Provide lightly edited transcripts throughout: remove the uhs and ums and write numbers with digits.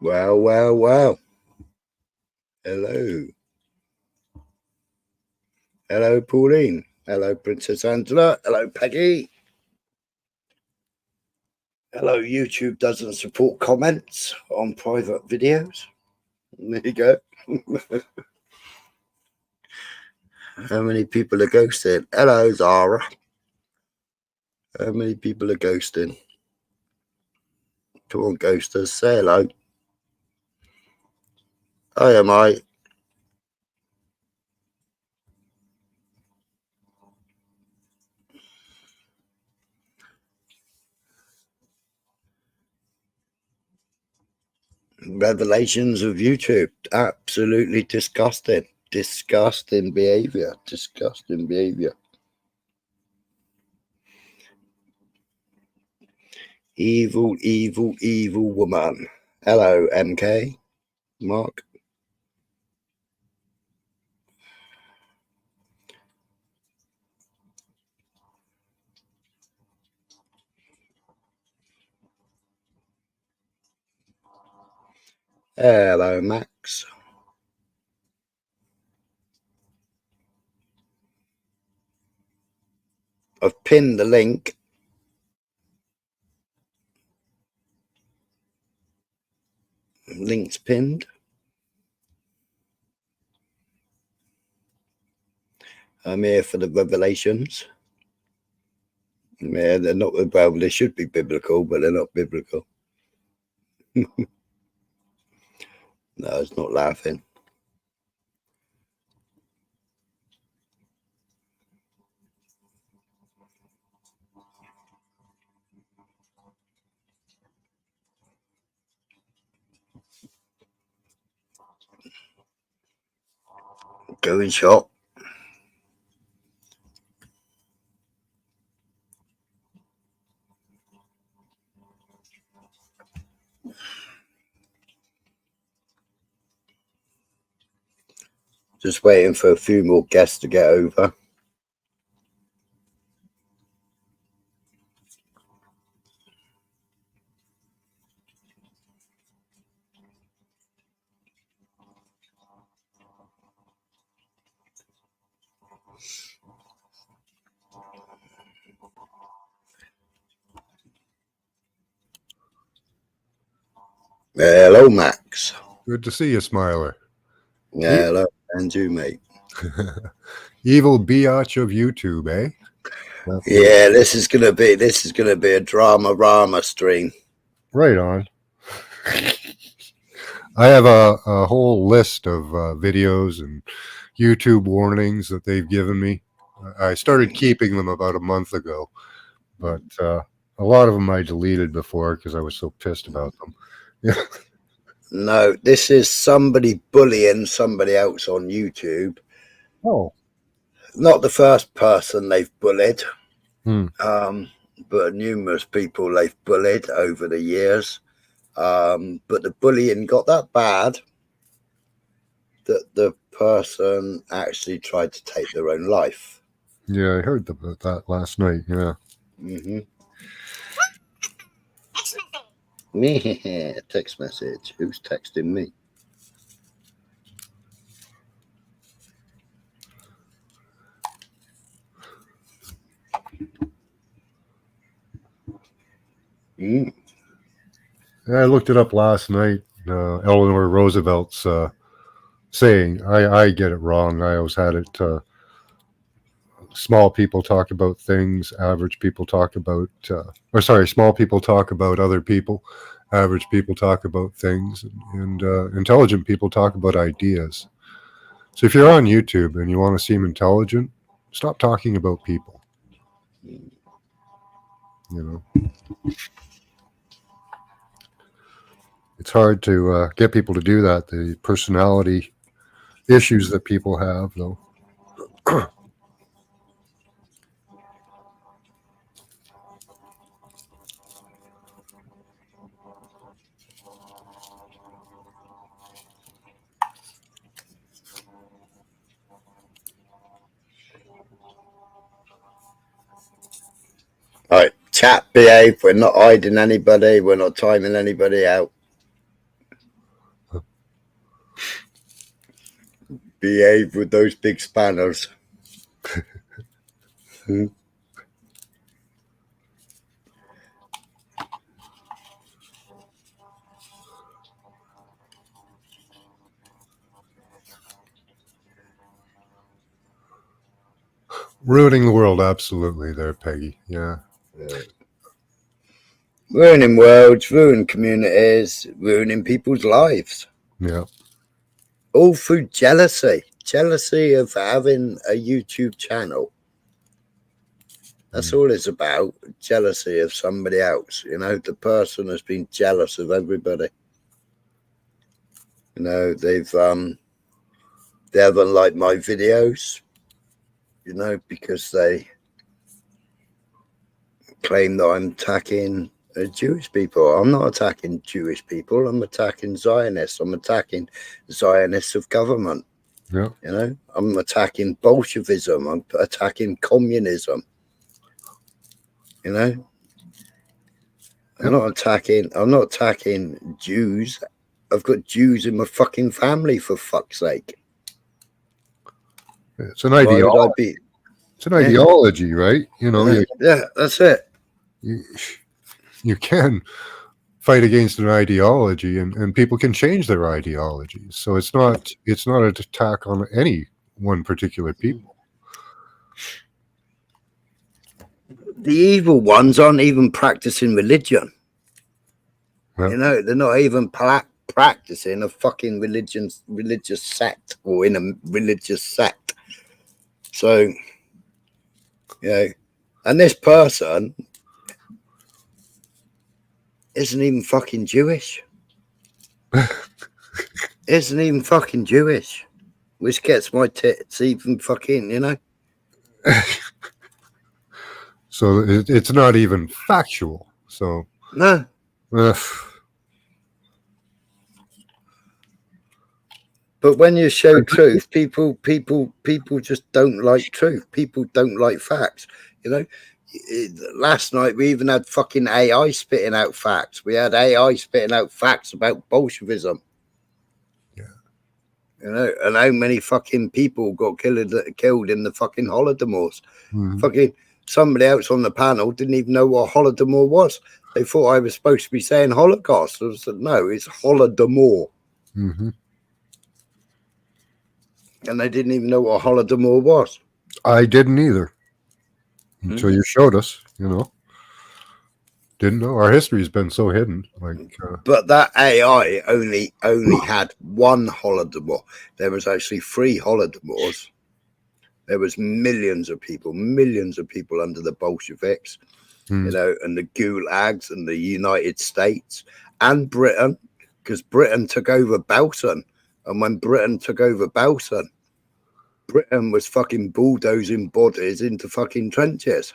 Well, well, well. Hello. Hello, Pauline. Hello, Princess Angela. Hello, Peggy. Hello, YouTube doesn't support comments on private videos. There you go. How many people are ghosting? Hello, Zara. How many people are ghosting? Come on, ghosters, say hello. Hi, am I? Revelations of YouTube. Absolutely disgusting. Disgusting behavior. Disgusting behavior. Evil, evil, evil woman. Hello, MK. Mark. Hello, Max. I've pinned the link. Link's pinned. I'm here for the revelations. Yeah, they're not, well, they should be biblical, but they're not biblical. No, it's not laughing. Going shop. Just waiting for a few more guests to get over. Hello, Max. Good to see you, Smiler. Yeah, hello, and you, mate. Evil Biatch of YouTube, eh? Yeah, this is gonna be a drama stream. Right on. I have a whole list of videos and YouTube warnings that they've given me. I started keeping them about a month ago, but a lot of them I deleted before because I was so pissed about them. No, this is somebody bullying somebody else on YouTube. Oh. Not the first person they've bullied, Hmm. but numerous people they've bullied over the years. But the bullying got that bad that the person actually tried to take their own life. Yeah, I heard about that last night, yeah. Mm-hmm. Me, text message. Who's texting me? I looked it up last night. Eleanor Roosevelt's saying, I get it wrong. I always had it small people talk about things, average people talk about, small people talk about other people, average people talk about things, and intelligent people talk about ideas. So if you're on YouTube and you want to seem intelligent, stop talking about people. You know, it's hard to get people to do that. The personality issues that people have, though. All right, chat, behave. We're not hiding anybody. We're not timing anybody out. Behave with those big spanners. Ruining the world, absolutely. There, Peggy. Yeah. Ruining worlds, ruining communities, ruining people's lives. Yeah. All through jealousy. Jealousy of having a YouTube channel. That's all it's about. Jealousy of somebody else. You know, the person has been jealous of everybody. You know, they haven't liked my videos, you know, because they claim that I'm attacking Jewish people. I'm not attacking Jewish people. I'm attacking Zionists. I'm attacking Zionists of government. Yeah. You know, I'm attacking Bolshevism. I'm attacking communism. You know, I'm not attacking Jews. I've got Jews in my fucking family, for fuck's sake. It's an Why ideology. would I be? It's an ideology, right? You know, yeah, that's it. You can fight against an ideology, and people can change their ideologies. So it's not an attack on any one particular people. The evil ones aren't even practicing religion. Yeah. You know, they're not even practicing a fucking religious sect or in a religious sect. So, you know, and this person isn't even fucking Jewish. Isn't even fucking Jewish, which gets my tits even fucking, you know. So it's not even factual. So No. But when you show truth, people just don't like truth. People don't like facts. You know, last night we even had fucking AI spitting out facts. We had AI spitting out facts about Bolshevism. Yeah. You know, and how many fucking people got killed in the fucking Holodomors. Fucking somebody else on the panel didn't even know what Holodomor was. They thought I was supposed to be saying Holocaust. I said, no, it's Holodomor. And they didn't even know what Holodomor was. I didn't either until you showed us. You know, didn't know. Our history's been so hidden. But that AI only had one Holodomor. There was actually 3 Holodomors. There was millions of people under the Bolsheviks, you know, and the gulags and the United States and Britain, because Britain took over Belsen. And when Britain took over Belsen, Britain was fucking bulldozing bodies into fucking trenches.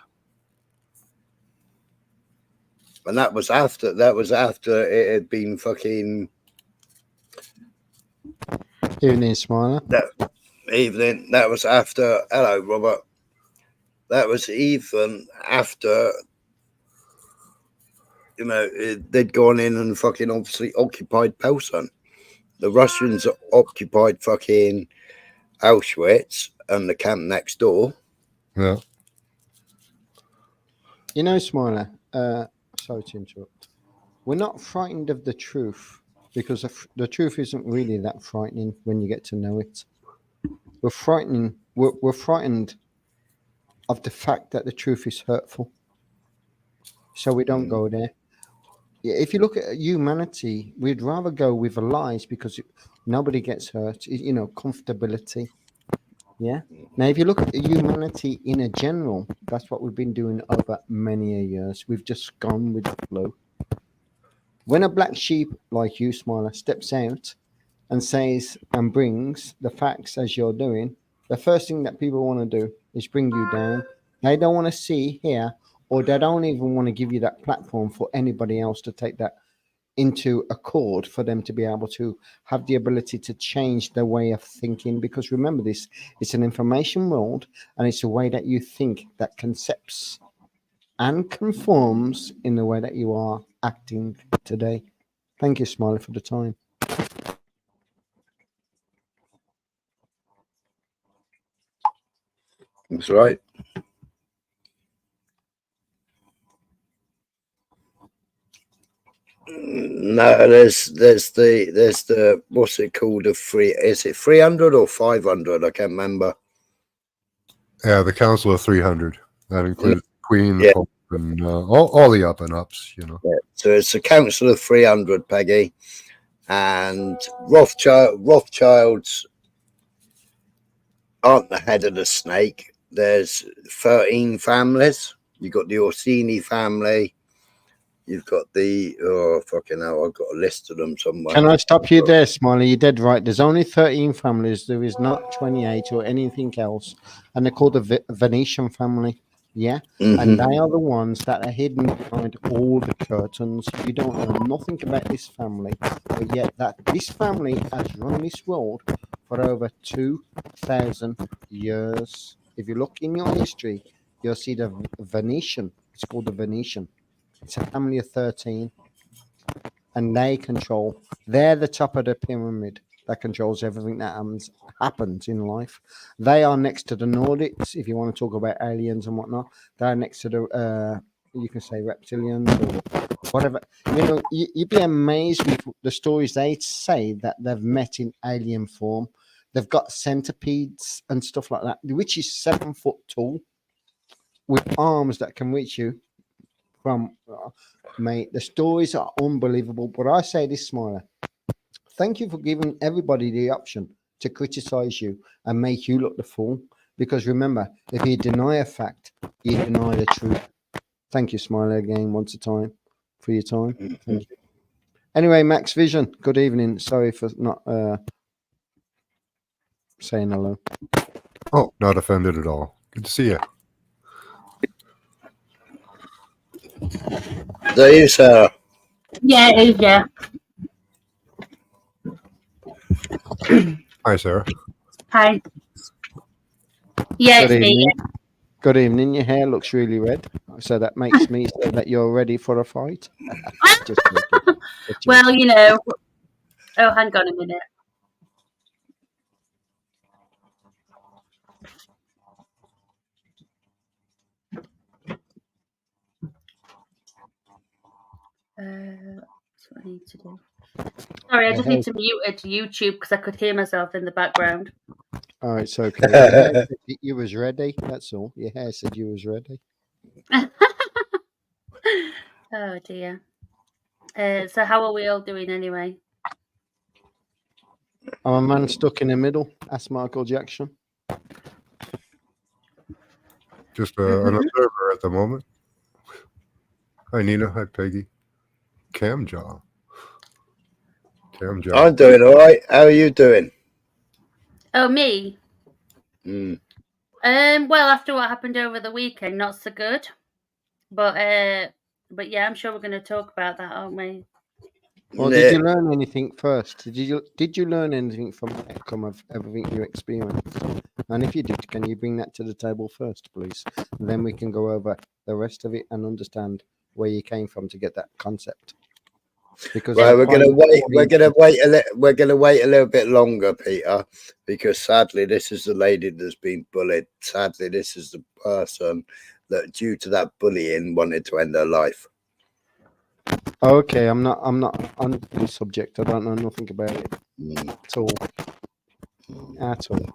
And that was after it had been fucking Evening, Smiler. Evening. That was after. Hello, Robert. That was even after, you know, they'd gone in and fucking obviously occupied Belsen. The Russians occupied fucking Auschwitz and the camp next door. Yeah. You know, Smiler, sorry to interrupt. We're not frightened of the truth because the truth isn't really that frightening when you get to know it. We're frightened of the fact that the truth is hurtful. So we don't go there. If you look at humanity, we'd rather go with lies because nobody gets hurt. You know, comfortability. Yeah. Now, if you look at humanity in a general, that's what we've been doing over many years. We've just gone with the flow. When a black sheep like you, Smiler, steps out and says and brings the facts as you're doing, the first thing that people want to do is bring you down. They don't want to see, hear, or they don't even want to give you that platform for anybody else to take that into accord for them to be able to have the ability to change their way of thinking. Because remember this, it's an information world and it's a way that you think that concepts and conforms in the way that you are acting today. Thank you, Smiley, for the time. That's right. No, there's the what's it called? Is it 300 or 500? I can't remember. Yeah, the Council of 300. That includes Queen, the Yeah. Pope, and all the up and ups. You know. Yeah. So it's the Council of 300, Peggy, and Rothschilds aren't the head of the snake. There's 13 families. You've got the Orsini family. You've got the fucking hell, I've got a list of them somewhere. Can I stop you there, Smiley? You're dead right. There's only 13 families. There is not 28 or anything else. And they're called the Venetian family. Yeah. And they are the ones that are hidden behind all the curtains. You don't know nothing about this family. But yet that this family has run this world for over 2,000 years. If you look in your history, you'll see the Venetian. It's called the Venetian. It's a family of 13. And they're the top of the pyramid that controls everything that happens in life. They are next to the Nordics, if you want to talk about aliens and whatnot. They're next to the, you can say reptilians or whatever. You know, you'd be amazed with the stories they say that they've met in alien form. They've got centipedes and stuff like that, which is 7 foot tall with arms that can reach you from... Mate, the stories are unbelievable. But I say this, Smiler, thank you for giving everybody the option to criticize you and make you look the fool. Because remember, if you deny a fact, you deny the truth. Thank you, Smiler, again, once a time for your time. Thank you. Anyway, Max Vision, good evening. Sorry for not saying hello. Oh, not offended at all. Good to see you. There you, Sarah. Yeah, it is, yeah. Hi, Sarah. Hi. Yeah, Good it's me. evening. Good evening. Your hair looks really red, so that makes me say that you're ready for a fight. Just joking. Well, you know. Oh, hang on a minute. That's what I need to do. Sorry, I just need to mute it to YouTube because I could hear myself in the background. Oh, it's okay. Your hair said you was ready. That's all. Your hair said you was ready. Oh dear. So how are we all doing anyway? I'm a man stuck in the middle. That's Michael Jackson. Just an observer at the moment. Hi, Nina. Hi, Peggy. Camjaw. I'm doing all right. How are you doing? Oh, me? Mm. Well, after what happened over the weekend, not so good. But yeah, I'm sure we're going to talk about that, aren't we? Well, did you learn anything first? Did you learn anything from the outcome of everything you experienced? And if you did, can you bring that to the table first, please? And then we can go over the rest of it and understand where you came from to get that concept. Because well, we're gonna wait. We're gonna wait a little bit longer, Peter, because sadly, this is the lady that's been bullied. Sadly, this is the person that, due to that bullying, wanted to end her life. Okay, I'm not on the subject. I don't know nothing about it at all. At all.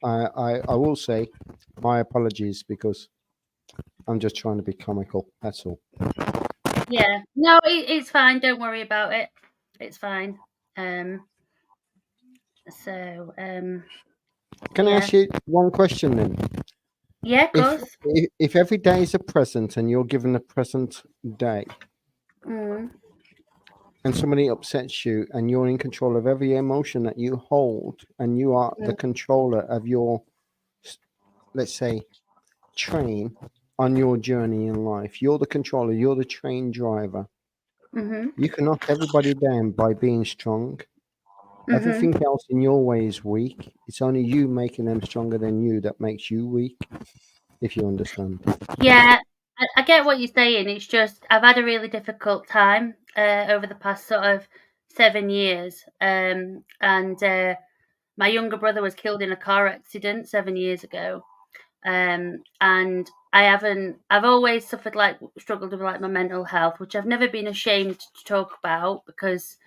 I will say my apologies because I'm just trying to be comical. That's all. Yeah. No, it's fine. Don't worry about it. It's fine. Can I ask you one question then? Yeah, of course. If every day is a present and you're given a present day, and somebody upsets you and you're in control of every emotion that you hold and you are the controller of your, let's say, train on your journey in life, you're the controller, you're the train driver, you can knock everybody down by being strong. Everything else in your way is weak. It's only you making them stronger than you that makes you weak, if you understand. Yeah, I get what you're saying. It's just I've had a really difficult time over the past sort of 7 years. And my younger brother was killed in a car accident 7 years ago. and I've always struggled with like my mental health, which I've never been ashamed to talk about because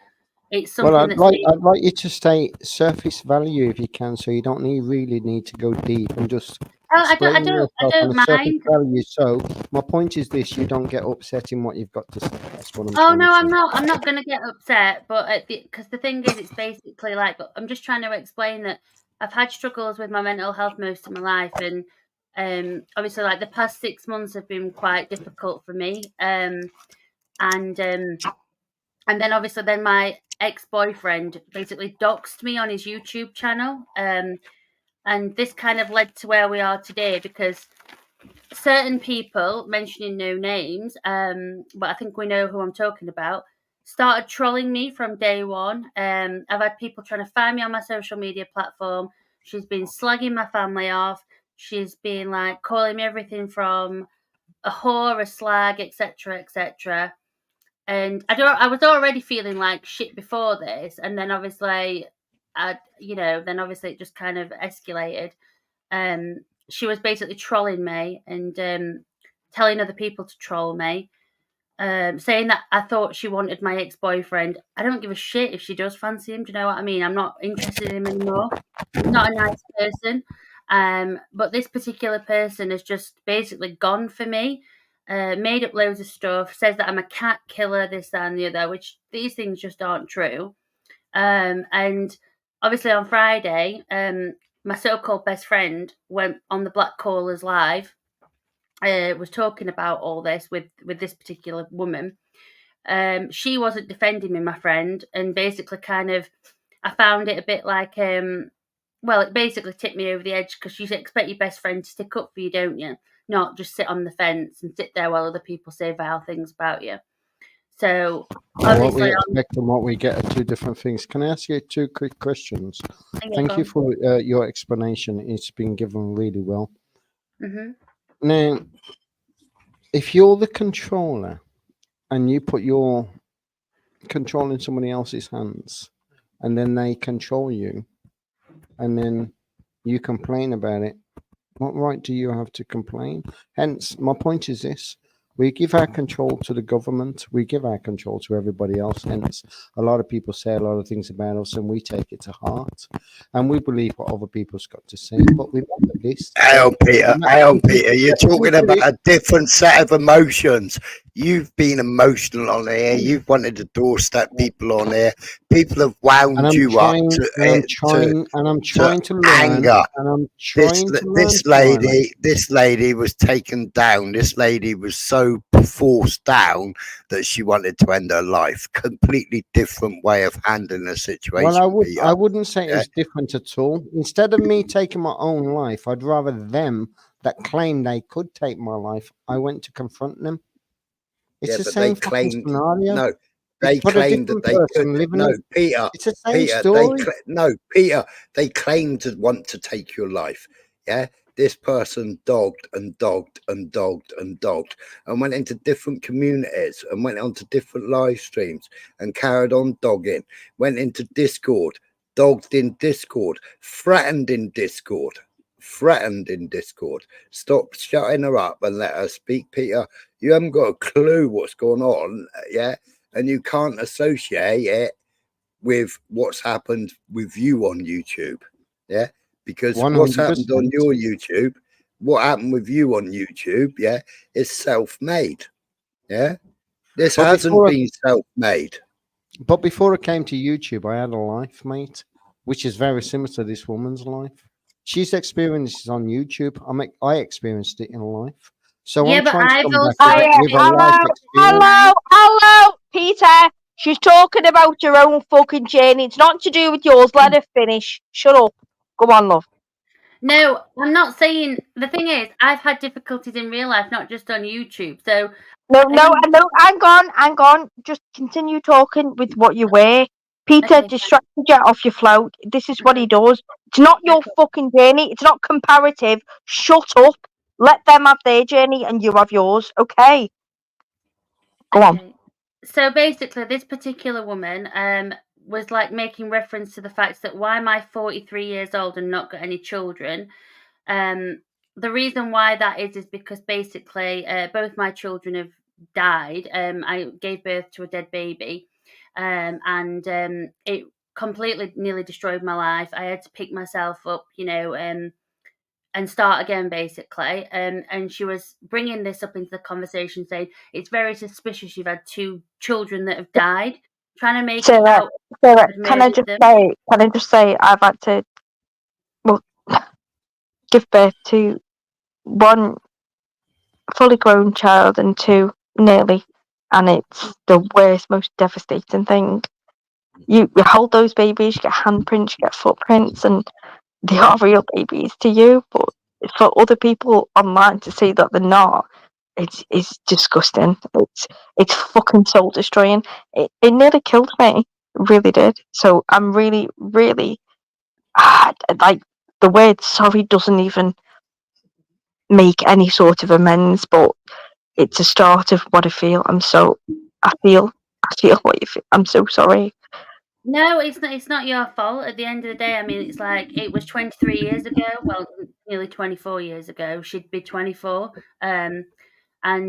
it's something Well, that's been, I'd like you to stay surface value if you can, so you don't really need to go deep and just explain yourself I on don't a surface mind. value. So my point is this: you don't get upset in what you've got to say. That's what I'm Oh trying no, to say. I'm not going to get upset, but because the thing is, it's basically like I'm just trying to explain that I've had struggles with my mental health most of my life, and obviously, like the past 6 months have been quite difficult for me, and then obviously, then my ex-boyfriend basically doxed me on his YouTube channel, and this kind of led to where we are today because certain people, mentioning no names, but I think we know who I'm talking about, started trolling me from day one. I've had people trying to find me on my social media platform. She's been slagging my family off. She's been like calling me everything from a whore, a slag, etc., etc. And I was already feeling like shit before this, and then obviously, then obviously it just kind of escalated. She was basically trolling me and telling other people to troll me, saying that I thought she wanted my ex-boyfriend. I don't give a shit if she does fancy him. Do you know what I mean? I'm not interested in him anymore. He's not a nice person. But this particular person has just basically gone for me, made up loads of stuff, says that I'm a cat killer, this, that, and the other, which these things just aren't true. And obviously on Friday, my so-called best friend went on the Black Callers live, was talking about all this with this particular woman. She wasn't defending me, my friend, and basically kind of, I found it a bit like, well, it basically tipped me over the edge because you expect your best friend to stick up for you, don't you? Not just sit on the fence and sit there while other people say vile things about you. So Well, what we obviously, expect and what we get are two different things. Can I ask you two quick questions? Thank you for your explanation. It's been given really well. Mm-hmm. Now, if you're the controller and you put your control in somebody else's hands and then they control you and then you complain about it, what right do you have to complain? Hence, my point is this. We give our control to the government. We give our control to everybody else. Hence, a lot of people say a lot of things about us, and we take it to heart, and we believe what other people's got to say. But remember this: Hang on, Peter. You're talking about a different set of emotions. You've been emotional on here. You've wanted to doorstep people on here. People have wound and I'm you up trying, to and I'm trying to learn, anger. and I'm trying to learn. This lady was taken down. This lady was so forced down that she wanted to end her life. Completely different way of handling the situation. Well, Peter. I wouldn't say it's different at all. Instead of me taking my own life, I'd rather them that claim they could take my life. I went to confront them. It's the same fucking scenario. No, they claimed that they could. No, Peter. It's the same Peter, story. Peter. They claimed to want to take your life. Yeah, this person dogged and dogged and dogged and dogged and went into different communities and went onto different live streams and carried on dogging. Went into Discord, dogged in Discord, threatened in Discord. Stop shutting her up and let her speak, Peter. You haven't got a clue what's going on, yeah, and you can't associate it with what's happened with you on YouTube, yeah, because 100%. what's happened on your YouTube, what happened with you on YouTube, yeah, is self-made, yeah. This hasn't been self-made. But before I came to YouTube, I had a life, mate, which is very similar to this woman's life. She's experienced it on YouTube. I experienced it in life. So yeah, I'm but trying to I've come also back with a life experience. Hello, Peter. She's talking about her own fucking journey. It's not to do with yours. Let her finish. Shut up. Go on, love. No, I'm not saying. The thing is, I've had difficulties in real life, not just on YouTube. So No. Hang on. Just continue talking with what you wear. Peter distracted you off your float. This is what he does. It's not your fucking journey. It's not comparative. Shut up. Let them have their journey and you have yours. Okay. Go on. So basically, this particular woman was like making reference to the fact that why am I 43 years old and not got any children? the reason why that is because basically both my children have died. I gave birth to a dead baby, and it completely nearly destroyed my life. I had to pick myself up, and start again, basically. And she was bringing this up into the conversation, saying it's very suspicious you've had 2 children that have died, trying to make it Sarah, out Sarah, I'd murdered them. can I just say I've had to give birth to 1 fully grown child and 2 nearly, and it's the worst, most devastating thing. You hold those babies, you get handprints, you get footprints, and they are real babies to you, but for other people online to say that they're not, it's disgusting. It's fucking soul destroying. It nearly killed me. It really did. So I'm really, really like the word sorry doesn't even make any sort of amends, but it's a start of what I feel. I feel what you feel. I'm so sorry. No, it's not. It's not your fault. At the end of the day, I mean, it's like it was 23 years ago. Well, nearly 24 years ago. She'd be 24, and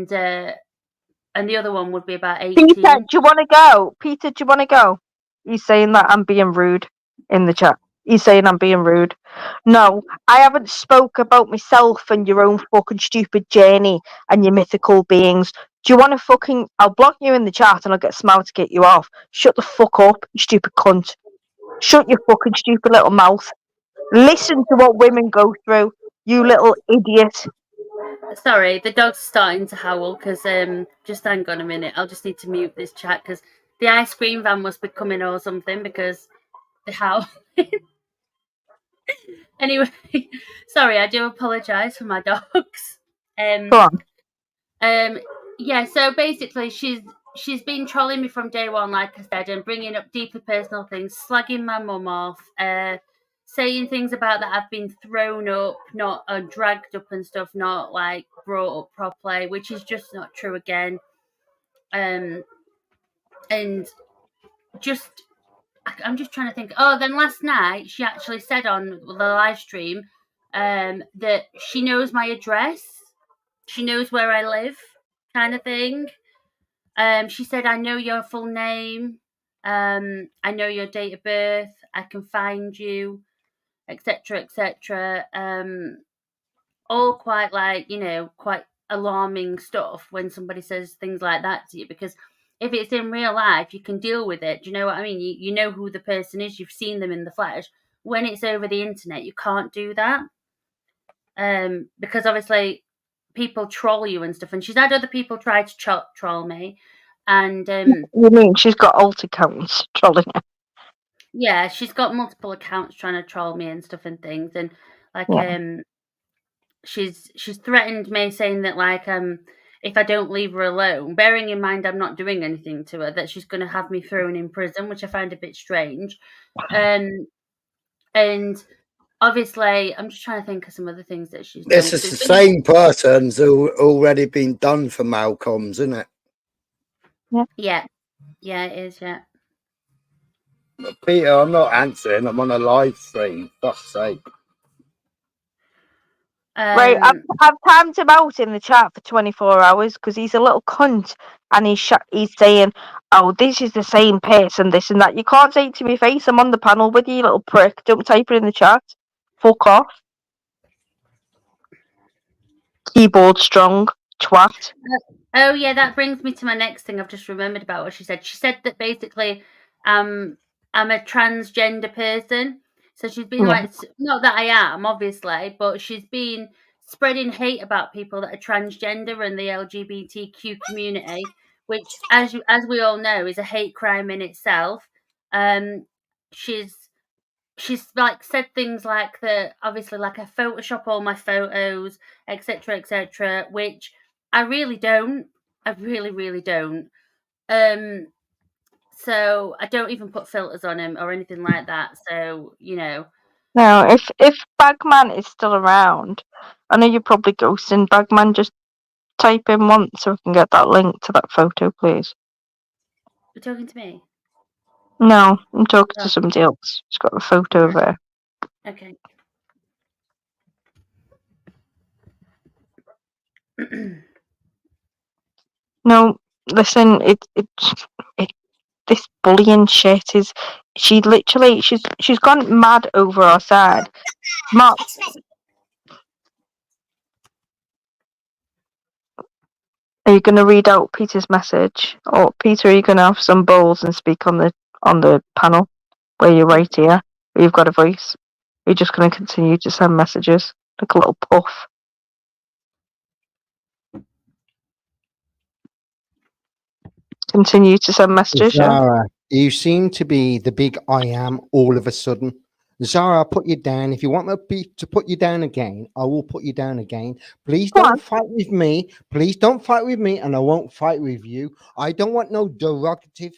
the other one would be about Peter, 18. do you want to go? Peter, do you want to go? He's saying that I'm being rude in the chat. He's saying I'm being rude. No, I haven't spoke about myself and your own fucking stupid journey and your mythical beings. Do you want to fucking... I'll block you in the chat and I'll get Smile to get you off. Shut the fuck up, you stupid cunt. Shut your fucking stupid little mouth. Listen to what women go through, you little idiot. Sorry, the dog's starting to howl because just hang on a minute. I'll just need to mute this chat because the ice cream van must be coming or something because the howl. Anyway, sorry, I do apologise for my dogs. Go on. Yeah. So basically, she's been trolling me from day one, like I said, and bringing up deeply personal things, slagging my mum off, saying things about that I've been thrown up, not dragged up and stuff, not like brought up properly, which is just not true again. And just I'm just trying to think. Oh, then last night she actually said on the live stream that she knows my address, she knows where I live, kind of thing. She said, I know your full name, I know your date of birth, I can find you, etc., etc. All quite quite alarming stuff when somebody says things like that to you, because if it's in real life, you can deal with it. Do you know what I mean? You know who the person is, you've seen them in the flesh. When it's over the internet, you can't do that. Because obviously people troll you and stuff, and she's had other people try to troll me, and You mean she's got alt accounts trolling her? yeah, she's got multiple accounts trying to troll me and stuff and things, and like she's threatened me, saying that like if I don't leave her alone, bearing in mind I'm not doing anything to her, that she's going to have me thrown in prison, which I find a bit strange. And obviously, I'm just trying to think of some other things that she's done. This is the same person's who already been done for Malcolm's, isn't it? Yeah, it is. Yeah. Peter, I'm not answering. I'm on a live stream. Fuck's sake. Right, I've timed him out in the chat for 24 hours because he's a little cunt and he's saying, oh, this is the same person, this and that. You can't say it to my face. I'm on the panel with you, you little prick. Don't type it in the chat. Fuck off. Keyboard strong. Twat. Oh yeah, that brings me to my next thing. I've just remembered about what she said. She said that basically I'm a transgender person. So she's been like, not that I am, obviously, but she's been spreading hate about people that are transgender and the LGBTQ community, which, as we all know, is a hate crime in itself. She's like said things like that. Obviously, like I Photoshop all my photos, etc., which I really don't. I really, really don't. So I don't even put filters on him or anything like that. So, Now, if Bagman is still around, I know you're probably ghosting Bagman, just type in once so I can get that link to that photo, please. You're talking to me? No, I'm talking to somebody else. It's got a photo of her. Okay. No, listen, this bullying shit is. She's gone mad over our side. Mark, are you going to read out Peter's message, or Peter, are you going to have some balls and speak on the panel where you're right here, where you've got a voice? Are you just going to continue to send messages like a little puff? Continue to send messages, yeah? Zara, you seem to be the big I am all of a sudden. Zara, I'll put you down. If you want me to put you down again, I will put you down again. Please Go on. don't fight with me. Please don't fight with me, and I won't fight with you. I don't want no derogative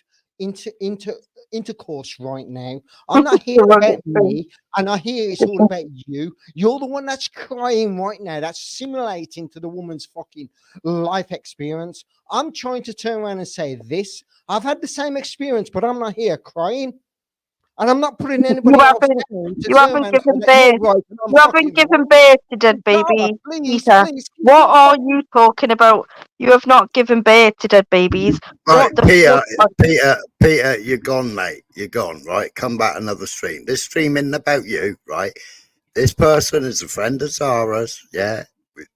intercourse right now. I'm not here about me, and I hear it's all about you. You're the one that's crying right now. That's simulating to the woman's fucking life experience. I'm trying to turn around and say this. I've had the same experience, but I'm not here crying. And I'm not putting anybody else down to You turn haven't around given and say that you're birth. right and I'm You haven't fucking given wrong. birth to dead Zara, babies, please, Peter. please. What are you talking about? You have not given birth to dead babies. Right, What the Peter, fuck? Peter, you're gone, mate. You're gone, right? Come back another stream. This stream isn't about you, right? This person is a friend of Zara's, yeah. We've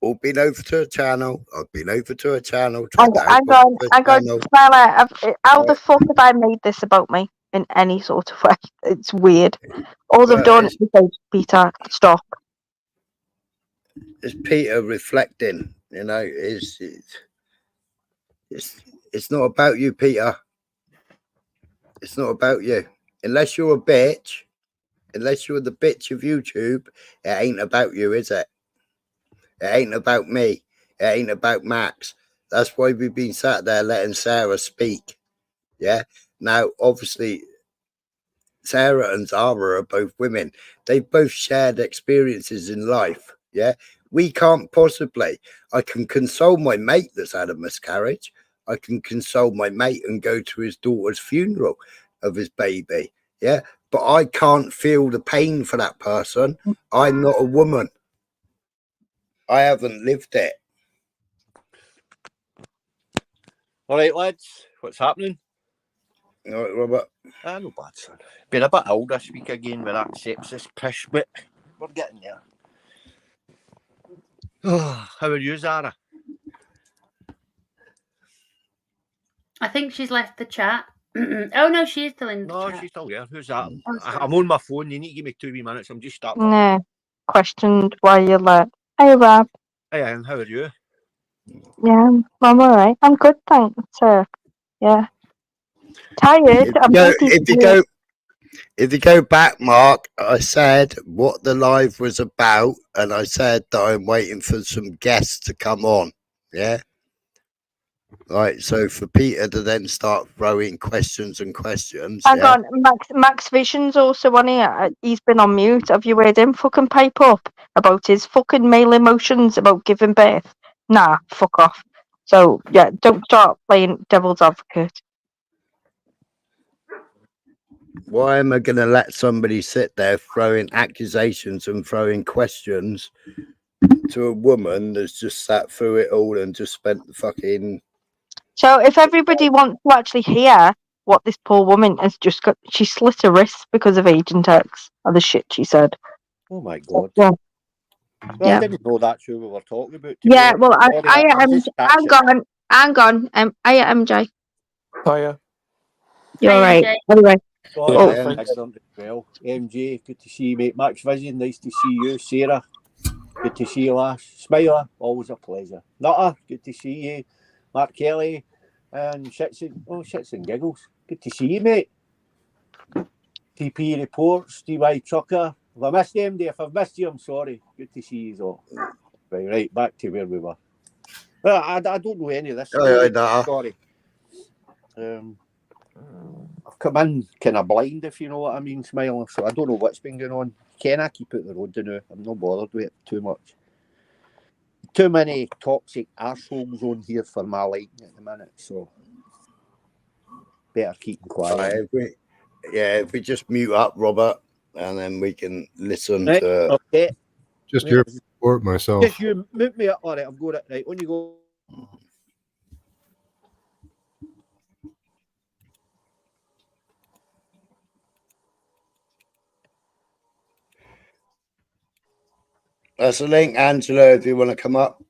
all been over to her channel. I've been over to her channel. I'm going, Channel. Smiler, how the fuck have I made this about me in any sort of way? It's weird. All I've done is say, Peter, stop. It's Peter reflecting, you know, it's not about you, Peter. It's not about you. Unless you're a bitch, unless you're the bitch of YouTube, it ain't about you, is it? It ain't about me. It ain't about Max. That's why we've been sat there letting Sarah speak. Yeah. Now, obviously, Sarah and Zara are both women. They've both shared experiences in life. Yeah. We can't possibly. I can console my mate that's had a miscarriage. I can console my mate and go to his daughter's funeral of his baby. Yeah. But I can't feel the pain for that person. I'm not a woman. I haven't lived it. All right, lads, what's happening? All right, Robert. No bad, son. Been a bit old this week again with that sepsis pish, but we're getting there. Oh, how are you, Zara? I think she's left the chat. Oh no, she is still in the No, chat. she's still there. Who's that? Oh, sorry. I'm on my phone. You need to give me 2 wee minutes. I'm just starting. Nah. Questioned why you left. Hey, Rob. Hey, Ian, how are you? Yeah, I'm alright. I'm good, thanks. Yeah. Tired. If you go back, Mark, I said what the live was about, and I said that I'm waiting for some guests to come on. Yeah. Right. So for Peter to then start throwing questions and questions. Hang Yeah. on, Max Vision's also on here. He's been on mute. Have you heard him fucking pipe up about his fucking male emotions about giving birth? Nah, fuck off. So yeah, don't start playing devil's advocate. Why am I going to let somebody sit there throwing accusations and throwing questions to a woman that's just sat through it all and just spent the fucking... So if everybody wants to actually hear what this poor woman has just got, she slit her wrist because of Agent X or the shit she said. Oh my God. Yeah. Well, Yeah. I didn't know that's who we were talking about. Yeah, well, I just hang on. I am MJ. Hiya. You're Hi, right. MJ. Anyway. Sorry, Oh. I'm ignorant as well. MJ, good to see you, mate. Max Vision, nice to see you. Sarah, good to see you, lass. Smiler, always a pleasure. Nutter, good to see you. Mark Kelly, and shits and giggles. Good to see you, mate. TP Reports, DY Trucker. If I missed MD, if I've missed you, I'm sorry. Good to see you all. Right, back to where we were. Well, I don't know any of this. Sorry. I've come in kind of blind, if you know what I mean, Smiling. So I don't know what's been going on. Can I keep out the road now? I'm not bothered with it too much. Too many toxic arseholes on here for my liking at the minute, so better keep quiet. If we just mute up, Robert, and then we can listen right. to... Okay. Just your support myself. Yes, you mute me up. All right, I've got it. Right, on you go. That's a link, Angela, if you want to come up.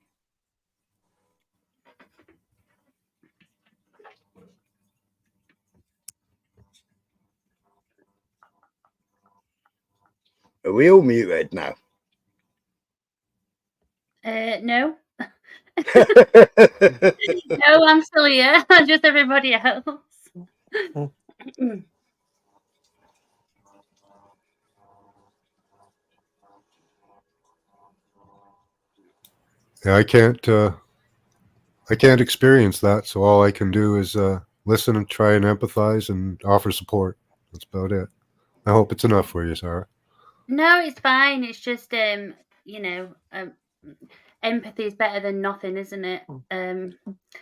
Are we all muted now? No. No, I'm still here. Just everybody else. Yeah, I can't experience that, so all I can do is listen and try and empathize and offer support. That's about it. I hope it's enough for you, Sarah. No, it's fine. It's just you know, empathy is better than nothing, isn't it?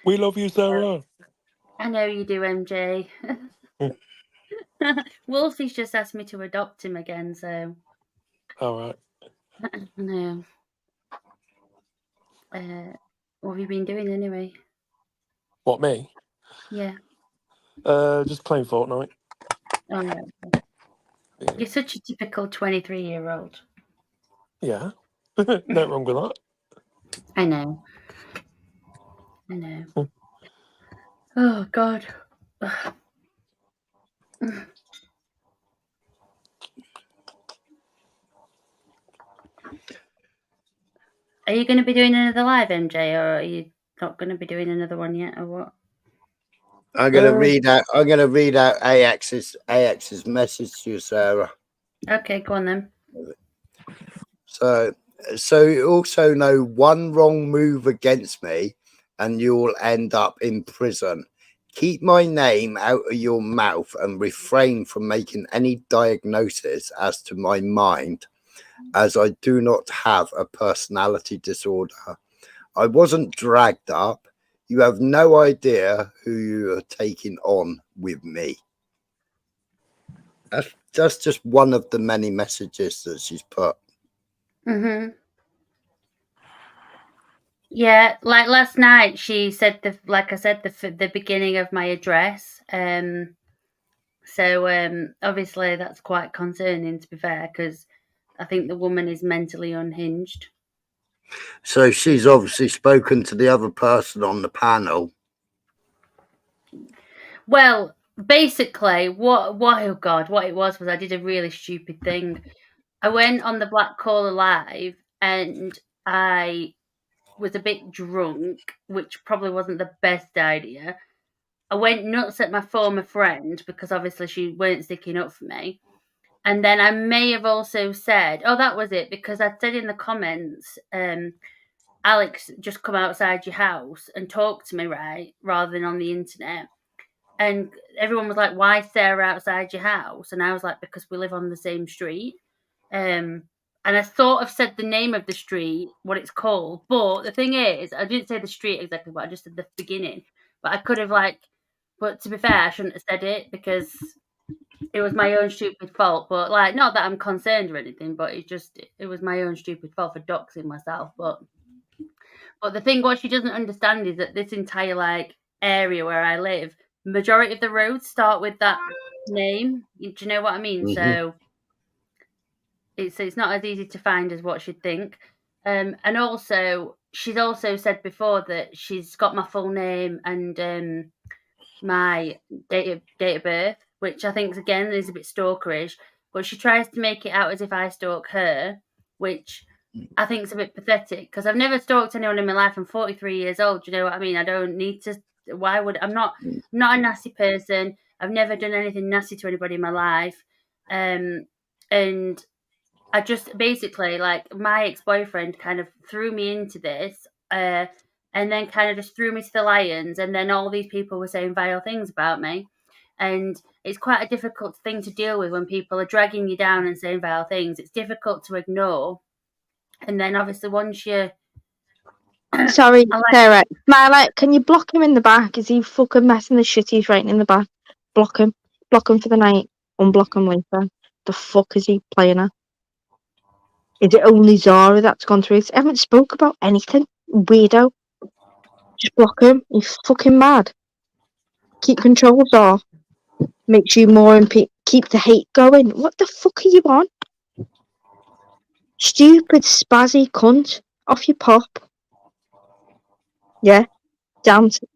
We love you, Sarah. I know you do, MJ. Wolfie's just asked me to adopt him again, so All right. no. What have you been doing anyway? What, me? Yeah. Just playing Fortnite. Oh, no. Yeah. You're such a typical 23-year-old. Yeah. No wrong with that. I know. I know. Oh, God. Are you going to be doing another live, MJ, or are you not going to be doing another one yet, or what? I'm going to read out. I'm going to read out AX's message to you, Sarah. Okay, go on then. So you also know one wrong move against me, and you'll end up in prison. Keep my name out of your mouth and refrain from making any diagnosis as to my mind, as I do not have a personality disorder. I wasn't dragged up. You have no idea who you are taking on with me. That's just one of the many messages that she's put. Mm-hmm. Yeah, like last night, she said like I said, the beginning of my address. So obviously that's quite concerning, to be fair, because I think the woman is mentally unhinged. So she's obviously spoken to the other person on the panel. Well, basically, what it was I did a really stupid thing. I went on the Black Caller Live and I was a bit drunk, which probably wasn't the best idea. I went nuts at my former friend because obviously she weren't sticking up for me. And then I may have also said, oh, that was it, because I said in the comments, Alex, just come outside your house and talk to me, right, rather than on the internet. And everyone was like, why Sarah outside your house? And I was like, because we live on the same street. And I sort of said the name of the street, what it's called. But the thing is, I didn't say the street exactly, but I just said the beginning. But I could have but to be fair, I shouldn't have said it because it was my own stupid fault. But not that I'm concerned or anything, but it was my own stupid fault for doxing myself. But the thing what she doesn't understand is that this entire area where I live, majority of the roads start with that name. Do you know what I mean? Mhm. So it's not as easy to find as what she'd think. And also, she's also said before that she's got my full name and my date of birth, which I think again is a bit stalkerish. But she tries to make it out as if I stalk her, which I think is a bit pathetic because I've never stalked anyone in my life. I'm 43 years old. Do you know what I mean? I don't need to. Why would I'm not a nasty person. I've never done anything nasty to anybody in my life, and I just basically my ex-boyfriend kind of threw me into this, and then kind of just threw me to the lions, and then all these people were saying vile things about me, and it's quite a difficult thing to deal with when people are dragging you down and saying vile things. It's difficult to ignore, and then obviously once you Sorry, Sarah. Smiley, can you block him in the back? Is he fucking messing the shit he's writing in the back? Block him. Block him for the night. Unblock him later. The fuck is he playing at? Is it only Zara that's gone through it? I haven't spoke about anything. Weirdo. Just block him. You fucking mad. Keep controls off. Makes you more keep the hate going. What the fuck are you on? Stupid spazzy cunt. Off your pop. Yeah. Down to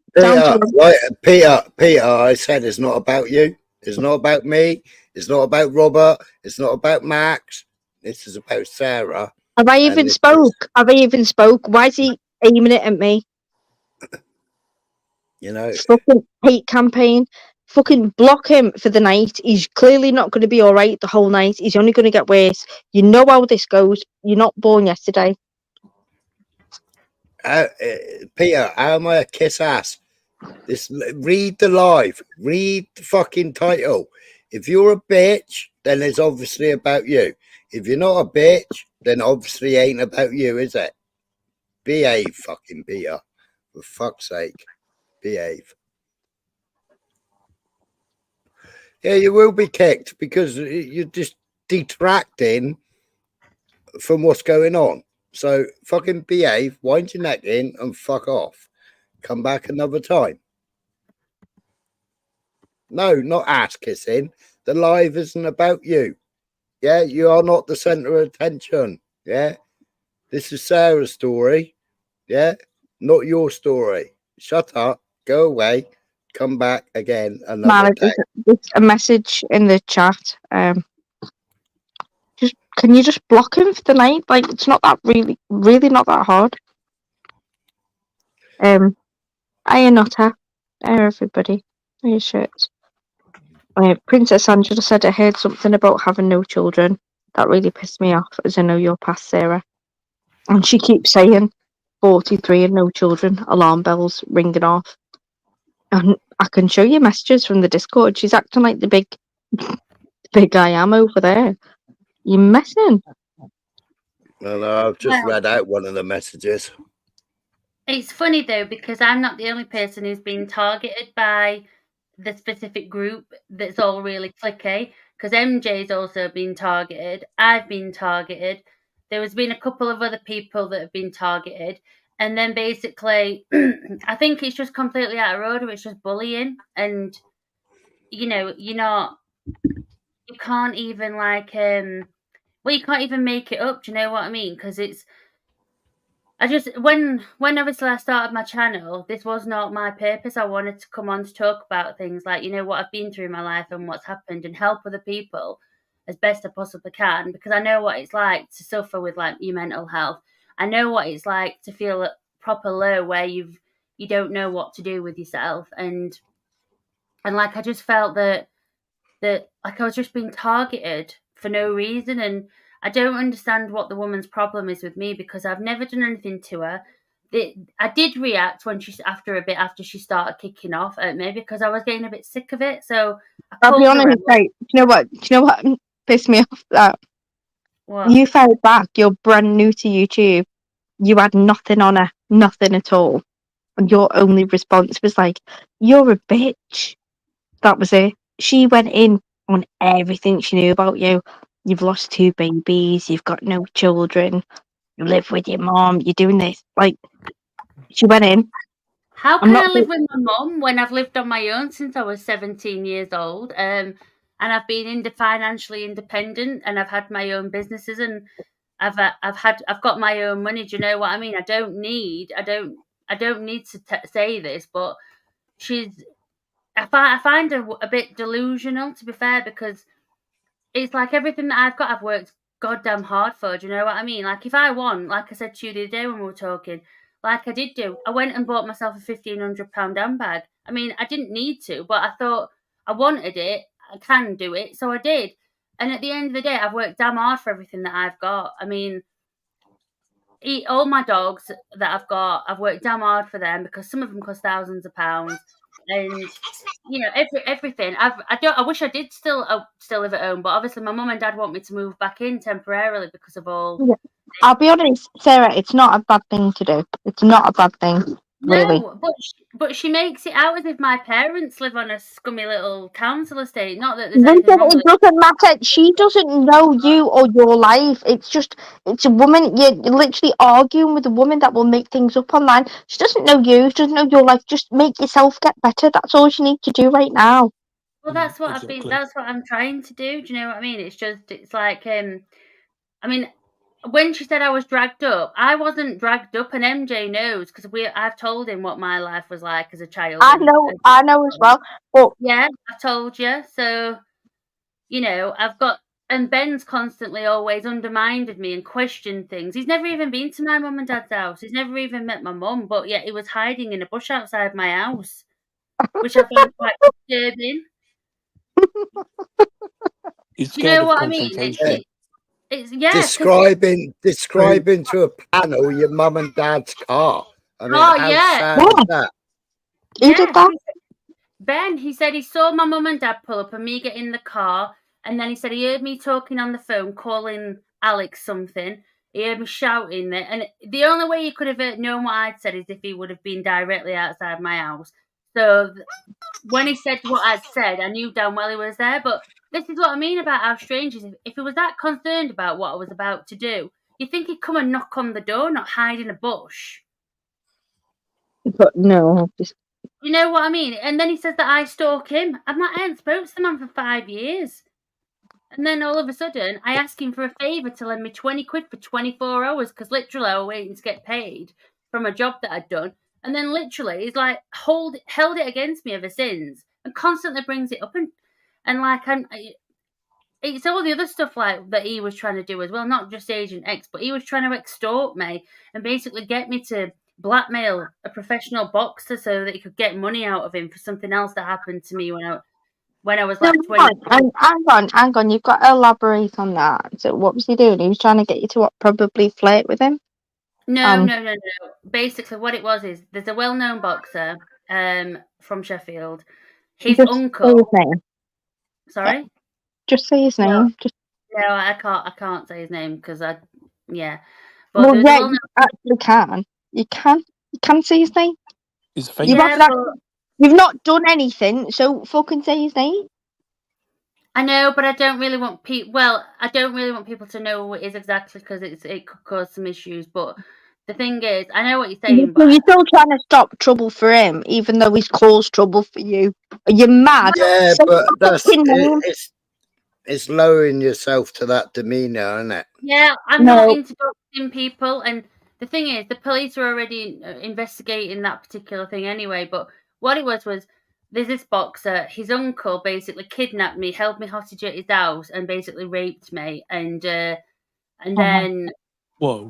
Peter, I said it's not about you. It's not about me. It's not about Robert. It's not about Max. This is about Sarah. Have I even spoke? Why is he aiming it at me? You know, Fucking hate campaign. Fucking block him for the night. He's clearly not going to be alright the whole night. He's only going to get worse. You know how this goes. You're not born yesterday. Peter, how am I a kiss ass? Read the live. Read the fucking title. If you're a bitch, then it's obviously about you. If you're not a bitch, then obviously ain't about you, is it? Behave, fucking Peter. For fuck's sake. Behave. Yeah, you will be kicked because you're just detracting from what's going on. So fucking behave, wind your neck in and fuck off. Come back another time. No, not ass kissing. The live isn't about you. Yeah, you are not the center of attention. Yeah, this is Sarah's story. Yeah, not your story. Shut up, go away, come back again another day. There's a message in the chat. Can you just block him for the night? Like, it's not that really not that hard. Hiya, Nutter. Hiya, everybody. Hiya, shirts. Princess Angela said I heard something about having no children. That really pissed me off, as I know you're past Sarah. And she keeps saying 43 and no children, alarm bells ringing off. And I can show you messages from the Discord. She's acting like the big I am over there. You're messing. Well, I've just read out one of the messages. It's funny though, because I'm not the only person who's been targeted by the specific group that's all really cliquey, because MJ's also been targeted. I've been targeted. There has been a couple of other people that have been targeted. And then basically, I think it's just completely out of order. It's just bullying. And, you know, you can't even like, you can't even make it up. Do you know what I mean? Because when obviously I started my channel, this was not my purpose. I wanted to come on to talk about things like, you know, what I've been through in my life and what's happened and help other people as best I possibly can, because I know what it's like to suffer with like your mental health. I know what it's like to feel a proper low where you don't know what to do with yourself, and like I just felt that like I was just being targeted for no reason, and I don't understand what the woman's problem is with me, because I've never done anything to her. I did react when after she started kicking off at me, because I was getting a bit sick of it. So I'll be honest, like, do you know what pissed me off? That you fired back. You're brand new to YouTube. You had nothing on her, nothing at all, and your only response was like, "You're a bitch." That was it. She went in on everything she knew about you. You've lost 2 babies. You've got no children. You live with your mom. You're doing this. Like, she went in. How can I live with my mum when I've lived on my own since I was 17 years old? And I've been financially independent, and I've had my own businesses, and I've got my own money. Do you know what I mean? I don't need to say this, but I find her a bit delusional, to be fair, because it's like everything that I've got, I've worked goddamn hard for. Do you know what I mean? Like, if I want, like I said to you the other day when we were talking, like I did do, I went and bought myself a £1,500 handbag. I mean, I didn't need to, but I thought I wanted it. I can do it, so I did. And at the end of the day, I've worked damn hard for everything that I've got. I mean, all my dogs that I've got, I've worked damn hard for them, because some of them cost thousands of pounds. And you know, everything. I wish I did still live at home, but obviously my mum and dad want me to move back in temporarily because of all. Yeah. I'll be honest, Sarah. It's not a bad thing to do. It's not a bad thing. Really. No, but she makes it out as if my parents live on a scummy little council estate. Not that there's anything Listen, wrong with it it. doesn't matter. She doesn't know you or your life. It's a woman. You're literally arguing with a woman that will make things up online. She doesn't know you. She doesn't know your life. Just make yourself get better. That's all you need to do right now. Well, that's what Exactly. That's what I'm trying to do. Do you know what I mean? It's like, I mean, when she said I was dragged up, I wasn't dragged up, and MJ knows because I've told him what my life was like as a child. I know as well. But Yeah, I told you. So, you know, and Ben's constantly always undermined me and questioned things. He's never even been to my mum and dad's house. He's never even met my mum, but yet he was hiding in a bush outside my house, which I found quite disturbing. He's Do you scared know of what I mean? confrontation. It's yeah, 'cause Describing to a panel your mum and dad's car. I mean, oh how yeah, sad is that? who did that? Ben, he said he saw my mum and dad pull up and me get in the car, and then he said he heard me talking on the phone, calling Alex something. He heard me shouting it, and the only way he could have known what I'd said is if he would have been directly outside my house. So when he said what I'd said, I knew damn well he was there. But this is what I mean about how strange it is. If he was that concerned about what I was about to do, you'd think he'd come and knock on the door, not hide in a bush. But no, You know what I mean? And then he says that I stalk him. I'm like, I hadn't spoken to the man for 5 years. And then all of a sudden, I ask him for a favour to lend me 20 quid for 24 hours because literally I was waiting to get paid from a job that I'd done. And then literally, he's like held it against me ever since and constantly brings it up. And like, it's all the other stuff like that he was trying to do as well, not just Agent X, but he was trying to extort me and basically get me to blackmail a professional boxer so that he could get money out of him for something else that happened to me when I was no, like 20. hang on. You've got to elaborate on that. So what was he doing? He was trying to get you to what? Probably flirt with him. No. Basically, what it was is there's a well-known boxer from Sheffield. His Just say uncle. his name. Sorry. Just say his name. No. Just No, I can't say his name because yeah. But well, there's yeah, a well-known. you actually can. You can say his name. He's You've famous. Yeah, you've not done anything, so fucking say his name. I know, but I don't really want people. Well, I don't really want people to know what it is exactly because it could cause some issues. But the thing is, I know what you're saying, So but you're still trying to stop trouble for him, even though he's caused trouble for you. Are you mad? Yeah, Say but his fucking name. it's lowering yourself to that demeanor, isn't it? yeah, I'm No. not into doxing people. And the thing is, the police are already investigating that particular thing anyway. But what it was there's this boxer. His uncle basically kidnapped me, held me hostage at his house, and basically raped me. And then Whoa.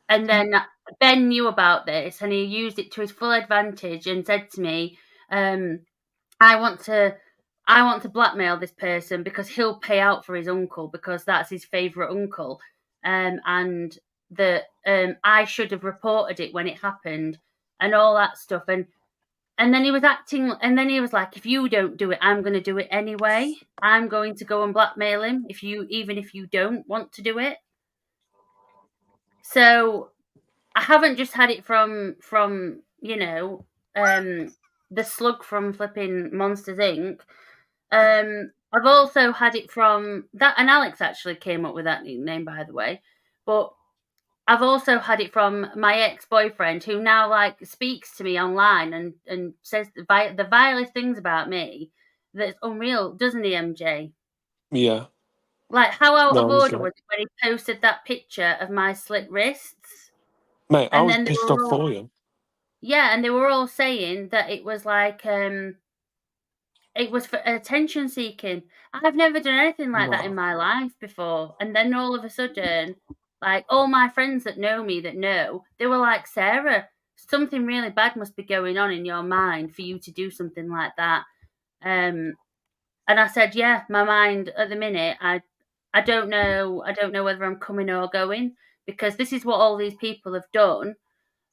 And then Ben knew about this and he used it to his full advantage and said to me, I want to blackmail this person because he'll pay out for his uncle because that's his favourite uncle. And that I should have reported it when it happened and all that stuff. And then he was acting, and then he was like, if you don't do it, I'm going to do it anyway. I'm going to go and blackmail him even if you don't want to do it. So I haven't just had it from the slug from flipping Monsters Inc. I've also had it from that, and Alex actually came up with that nickname, by the way. But I've also had it from my ex-boyfriend, who now like speaks to me online and says the vilest things about me. That's unreal, doesn't he, MJ? Yeah. Like how out of No, he's order like, was it when he posted that picture of my slit wrists? mate, I And was then they pissed were off all for you. Yeah, and they were all saying that it was like it was for attention seeking. I've never done anything like that in my life before. And then all of a sudden, like all my friends that know me they were like, Sarah, something really bad must be going on in your mind for you to do something like that. And I said, yeah, my mind at the minute, I don't know whether I'm coming or going because this is what all these people have done.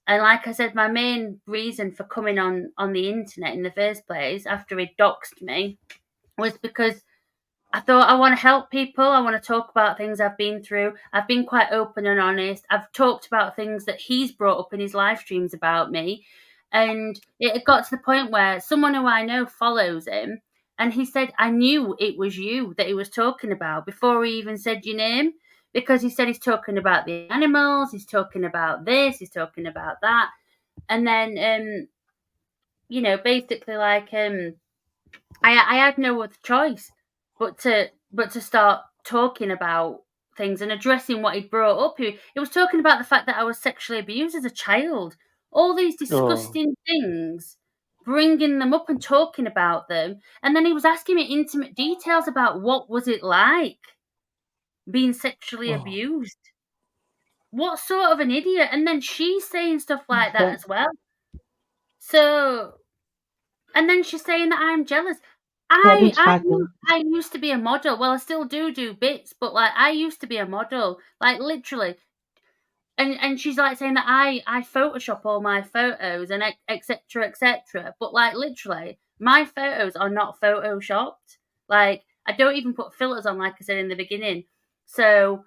And like I said, my main reason for coming on the internet in the first place after he doxed me was because I thought I want to help people. I want to talk about things I've been through. I've been quite open and honest. I've talked about things that he's brought up in his live streams about me. And it got to the point where someone who I know follows him, and he said, I knew it was you that he was talking about before he even said your name, because he said he's talking about the animals, he's talking about this, he's talking about that. And then, basically like, I had no other choice but to start talking about things and addressing what he'd brought up. He was talking about the fact that I was sexually abused as a child. All these disgusting things, bringing them up and talking about them, and then he was asking me intimate details about what was it like being sexually abused. What sort of an idiot? And then she's saying stuff like that as well. So, and then she's saying that I'm jealous. I used to be a model. Well, I still do bits, but like I used to be a model, like literally. And she's like saying that I Photoshop all my photos and etc etc. But like literally, my photos are not photoshopped. Like I don't even put filters on, like I said in the beginning. So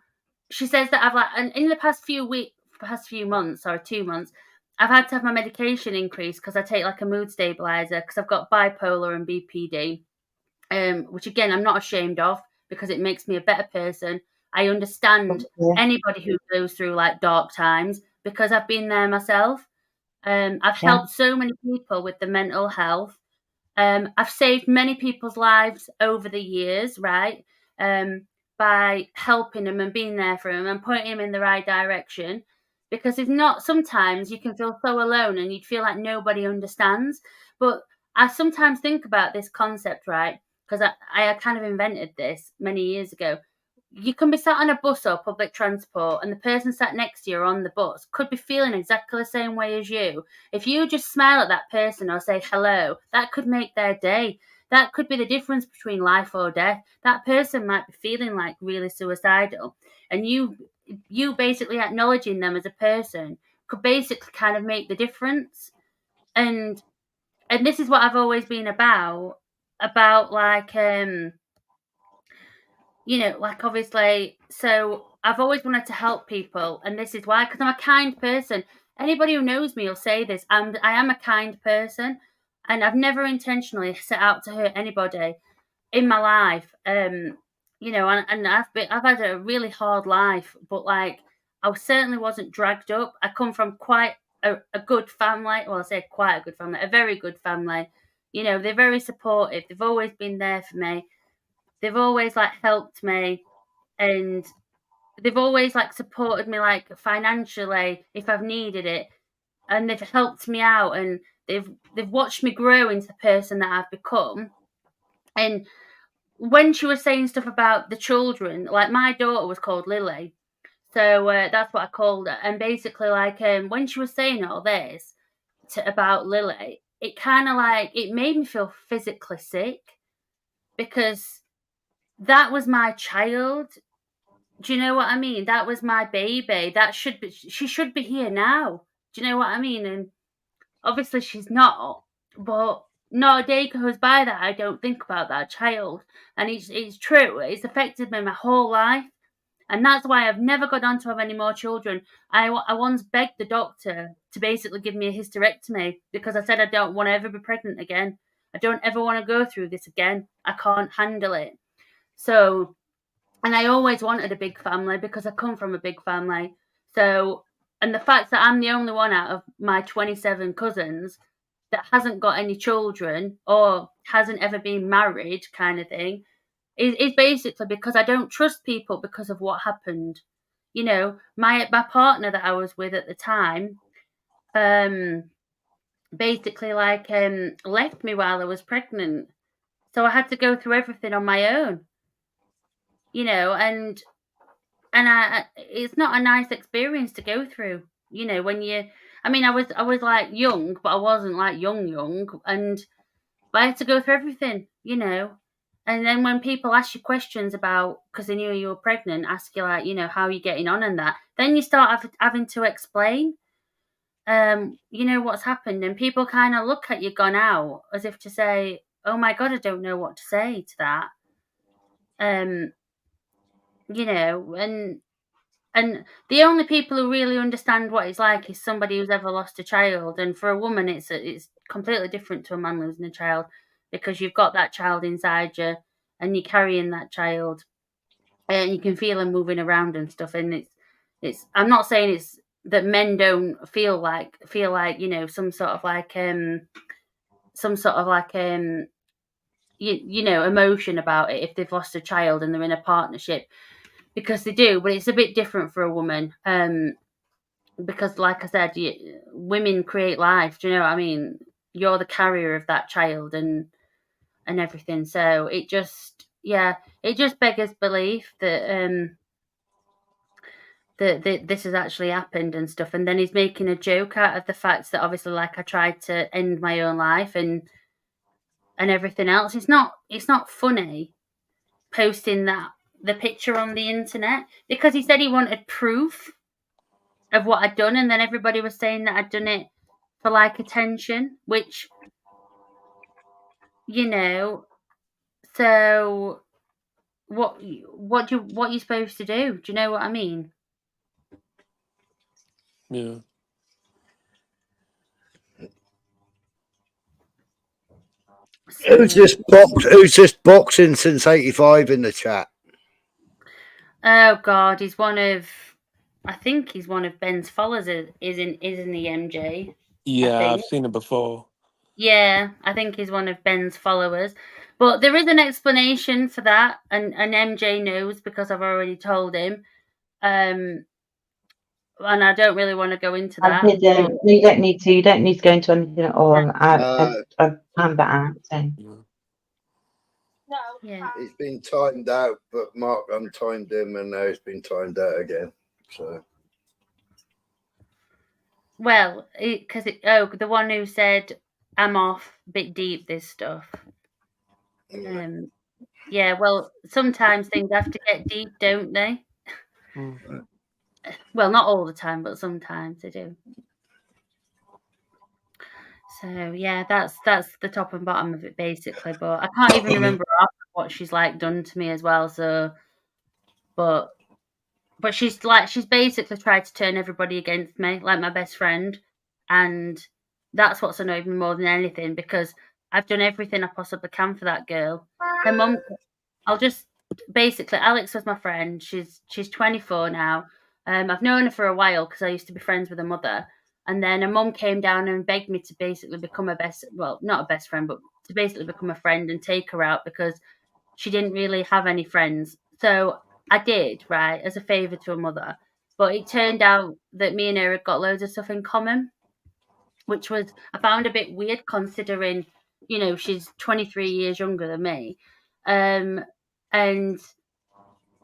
she says that I've like, and in the past few months, or 2 months, I've had to have my medication increased because I take like a mood stabilizer because I've got bipolar and BPD. Which again I'm not ashamed of because it makes me a better person. I understand anybody who goes through like dark times because I've been there myself. I've helped so many people with the mental health. I've saved many people's lives over the years, right? By helping them and being there for them and pointing them in the right direction. Because if not, sometimes you can feel so alone and you'd feel like nobody understands. But I sometimes think about this concept, right? Because I kind of invented this many years ago. You can be sat on a bus or public transport, and the person sat next to you on the bus could be feeling exactly the same way as you. If you just smile at that person or say hello, that could make their day. That could be the difference between life or death. That person might be feeling like really suicidal, and you basically acknowledging them as a person could basically kind of make the difference. And this is what I've always been about like like obviously, so I've always wanted to help people, and this is why, because I'm a kind person. Anybody who knows me will say this. I am a kind person, and I've never intentionally set out to hurt anybody in my life. And I've had a really hard life, but like I certainly wasn't dragged up. I come from quite a good family. Well, I say quite a good family, a very good family. They're very supportive. They've always been there for me. They've always like helped me, and they've always like supported me like financially if I've needed it, and they've helped me out, and they've watched me grow into the person that I've become. And when she was saying stuff about the children, like my daughter was called Lily, so that's what I called her. And basically, like when she was saying all this about Lily, it kind of like it made me feel physically sick because that was my child. Do you know what I mean? That was my baby. She should be here now. Do you know what I mean? And obviously she's not, but not a day goes by that I don't think about that child. And it's true. It's affected me my whole life. And that's why I've never got on to have any more children. I once begged the doctor to basically give me a hysterectomy because I said I don't want to ever be pregnant again. I don't ever want to go through this again. I can't handle it. So, and I always wanted a big family because I come from a big family. So, and the fact that I'm the only one out of my 27 cousins that hasn't got any children or hasn't ever been married, kind of thing, is basically because I don't trust people because of what happened. My partner that I was with at the time, basically like left me while I was pregnant, so I had to go through everything on my own. And it's not a nice experience to go through. When I was like young, but I wasn't like young, and but I had to go through everything. And then when people ask you questions about, because they knew you were pregnant, ask you like, how are you getting on and that, then you start having to explain, what's happened, and people kind of look at you gone out as if to say, oh my God, I don't know what to say to that. You know, and the only people who really understand what it's like is somebody who's ever lost a child. And for a woman, it's completely different to a man losing a child, because you've got that child inside you and you're carrying that child, and you can feel him moving around and stuff. And it's I'm not saying it's that men don't feel like you know, some sort of like you know, emotion about it if they've lost a child and they're in a partnership, because they do, but it's a bit different for a woman. Because like I said, women create life. Do you know what I mean? You're the carrier of that child and everything. So it just beggars belief that that this has actually happened and stuff. And then he's making a joke out of the fact that obviously, like, I tried to end my own life and everything else. It's not funny posting the picture on the internet, because he said he wanted proof of what I'd done, and then everybody was saying that I'd done it for like attention, which, you know, so what are you supposed to do? Do you know what I mean? Yeah. Who's this boxing since '85 in the chat? Oh God, I think he's one of Ben's followers. Isn't the MJ? Yeah, I've seen it before. Yeah, I think he's one of Ben's followers. But there is an explanation for that, and MJ knows because I've already told him. And I don't really want to go into that. You don't need to. You don't need to go into anything at all. I've timed that out. So. Yeah. He's been timed out, but Mark untimed him, and now he's been timed out again. So. Well, the one who said I'm off, bit deep, this stuff. Yeah, well, sometimes things have to get deep, don't they? Well, not all the time, but sometimes they do. So yeah, that's the top and bottom of it basically. But I can't even remember what she's like done to me as well. So, but she's basically tried to turn everybody against me, like my best friend, and that's what's annoyed me more than anything, because I've done everything I possibly can for that girl. Her mum, Alex was my friend. She's 24 now. I've known her for a while because I used to be friends with her mother. And then her mum came down and begged me to basically become not a best friend, but to basically become a friend and take her out, because she didn't really have any friends. So I did, right, as a favour to her mother. But it turned out that me and her had got loads of stuff in common, which I found a bit weird, considering, you know, she's 23 years younger than me. And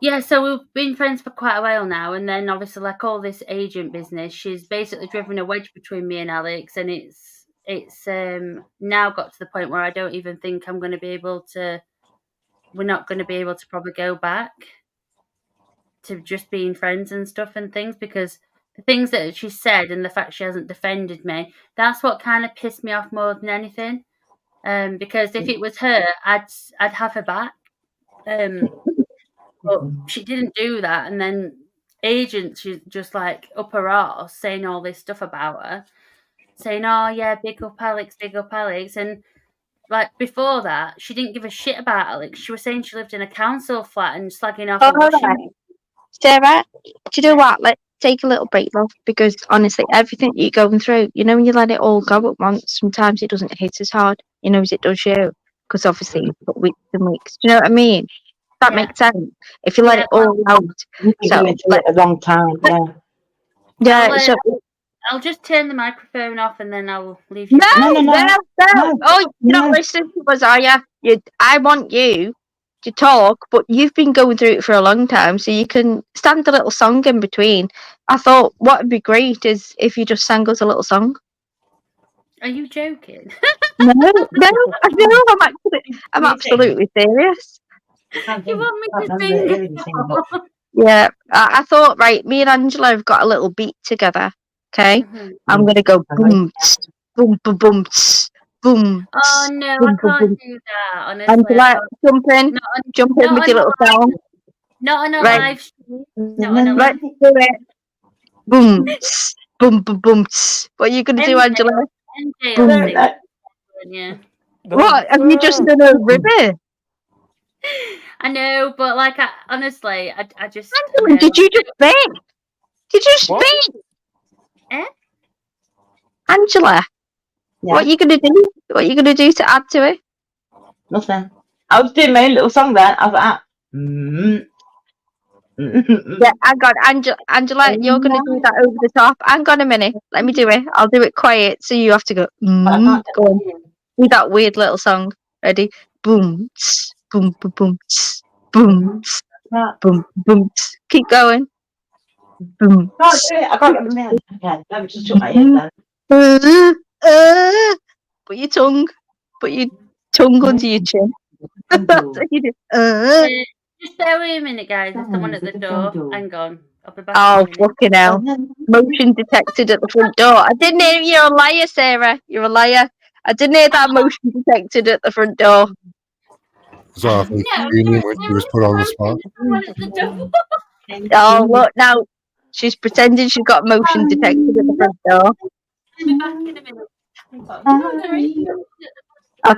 yeah, so we've been friends for quite a while now. And then obviously, like all this agent business, she's basically driven a wedge between me and Alex. And it's now got to the point where I don't even think we're not going to be able to probably go back to just being friends and stuff and things, because the things that she said and the fact she hasn't defended me, that's what kind of pissed me off more than anything. Because if it was her, I'd have her back. But she didn't do that, and then agents, she's just like up her arse saying all this stuff about her, saying, "Oh yeah, big up Alex," and like before that, she didn't give a shit about Alex. She was saying she lived in a council flat and slagging off. Sarah, do you know what? Let's take a little break, love, because honestly, everything you're going through, you know, when you let it all go at once, sometimes it doesn't hit as hard, you know, as it does you. Because obviously, you've got weeks and weeks. Do you know what I mean? That makes sense. If you let it all out, so it's a long time. Yeah. I'll just turn the microphone off and then I'll leave you. No. Oh, you're not listening to us, are you? I want you to talk, but you've been going through it for a long time, so you can stand a little song in between. I thought what would be great is if you just sang us a little song. Are you joking? No, I'm absolutely serious. You want me to sing? Yeah, I thought, right, me and Angela have got a little beat together. Okay, I'm gonna go boom, boom, boom, boom, boom. Oh no, boom, I boom, can't boom. do that. Honestly, I Angela, can't. jump in Not with on your a little live, song. not on a Right. live stream. Not on a Right, live. do it. Boom, tss, boom, boom, boom. Tss. What are you gonna do, Angela? MJ Boom. will sing. Yeah. What? Have you just done a river? I know, but like, honestly, I just. Angela, did you just bake? Did you What? speak? Eh? Angela, Yeah. what are you gonna do? What are you gonna do to add to it? Nothing. I was doing my own little song then. I was like, Yeah, hang on, Angela, you're gonna do that over the top. Hang on a minute. Let me do it. I'll do it quiet, so you have to go. I can't Go on. Do that weird little song. Ready? Boom, tss, boom, boom, boom, tss, boom, tss, boom, boom. Tss. Keep going. Boom. Can't do it. I can't get my man. Okay, let me just shut my ears then. Put your tongue under your chin. That's what you do. Just bear with me a minute, guys. There's someone at the door. Hang on. I'll be back Oh, in a minute. fucking hell. Motion detected at the front door. I didn't hear you're a liar, Sarah. You're a liar. I didn't hear that motion detected at the front door. It's awfully convenient when she was put on the spot. Someone at the door. Oh, look, now she's pretending she's got motion detected at the front door. I'll be back in a minute. Sorry. I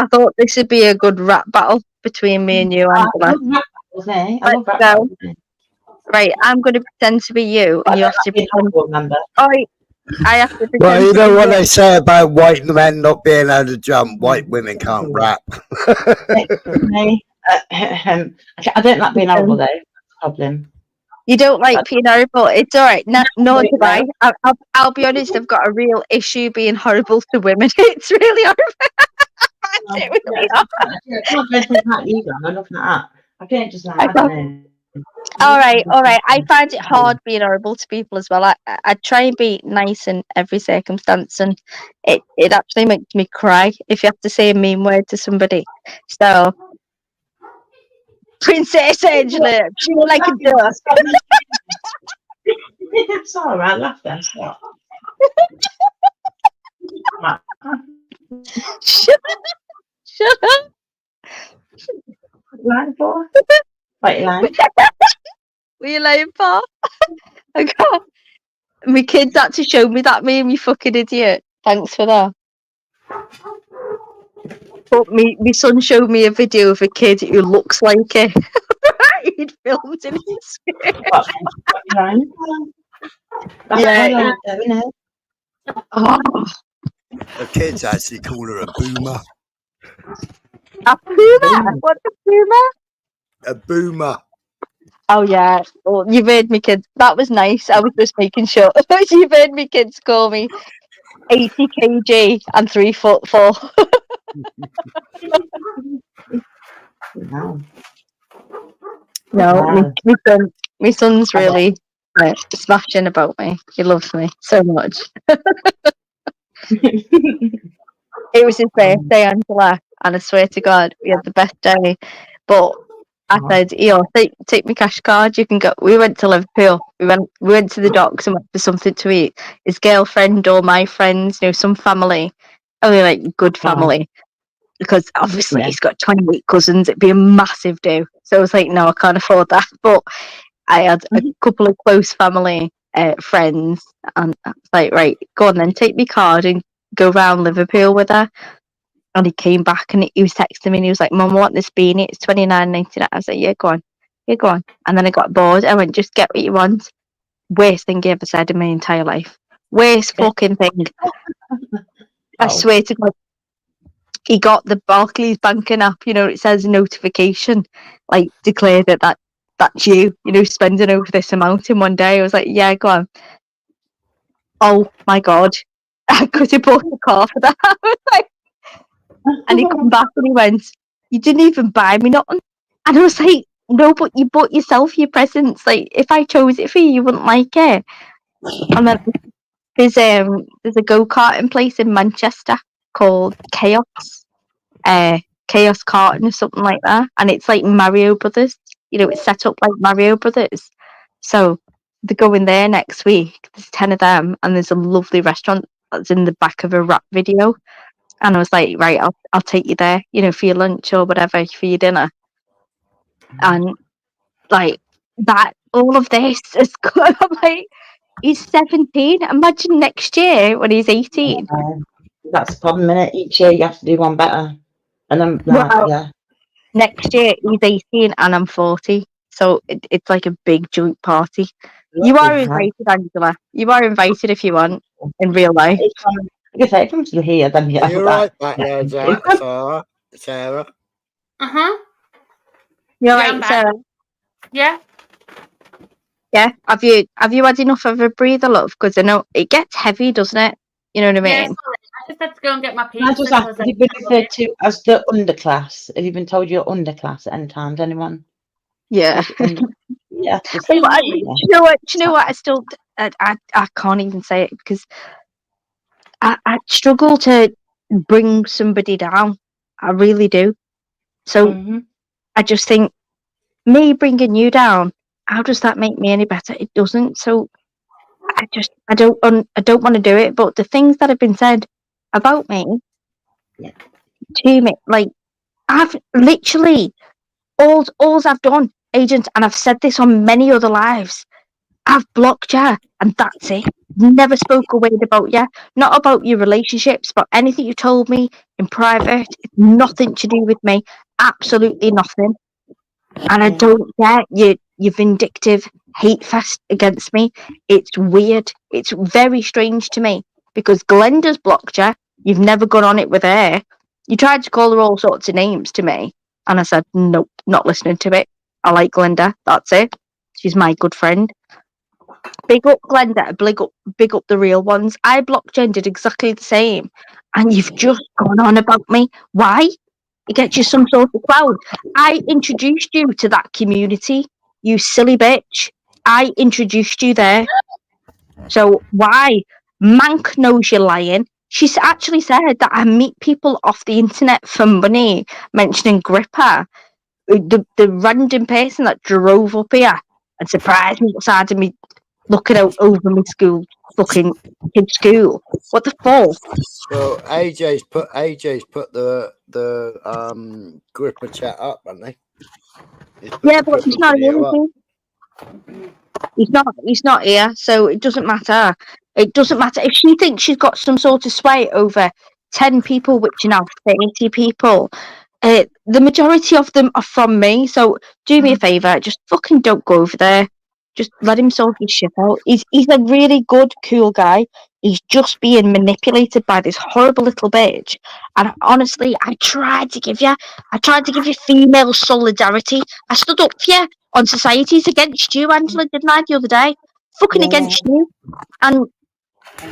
thought this would be a good rap battle between me and you, Angela. Let's go. Right, I'm going to pretend to be you, and you have to pretend. I have to pretend. Well, you to know be what you. they say about white men not being able to jump. White women can't rap. I don't like being horrible though. That's the problem. You don't like being horrible. It's all right. No, nor do I. I'll be honest. I've got a real issue being horrible to women. It's really horrible. I can't just like, I don't know. All right. I find it hard being horrible to people as well. I try and be nice in every circumstance, and it actually makes me cry if you have to say a mean word to somebody. So, Princess Angela, she like a duck. It's all right, laugh then. Stop. Shut up. Line for? Wait, line. Were you lying for? I got my kids had to show me that meme, you fucking idiot. Thanks for that. But my son showed me a video of a kid who looks like it. He'd filmed in his What line? Yeah. Oh, The kids actually call her a boomer. a puma? What's a puma? A boomer. Oh yeah. Well, you've heard me, kids. That was nice. I was just making sure. You've heard me, kids, call me 80 kg and 3'4". No. No, my son's really smashing about me. He loves me so much. It was his birthday, Angela, and I swear to God, we had the best day. But I said, take my cash card. You can go. We went to Liverpool. We went to the docks and went for something to eat. His girlfriend or my friends, some family, only like good family, because obviously he's got 28 cousins. It'd be a massive do. So I was like, no, I can't afford that. But I had a couple of close family friends, and I was like, right, go on then, take my card and go round Liverpool with her. And he came back and he was texting me and he was like, Mum, I want this beanie. It's $29.99. I was like, yeah, go on. And then I got bored. I went, just get what you want. Worst thing he ever said in my entire life. Worst fucking thing. I swear to God. He got the Barclays banking app, it says notification, like declare that's you, spending over this amount in one day. I was like, yeah, go on. Oh my God. I could have bought a car for that. I was like, and he come back and he went, you didn't even buy me nothing. And I was like, no, but you bought yourself your presents. Like, if I chose it for you, you wouldn't like it. And then there's a go-karting place in Manchester called Chaos Karting or something like that, and it's like Mario Brothers. It's set up like Mario Brothers. So they're going there next week. There's 10 of them, and there's a lovely restaurant that's in the back of a rap video. And I was like, right, I'll take you there, you know, for your lunch or whatever, for your dinner. And like that, all of this is good. I'm like, he's 17. Imagine next year when he's 18. That's the problem, innit? Each year you have to do one better. And I'm like, Well, yeah. next year he's 18 and I'm 40. So it's like a big joint party. You Bloody are hell. invited, Angela. You are invited if you want in real life. Like I say, if I'm still here, then yeah. You're but right back there, Sarah. Sarah. Uh-huh. You're Yeah, I'm right, back. Sarah. Yeah. Yeah. Have you had enough of a breather, love? Because I know it gets heavy, doesn't it? You know what I Yeah, mean? sorry. I just had to go and get my Can I pizza just ask, because have you been referred to as the underclass? Have you been told you're underclass at any times? Anyone? Yeah. Yeah, just Well, yeah. do you know what? Do you know what? I can't even say it because I struggle to bring somebody down. I really do. So Mhm. I just think me bringing you down. How does that make me any better? It doesn't. So I don't want to do it. But the things that have been said about me Yeah. to me, like I've literally all I've done, agent, and I've said this on many other lives. I've blocked you, and that's it. Never spoke a word about you, not about your relationships, but anything you told me in private. It's nothing to do with me. Absolutely nothing. And I don't get your vindictive hate fest against me. It's weird. It's very strange to me because Glenda's blocked you. You've never gone on it with her. You tried to call her all sorts of names to me, and I said nope, not listening to it. I like Glenda. That's it. She's my good friend. Big up Glenda. Big up the real ones. I blocked you and did exactly the same, and you've just gone on about me. Why? It gets you some sort of cloud. I introduced you to that community, you silly bitch. I introduced you there. So why? Mank knows you're lying. Actually said that I meet people off the internet for money, mentioning Gripper, the random person that drove up here and surprised me outside of me looking out over my school, fucking kid's school. What the fuck? Well, AJ's put the gripper chat up, hasn't he? Yeah, but he's not here. He's not here, so it doesn't matter. It doesn't matter. If she thinks she's got some sort of sway over 10 people, which are now 30 people, the majority of them are from me. So do me a favour, just fucking don't go over there. Just let him sort his shit out. He's a really good, cool guy. He's just being manipulated by this horrible little bitch. And honestly, I tried to give you female solidarity. I stood up for you on societies against you, Angela, didn't I, the other day? Fucking against you. And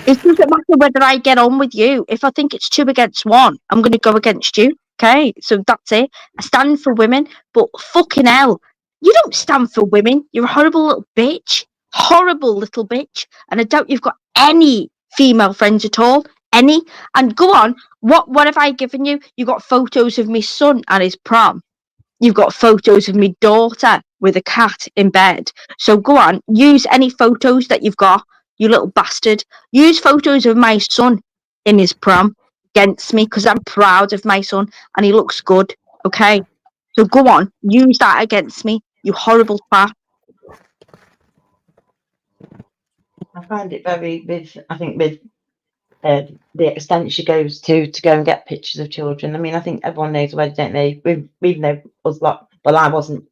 it doesn't matter whether I get on with you. If I think it's 2 against 1, I'm going to go against you. Okay, so that's it. I stand for women, but fucking hell, you don't stand for women. You're a horrible little bitch. Horrible little bitch. And I doubt you've got any female friends at all. Any. And go on, what have I given you? You got photos of my son at his prom. You've got photos of my daughter with a cat in bed. So go on, use any photos that you've got, you little bastard. Use photos of my son in his prom against me because I'm proud of my son and he looks good. Okay? So go on, use that against me, you horrible twat. I find it very with the extent she goes to go and get pictures of children. I mean, I think everyone knows where, don't they? Even though us lot, well, I wasn't.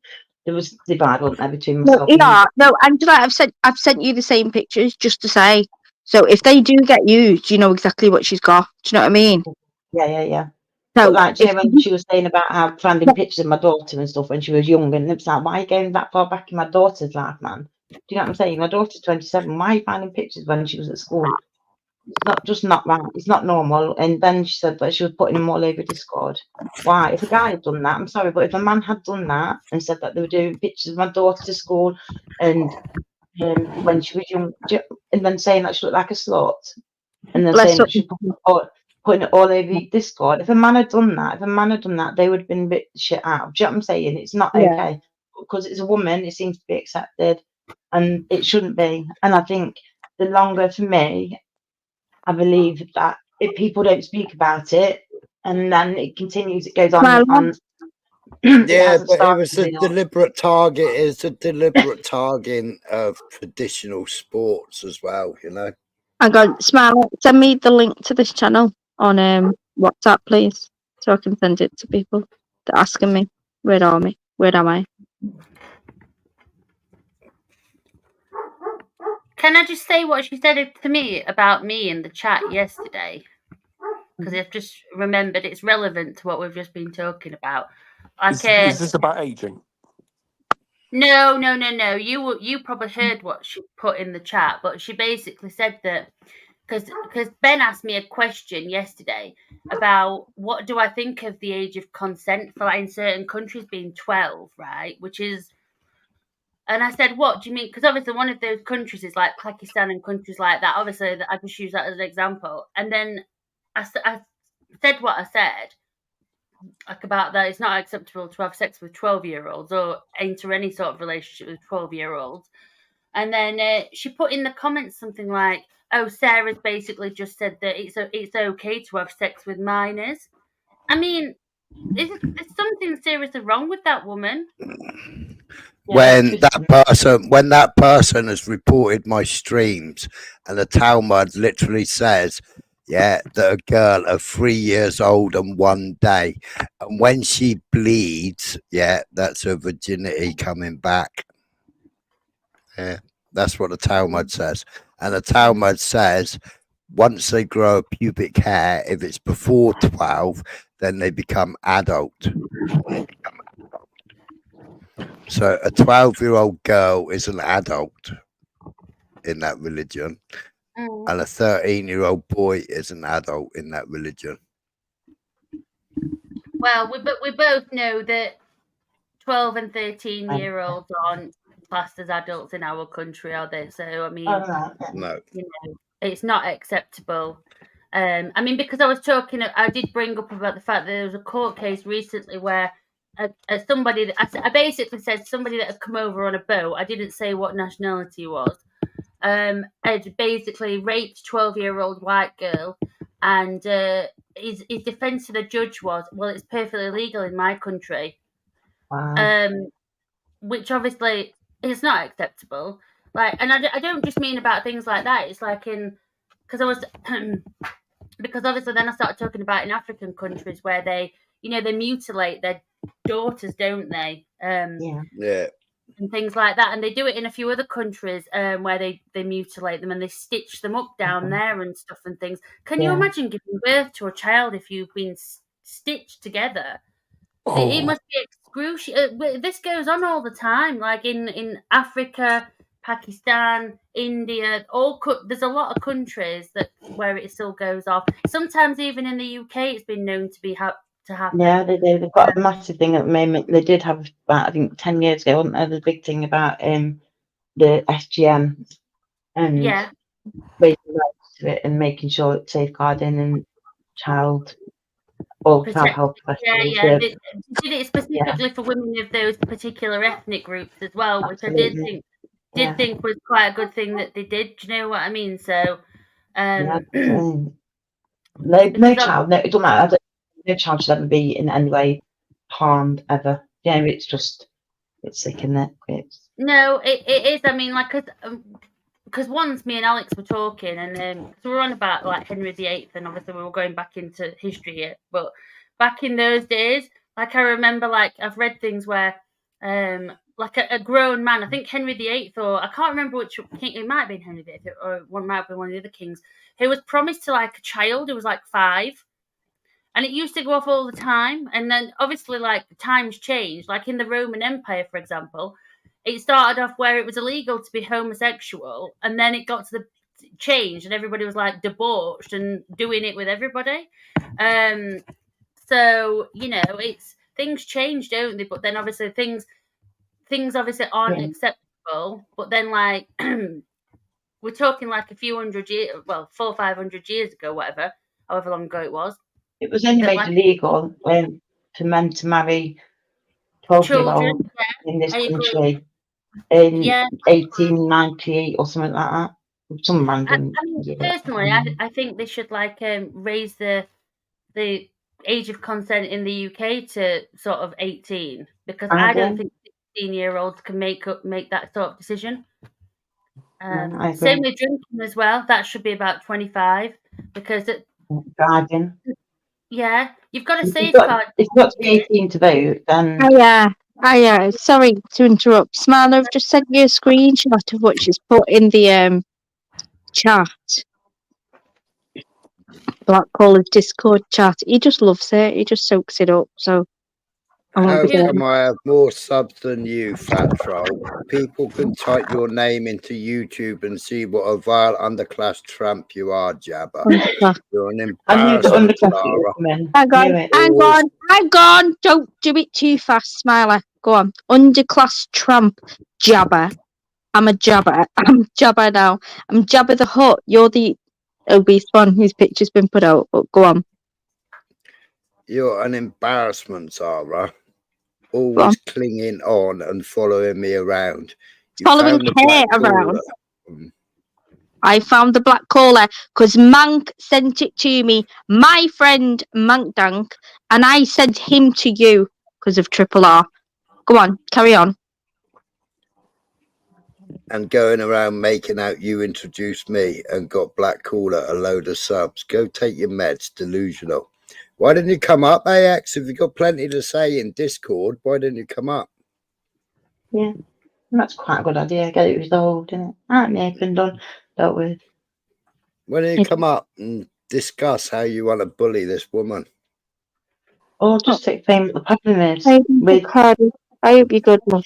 There was divide, wasn't there, between myself and you? No, Angela, I've sent you the same pictures just to say. So if they do get used, you know exactly what she's got. Do you know what I mean? Yeah. So But like, you if know, when she was saying about how finding pictures of my daughter and stuff when she was young, and it's like, why are you going that far back in my daughter's life, man? Do you know what I'm saying? My daughter's 27. Why are you finding pictures when she was at school? It's not right. It's not normal. And then she said that she was putting them all over Discord. Why? If a guy had done that, I'm sorry, but if a man had done that and said that they were doing pictures of my daughter to school and when she was young, and then saying that she looked like a slut, and then saying that she putting it all over Discord. If a man had done that, they would have been a bit shit out. Do you know what I'm saying? It's not okay because it's a woman. It seems to be accepted, and it shouldn't be. And I think the longer, for me, I believe that if people don't speak about it, and then it continues, it goes Well, on. It Yeah, hasn't but it started was a with us. deliberate target. It's a deliberate targeting of traditional sports as well, you know. hang on, Smile, send me the link to this channel on WhatsApp, please, so I can send it to people. They're asking me, where are me? Where am I? Can I just say what she said to me about me in the chat yesterday? Because I've just remembered it's relevant to what we've just been talking about. Like, Is this about aging? no. You probably heard what she put in the chat, but she basically said that because Ben asked me a question yesterday about what do I think of the age of consent for, like, in certain countries being 12, right? Which is, and I said, what do you mean? Because obviously one of those countries is like Pakistan and countries like that. Obviously, I just use that as an example. And then I said what I said, like about that it's not acceptable to have sex with 12-year-olds or enter any sort of relationship with 12-year-olds. And then she put in the comments something like, oh, Sarah's basically just said that it's okay to have sex with minors. I mean, there's something seriously wrong with that woman. When that person has reported my streams, and the Talmud literally says, yeah, that a girl of 3 years old and 1 day, and when she bleeds, yeah, that's her virginity coming back. Yeah, that's what the Talmud says. And the Talmud says once they grow pubic hair, if it's before 12, then they become adult. So a 12-year-old girl is an adult in that religion, and a 13-year-old boy is an adult in that religion. Well, we both know that 12 and 13-year-olds aren't classed as adults in our country, are they? So, I mean, no, you know, it's not acceptable. I mean, because I did bring up about the fact that there was a court case recently where somebody that I basically said somebody that had come over on a boat. I didn't say what nationality he was. Had basically raped 12-year-old white girl, and his defense to the judge was, well, it's perfectly legal in my country. Wow. Which obviously is not acceptable. Like, and I don't just mean about things like that. It's like because obviously then I started talking about in African countries where they mutilate their daughters, don't they? Yeah. And things like that, and they do it in a few other countries where they mutilate them and they stitch them up down there and stuff and things. Can you imagine giving birth to a child if you've been stitched together? It must be excruciating. This goes on all the time, like in Africa, Pakistan, India. There's a lot of countries where it still goes off. Sometimes even in the UK, it's been known to happen. Yeah, they've got a massive thing at the moment. They did have about, I think, 10 years ago, wasn't there? The big thing about the SGM and raising rights to it and making sure it's safeguarding and child health professionals. Yeah. They did it specifically for women of those particular ethnic groups as well, which Absolutely. I did think was quite a good thing that they did. Do you know what I mean? So, no child, it doesn't matter. No child should ever be in any way harmed ever. Yeah, it's sick, isn't it? No, it is. I mean, like, because once me and Alex were talking, and so we were on about like Henry VIII, and obviously we were going back into history here, but back in those days, like I remember, like I've read things where, like a grown man, I think Henry VIII, or I can't remember which king, it might have been Henry VIII, or one might have been one of the other kings, who was promised to like a child who was like 5. And it used to go off all the time. And then obviously, like, times changed. Like in the Roman Empire, for example, it started off where it was illegal to be homosexual. And then it got to the change and everybody was like debauched and doing it with everybody. So, it's things change, don't they? But then obviously things obviously aren't acceptable. But then, like, we're talking like a few hundred years, well, 400 or 500 years ago, whatever, however long ago it was. It was only made illegal for men to marry 12-year-olds in this country in 1898 or something like that. Some I random. mean, personally, I think they should like raise the age of consent in the UK to sort of 18, because I don't think 16-year-olds can make that sort of decision. I Same agree. with drinking as well. That should be about 25, because Driving. yeah, you've got to If safeguard. you've got to be 18 to vote, then Sorry to interrupt. Smile, I've just sent you a screenshot of what she's put in the chat. Black Caller's Discord chat. He just loves it. He just soaks it up. So I won't How be doing come I have more subs than you, fat troll? People can type your name into YouTube and see what a vile underclass tramp you are, Jabba. it. You're an I knew the embarrassment, underclass Lara. would come in. Hang on, Knew it. hang on. Don't do it too fast, Smiler. Go on. Underclass tramp, Jabba. I'm a Jabba. I'm Jabba now. I'm Jabba the Hutt. You're the obese one whose picture's been put out. But go on. You're an embarrassment, Zara. Always clinging on and following me around. You Following found the black around. caller. I found the black caller because Mank sent it to me, my friend Mank Dank, and I sent him to you because of Triple R. Go on, carry on. And going around making out you introduced me and got black caller a load of subs. Go take your meds, delusional. Why didn't you come up, AX? If you've got plenty to say in Discord, why didn't you come up? Yeah, that's quite a good idea. Get it resolved, isn't it? Aren't they been done? Dealt with. Why don't you come up and discuss how you want to bully this woman? Or just explain what the problem is. I hope you're good, love.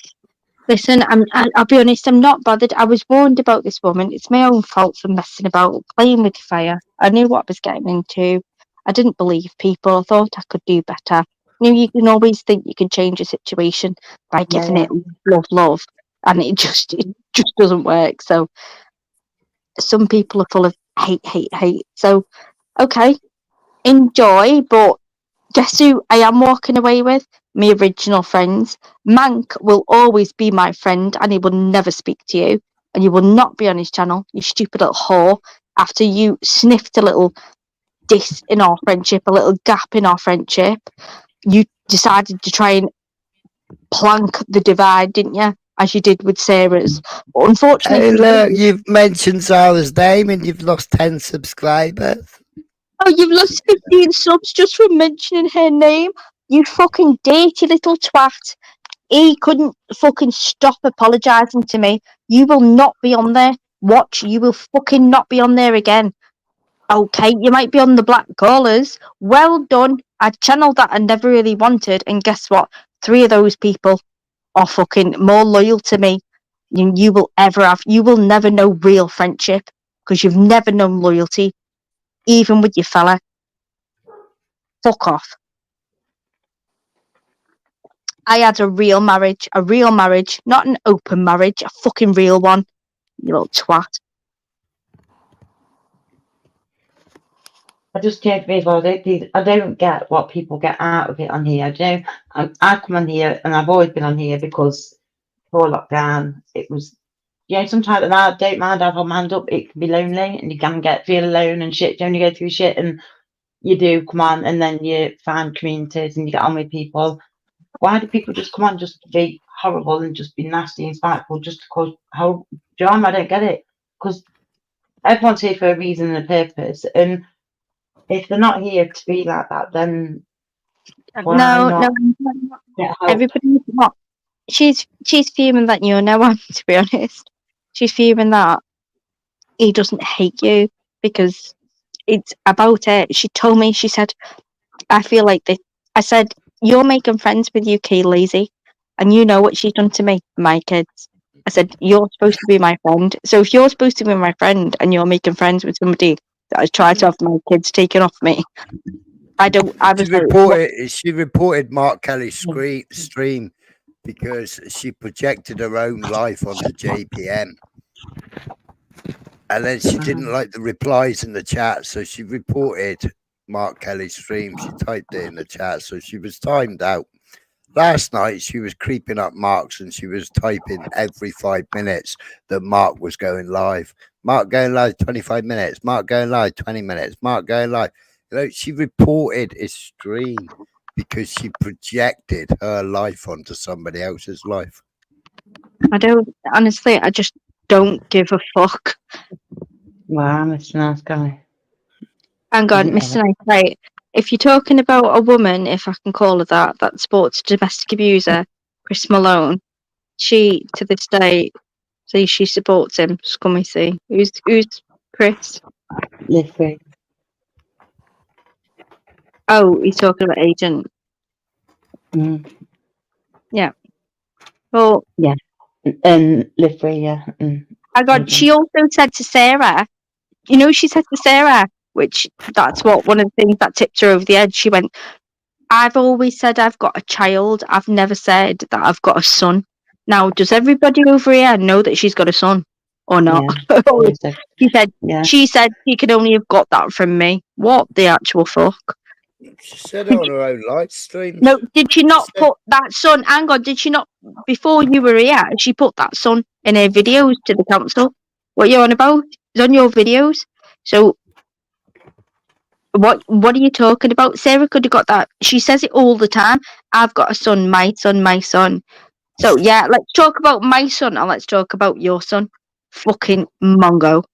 Listen, I'll be honest, I'm not bothered. I was warned about this woman. It's my own fault for messing about, playing with fire. I knew what I was getting into. I didn't believe people. I thought I could do better. You can always think you can change a situation by giving it love, and it just doesn't work. So some people are full of hate. So okay, enjoy, but guess who I am walking away with? My original friends. Mank will always be my friend, and he will never speak to you, and you will not be on his channel, you stupid little whore. After you sniffed a little diss in our friendship, a little gap in our friendship, you decided to try and plank the divide, didn't you? As you did with Sarah's. But unfortunately, Hey, look, you've mentioned Zara's name and you've lost 10 subscribers. oh, you've lost 15 subs just from mentioning her name. You fucking dirty little twat. He couldn't fucking stop apologising to me. You will not be on there. Watch, you will fucking not be on there again. Okay, you might be on the black callers. Well done. I channeled that I never really wanted, and guess what? 3 of those people are fucking more loyal to me than you will ever have. You will never know real friendship because you've never known loyalty, even with your fella. Fuck off. I had a real marriage, not an open marriage, a fucking real one. You little twat. I just can't believe I don't get what people get out of it on here. I come on here and I've always been on here because before lockdown it was, sometimes I don't mind, I have my hand up, it can be lonely and you can feel alone and shit. You only go through shit and you do come on and then you find communities and you get on with people. Why do people just come on just to be horrible and just be nasty and spiteful just to cause drama? I don't get it. Because everyone's here for a reason and a purpose. And if they're not here to be like that, then why not get help? Everybody's not. She's fuming that you know him, to be honest. She's fuming that he doesn't hate you because it's about it. She told me, she said, I feel like this. I said, you're making friends with UK lazy, and you know what she's done to me, my kids. I said, you're supposed to be my friend. So if you're supposed to be my friend and you're making friends with somebody that has tried to have my kids taken off me, She reported Mark Kelly's stream because she projected her own life onto JPM. And then she didn't like the replies in the chat, so she reported Mark Kelly's stream. She typed it in the chat, so she was timed out. Last night, she was creeping up Mark's and she was typing every 5 minutes that Mark was going live. Mark going live 25 minutes. Mark going live 20 minutes. Mark going live. You know, she reported his stream because she projected her life onto somebody else's life. I don't, honestly, I just don't give a fuck. Wow, Mr. Nice Guy. Hang on, Isn't Mr. Nice, right. If you're talking about a woman, if I can call her that supports domestic abuser, Chris Malone, she, to this day, see, she supports him, scummy see. Who's Chris? Live free. Oh, he's talking about Agent. Mm. Yeah. Well, Live free, yeah. I got. She also said to Sarah, you know, she said to Sarah, which that's what one of the things that tipped her over the edge. She went, "I've always said I've got a child. I've never said that I've got a son. Now, does everybody over here know that she's got a son or not?" Yeah. She said. Yeah. She said she could only have got that from me. What the actual fuck? She said it on her own live streams. No, did she not put that son? Hang on, did she not? Before you were here, she put that son in her videos to the council. What you on about? It's on your videos. So, what are you talking about? Sarah could have got that. She says it all the time. I've got a son, my son, my son. So yeah, let's talk about my son and let's talk about your son. Fucking mongo.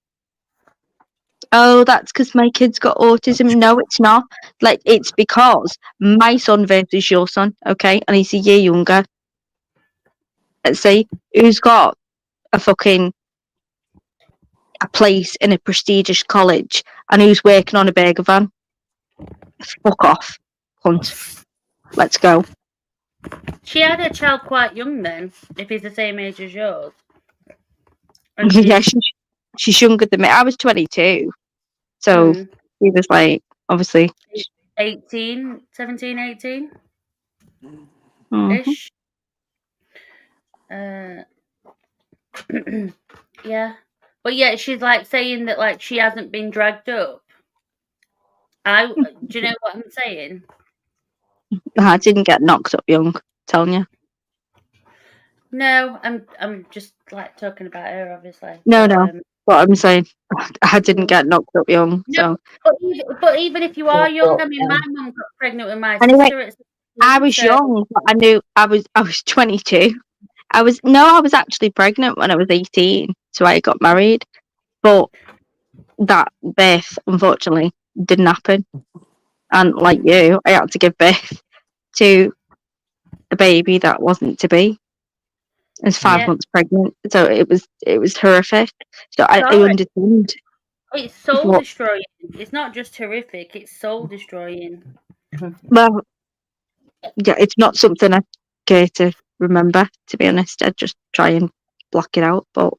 Oh, that's because my kid's got autism. No, it's not. Like, it's because my son versus your son, okay? And he's a year younger. Let's see, who's got a place in a prestigious college and who's working on a burger van? Fuck off, cunt. Let's go. She had her child quite young then, if he's the same age as yours. Yeah, she's younger than me. I was 22. So he was like, obviously. 17, 18? Mm-hmm. Ish. Yeah. But yeah, she's like saying that like she hasn't been dragged up. Do you know what I'm saying? I didn't get knocked up young, telling you. No, I'm just like talking about her, obviously. No. What I'm saying, I didn't get knocked up young. No, so, but even if you are young, I mean, my mum got pregnant with my anyway, sister at 16, I was young, but I knew I was 22. I was actually pregnant when I was 18, so I got married. But that birth, unfortunately, didn't happen. And like you, I had to give birth to a baby that wasn't to be. I was 5 months pregnant, so it was horrific. So I understand. It's soul destroying. It's not just horrific. It's soul destroying. Well, yeah, it's not something I care to remember. To be honest, I just try and block it out. But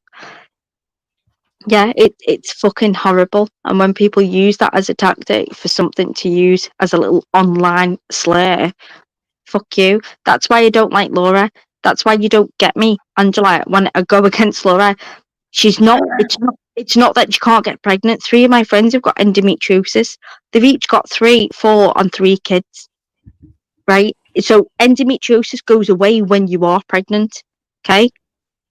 yeah, it's fucking horrible. And when people use that as a tactic for something to use as a little online slur, fuck you. That's why I don't like Laura. That's why you don't get me, Angela. When I go against Laura, she's not. It's not that she can't get pregnant. 3 of my friends have got endometriosis. They've each got 3, 4, and 3 kids. Right. So endometriosis goes away when you are pregnant. Okay.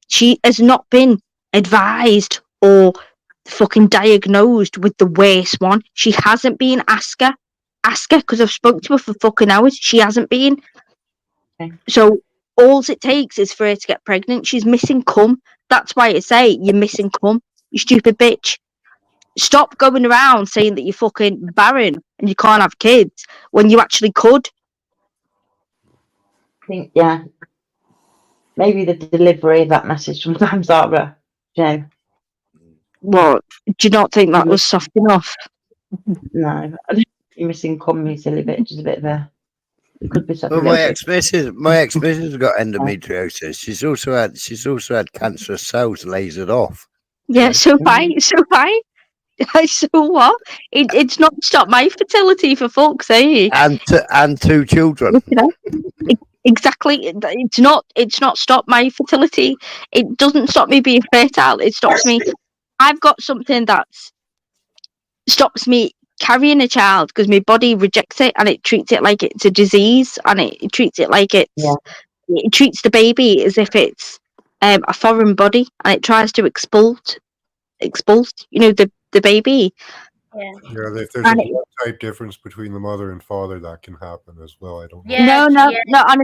She has not been advised or fucking diagnosed with the worst one. She hasn't been. Ask her, because I've spoken to her for fucking hours. She hasn't been. Okay. So all it takes is for her to get pregnant. She's missing cum. That's why I say you're missing cum, you stupid bitch. Stop going around saying that you're fucking barren and you can't have kids when you actually could. I think, yeah, maybe the delivery of that message sometimes, Barbara. You know. What? Do you not think that was soft enough? No, you're missing cum, you silly bitch. Is a bit of a. It could be something. Well, my ex-missus got endometriosis. She's also had cancerous cells lasered off. Yeah, so fine. So what? It's not stopped my fertility, for fuck's sake. And 2 children. You know? Exactly. It's not stopped my fertility. It doesn't stop me being fertile. It stops me. I've got something that stops me carrying a child because my body rejects it and it treats it like it's a disease, and it treats it like it treats the baby as if it's a foreign body, and it tries to expel expulsed. You know, the baby. Yeah. Yeah, there's a And blood type difference between the mother and father that can happen as well. I don't know. Yeah. no.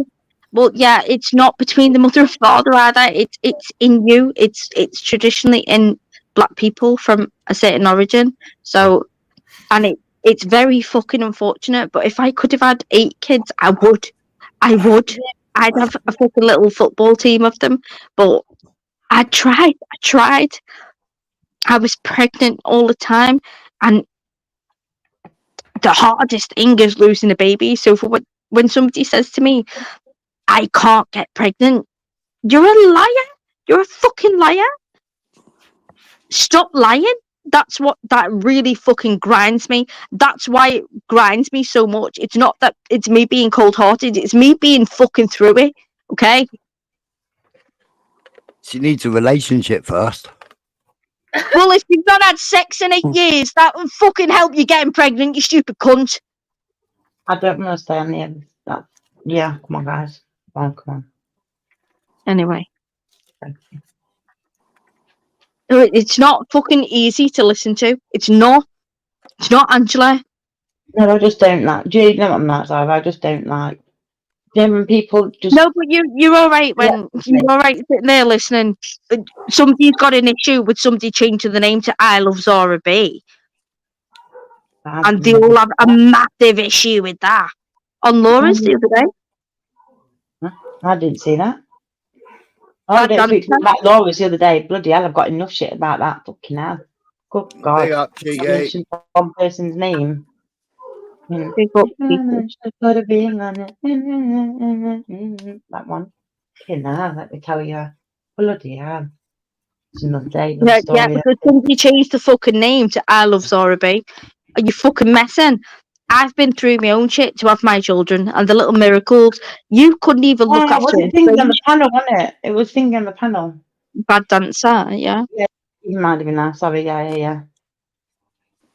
Well, yeah, it's not between the mother and father either. It's in you. It's traditionally in black people from a certain origin. So, and it's very fucking unfortunate. But if I could have had 8 kids, I would. I'd have a fucking little football team of them. But I tried. I was pregnant all the time, and the hardest thing is losing a baby. So when somebody says to me, I can't get pregnant, you're a liar. You're a fucking liar. Stop lying. That's what that really fucking grinds me. That's why it grinds me so much. It's not that it's me being cold hearted, it's me being fucking through it. Okay? She needs a relationship first. Well, if you've not had sex in 8 years, that would fucking help you getting pregnant, you stupid cunt. I don't understand the end. That, yeah, come on, guys. Come on. Anyway. Thank you. It's not fucking easy to listen to. It's not. It's not, Angela. No, I just don't like. Do you know what I'm like, Sarah? I just don't like. When people just. No, but you're all right when you're all right sitting there listening. Somebody's got an issue with somebody changing the name to I Love Zara B. And they all have a massive issue with that. On Laura's the other day. I didn't see that. I don't speak to about Laura's the other day. Bloody hell, I've got enough shit about that. Fucking hell. Good God. Big up, Mention one person's name. Big up, That one. Fucking hell, let me tell you. Bloody hell. It's another day. Another story. Yeah, because somebody changed the fucking name to I Love Zara B. Are you fucking messing? I've been through my own shit to have my children and the little miracles. You couldn't even look after it. Thinking on the panel, wasn't it? It was thinking on the panel. Bad dancer, yeah. Yeah, you might have been there. Sorry, yeah.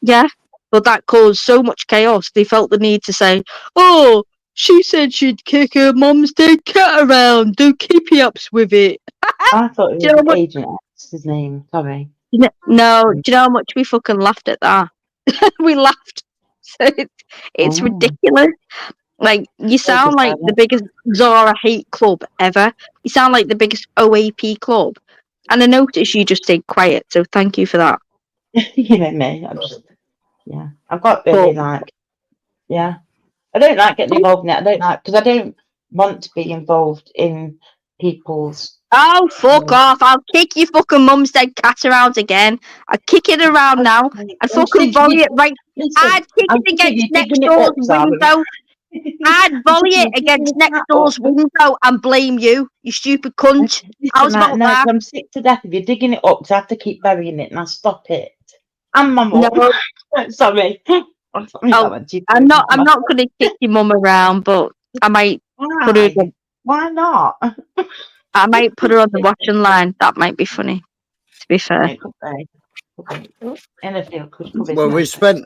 Yeah, but that caused so much chaos. They felt the need to say, "Oh, she said she'd kick her mum's dead cat around. Do keepy ups with it." I thought it was Agent X, his name. Sorry. No, do you know how much we fucking laughed at that? We laughed. So it's ridiculous. Like, you sound like the biggest Zara hate club ever. You sound like the biggest OAP club. And I noticed you just stayed quiet, so thank you for that. You know me. I've got really I don't like getting involved in it. I don't like, because I don't want to be involved in people's. Oh, fuck off. I'll kick your fucking mum's dead cat around again. I'll kick it around now. I'd fucking volley it right. I'd kick it against next door's window. I'd volley it against next door's window and blame you, you stupid cunt. How's about that? I'm sick to death if you're digging it up because I have to keep burying it and I'll stop it. And my mum. No. Sorry. I'm not gonna kick your mum around, but I might put her. Why not? I might put her on the watching line. That might be funny. To be fair. Well, we spent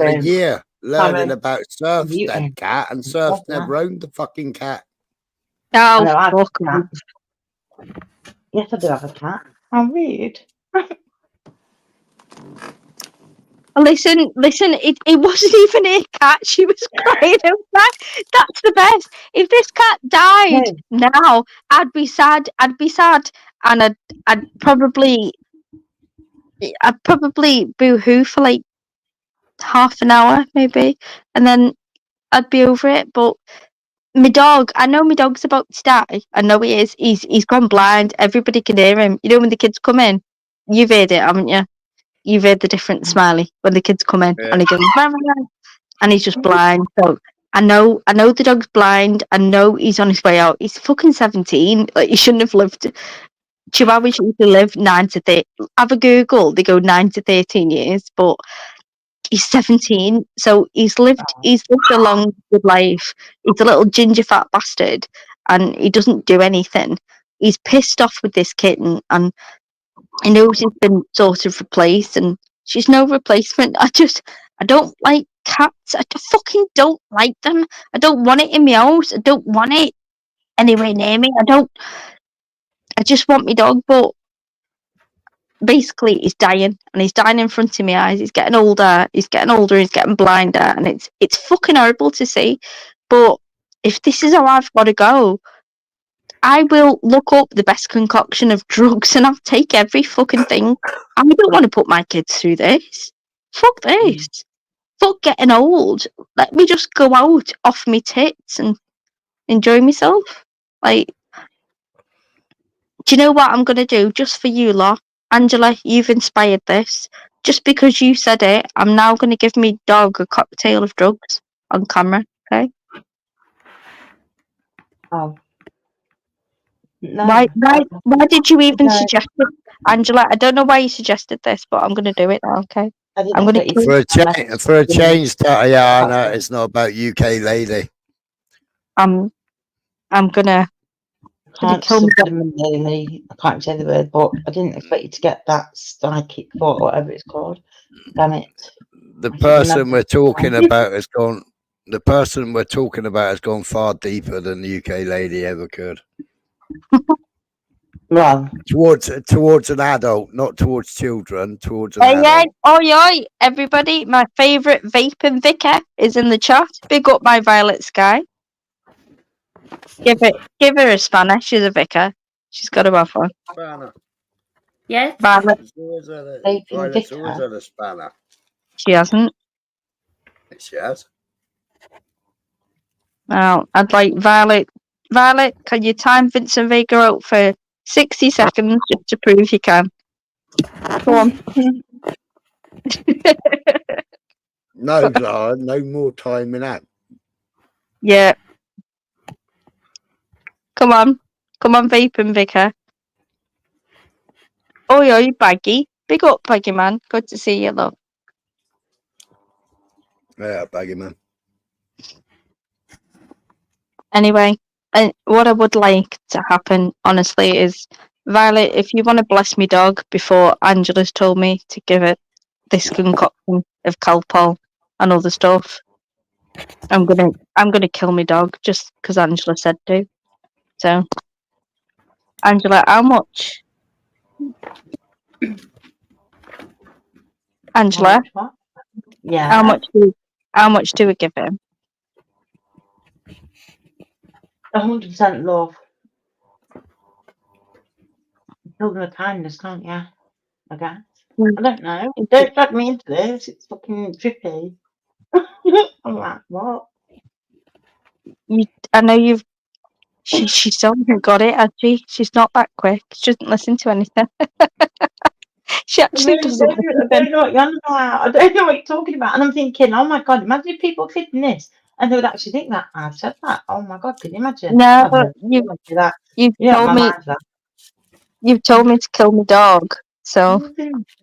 a year learning about Surf's dead cat, and Surf's never owned the fucking cat. Oh, fuck. Yes, I do have a cat. I'm weird. Listen, it wasn't even a cat. She was crying out that. That's the best. If this cat died now, I'd be sad. And I'd probably boo-hoo for like half an hour, maybe. And then I'd be over it. But my dog, I know my dog's about to die. I know he is. He's gone blind. Everybody can hear him. You know when the kids come in? You've heard it, haven't you? You've heard the different smiley when the kids come in and he goes, and he's just blind. So I know the dog's blind. I know he's on his way out. He's fucking 17. Like, he shouldn't have lived. Chihuahuas usually live 9 to 13. Have a Google. They go 9 to 13 years, but he's 17. So he's lived a long, good life. He's a little ginger fat bastard, and he doesn't do anything. He's pissed off with this kitten, and he knows he's been sort of replaced, and she's no replacement. I don't like cats. I fucking don't like them. I don't want it in my house. I don't want it anywhere near me. I just want my dog, but basically he's dying, and he's dying in front of my eyes. He's getting older, he's getting blinder, and it's fucking horrible to see. But if this is how I've got to go, I will look up the best concoction of drugs and I'll take every fucking thing. I don't want to put my kids through this. Fuck this. Fuck getting old. Let me just go out off me tits and enjoy myself. Like, do you know what I'm going to do just for you lot? Angela, you've inspired this. Just because you said it, I'm now going to give me dog a cocktail of drugs on camera, okay? Oh. No. Why did you even No. suggest it? Angela, I don't know why you suggested this, but I'm going to do it now, okay? I didn't I'm going expect you to... For a change, Tatiana, it's not about UK lady. I'm gonna can't kill me. subliminally, I can't say the word, but I didn't expect you to get that psychic thought, whatever it's called. Damn it. The person we're talking about has gone. The person we're talking about has gone far deeper than the UK lady ever could. Well, towards an adult, not towards children. Towards an adult. Oi, everybody! My favourite vaping vicar is in the chat. Big up my Violet Sky. Give her a spanner. She's a vicar. She's got to have one. Spanner. Yes. Violet. Violet's always had a spanner. She hasn't. She has. Well, I'd like Violet. Violet, can you time Vincent Vega out for 60 seconds just to prove you can? Go on. No, Clara, no more time in that. Yeah. Come on, vaping vicar. Oi, Baggy. Big up, Baggy man. Good to see you, love. Yeah, Baggy man. Anyway, what I would like to happen, honestly, is Violet, if you want to bless me dog before Angela's told me to give it this concoction of Calpol and other stuff, I'm gonna kill my dog just because Angela said to. So, Angela, how much? Angela, yeah. How much do we give him? 100% love. Children of kindness, can't you? I guess. I don't know. Don't drag me into this. It's fucking trippy. I'm like, what? I know you've. She still hasn't got it, has she? She's not that quick. She doesn't listen to anything. She actually doesn't. I don't know what you're on about. I don't know what you're talking about. And I'm thinking, oh my God, imagine if people clipping this and they would actually think that I've said that. Oh my God, can you imagine? No, you've told me to kill my dog. So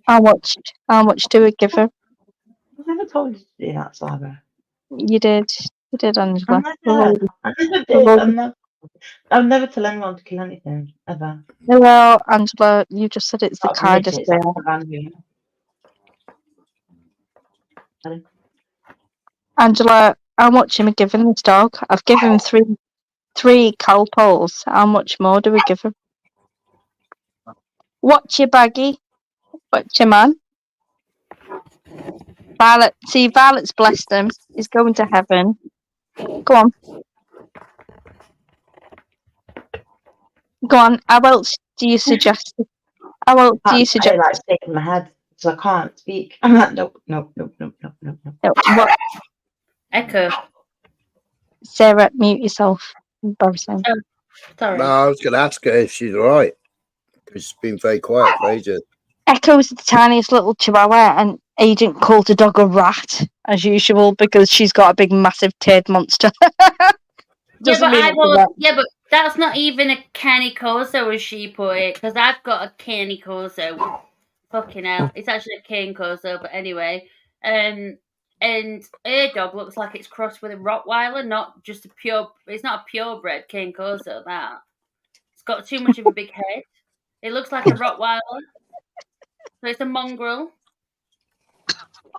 how much do we give her? I've never told you to do that, Sarah. You did, Angela. I've never tell anyone to kill anything ever. Well, Angela, you just said it's the kindest way. Angela, how much am I giving this dog? I've given him three Calpols. How much more do we give him? Watch your baggy. Watch your man. Violet. See, Violet's blessed him. He's going to heaven. Go on. Go on. How else do you suggest? How else do you suggest? I like shaking my head, so I can't speak. I'm like, no. What? Echo. Sarah, mute yourself. Embarrassing. Oh, sorry. No, I was going to ask her if she's all right. She's been very quiet for ages. Echo's the tiniest little chihuahua, and Agent called the dog a rat, as usual, because she's got a big, massive turd monster. But that's not even a Canny Corso as she put it, because I've got a Canny Corso. Fucking hell. It's actually a Cane Corso, but anyway. And her dog looks like it's crossed with a Rottweiler, not just it's not a purebred Cane Corso, that. It's got too much of a big head. It looks like a Rottweiler. So it's a mongrel.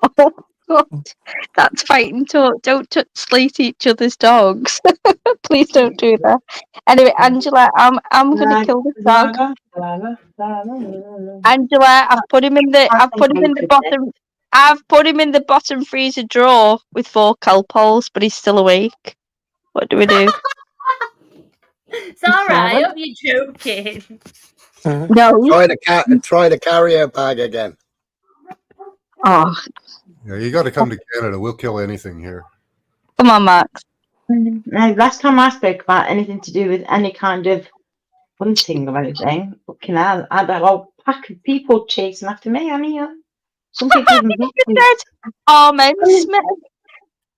Oh, God. That's fighting talk. Don't slate each other's dogs. Please don't do that. Anyway, Angela, I'm gonna kill this dog. Angela, I've put him in the bottom. I've put him in the bottom freezer drawer with 4 kelp holes, but he's still awake. What do we do? Zara, I hope you're joking. No. Try the carrier bag again. Oh, Yeah, you got to come to Canada. We'll kill anything here. come on, Max. Now, last time I spoke about anything to do with any kind of hunting or anything, fucking hell, I had a whole pack of people chasing after me. I mean, some people even beat me. Amen, Smith.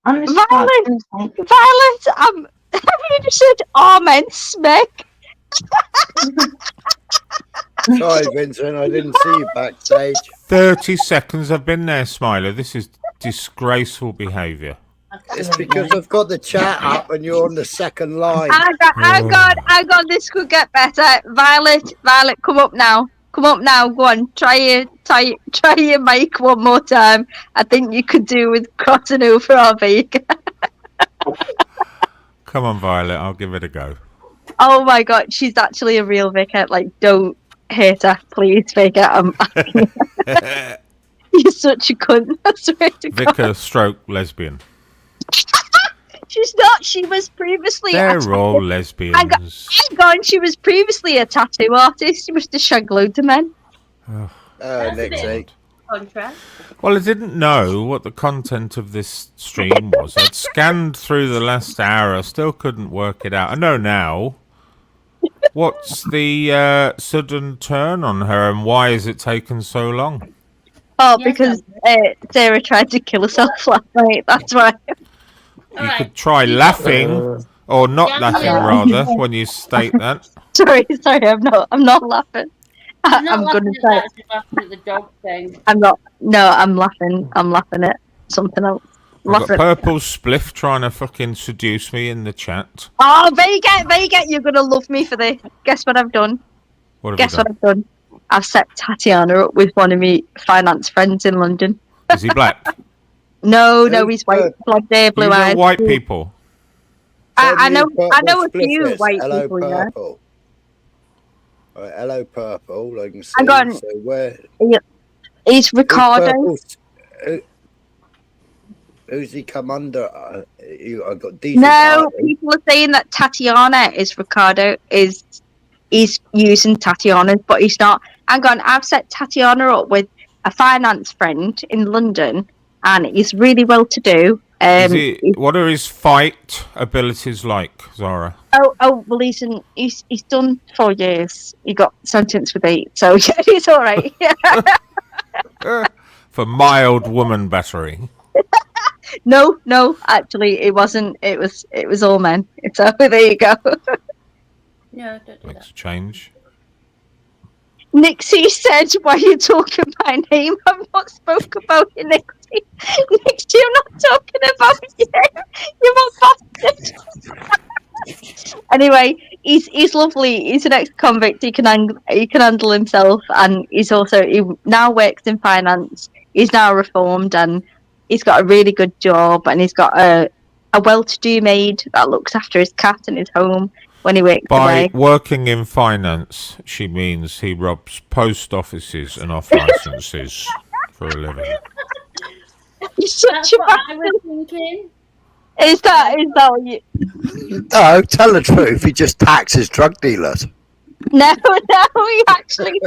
Honestly, Violet, have you just said Amen, Smith? Sorry, Vincent, I didn't see you backstage. 30 seconds I've been there, Smiler. This is disgraceful behaviour. It's because I've got the chat up and you're on the second line. Hang on, this could get better. Violet, come up now. Come up now, go on. Try your mic one more time. I think you could do with crossing over our Vega. Come on, Violet, I'll give it a go. Oh my god, she's actually a real Vika. Like, don't hate her, please, Vika. I'm asking you. You're such a cunt. I swear to God. Vicar stroke lesbian. She's not. She was previously. They're all lesbians. Hang on, she was previously a tattoo artist. She must have shagged loads of men. Nixie. Contract. Well, I didn't know what the content of this stream was. I'd scanned through the last hour. I still couldn't work it out. I know now. What's the sudden turn on her, and why has it taken so long? Oh, because Sarah tried to kill herself last night. That's why. You could try laughing, or not laughing, rather, when you state that. Sorry, I'm not laughing. I'm gonna say. Laughing at the dog thing. I'm not. No, I'm laughing. I'm laughing at something else. I've got Purple Spliff trying to fucking seduce me in the chat. Oh, Vega, you're gonna love me for this. Guess what I've done? What I've done? I've set Tatiana up with one of my finance friends in London. Is he black? No, he's white, blonde hair, blue eyes. White people. I know a few white people. Purple. Yeah. Right, hello, Purple. I can see. Hang on. So where? He's Ricardo. Who's he come under? I've got decent. No, people are saying that Tatiana is Ricardo. He's using Tatiana's, but he's not. Hang on, I've set Tatiana up with a finance friend in London, and he's really well to do. What are his fight abilities like, Zara? Oh, well, he's done 4 years. He got sentenced with 8, so yeah, he's all right. For mild woman battery. No, actually, it wasn't. It was all men. So there you go. No, don't do Makes a change. Nixie said, "Why are you talking my name? I've not spoke about you, Nixie. Nixie, I'm not talking about you. You're a bastard." Anyway, he's lovely. He's an ex-convict. He can handle himself, and he now works in finance. He's now reformed, and he's got a really good job, and he's got a well-to-do maid that looks after his cat and his home when he works away. By working in finance, she means he robs post offices and off licenses for a living. You're such a what I was thinking. Is that what you... No, tell the truth. He just taxes drug dealers. No, he actually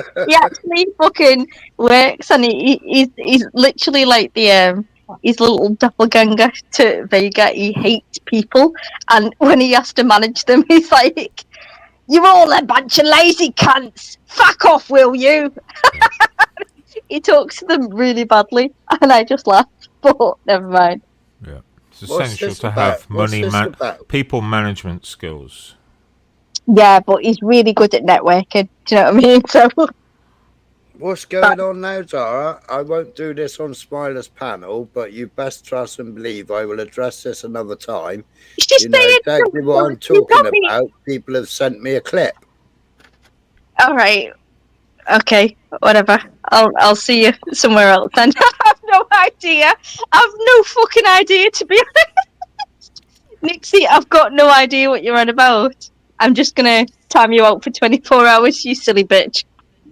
fucking works, and he's literally like his little doppelganger to Vega. He hates people, and when he has to manage them, he's like, "You're all a bunch of lazy cunts. Fuck off, will you?" He talks to them really badly, and I just laugh. But never mind. Yeah, it's essential to have people management skills. Yeah, but he's really good at networking. Do you know what I mean? So. What's going on now, Zara? I won't do this on Smiler's panel, but you best trust and believe I will address this another time. You know exactly what I'm talking about. People have sent me a clip. All right. Okay. Whatever. I'll see you somewhere else then. I have no idea. I have no fucking idea, to be honest. Nixie, I've got no idea what you're on about. I'm just gonna time you out for 24 hours, you silly bitch.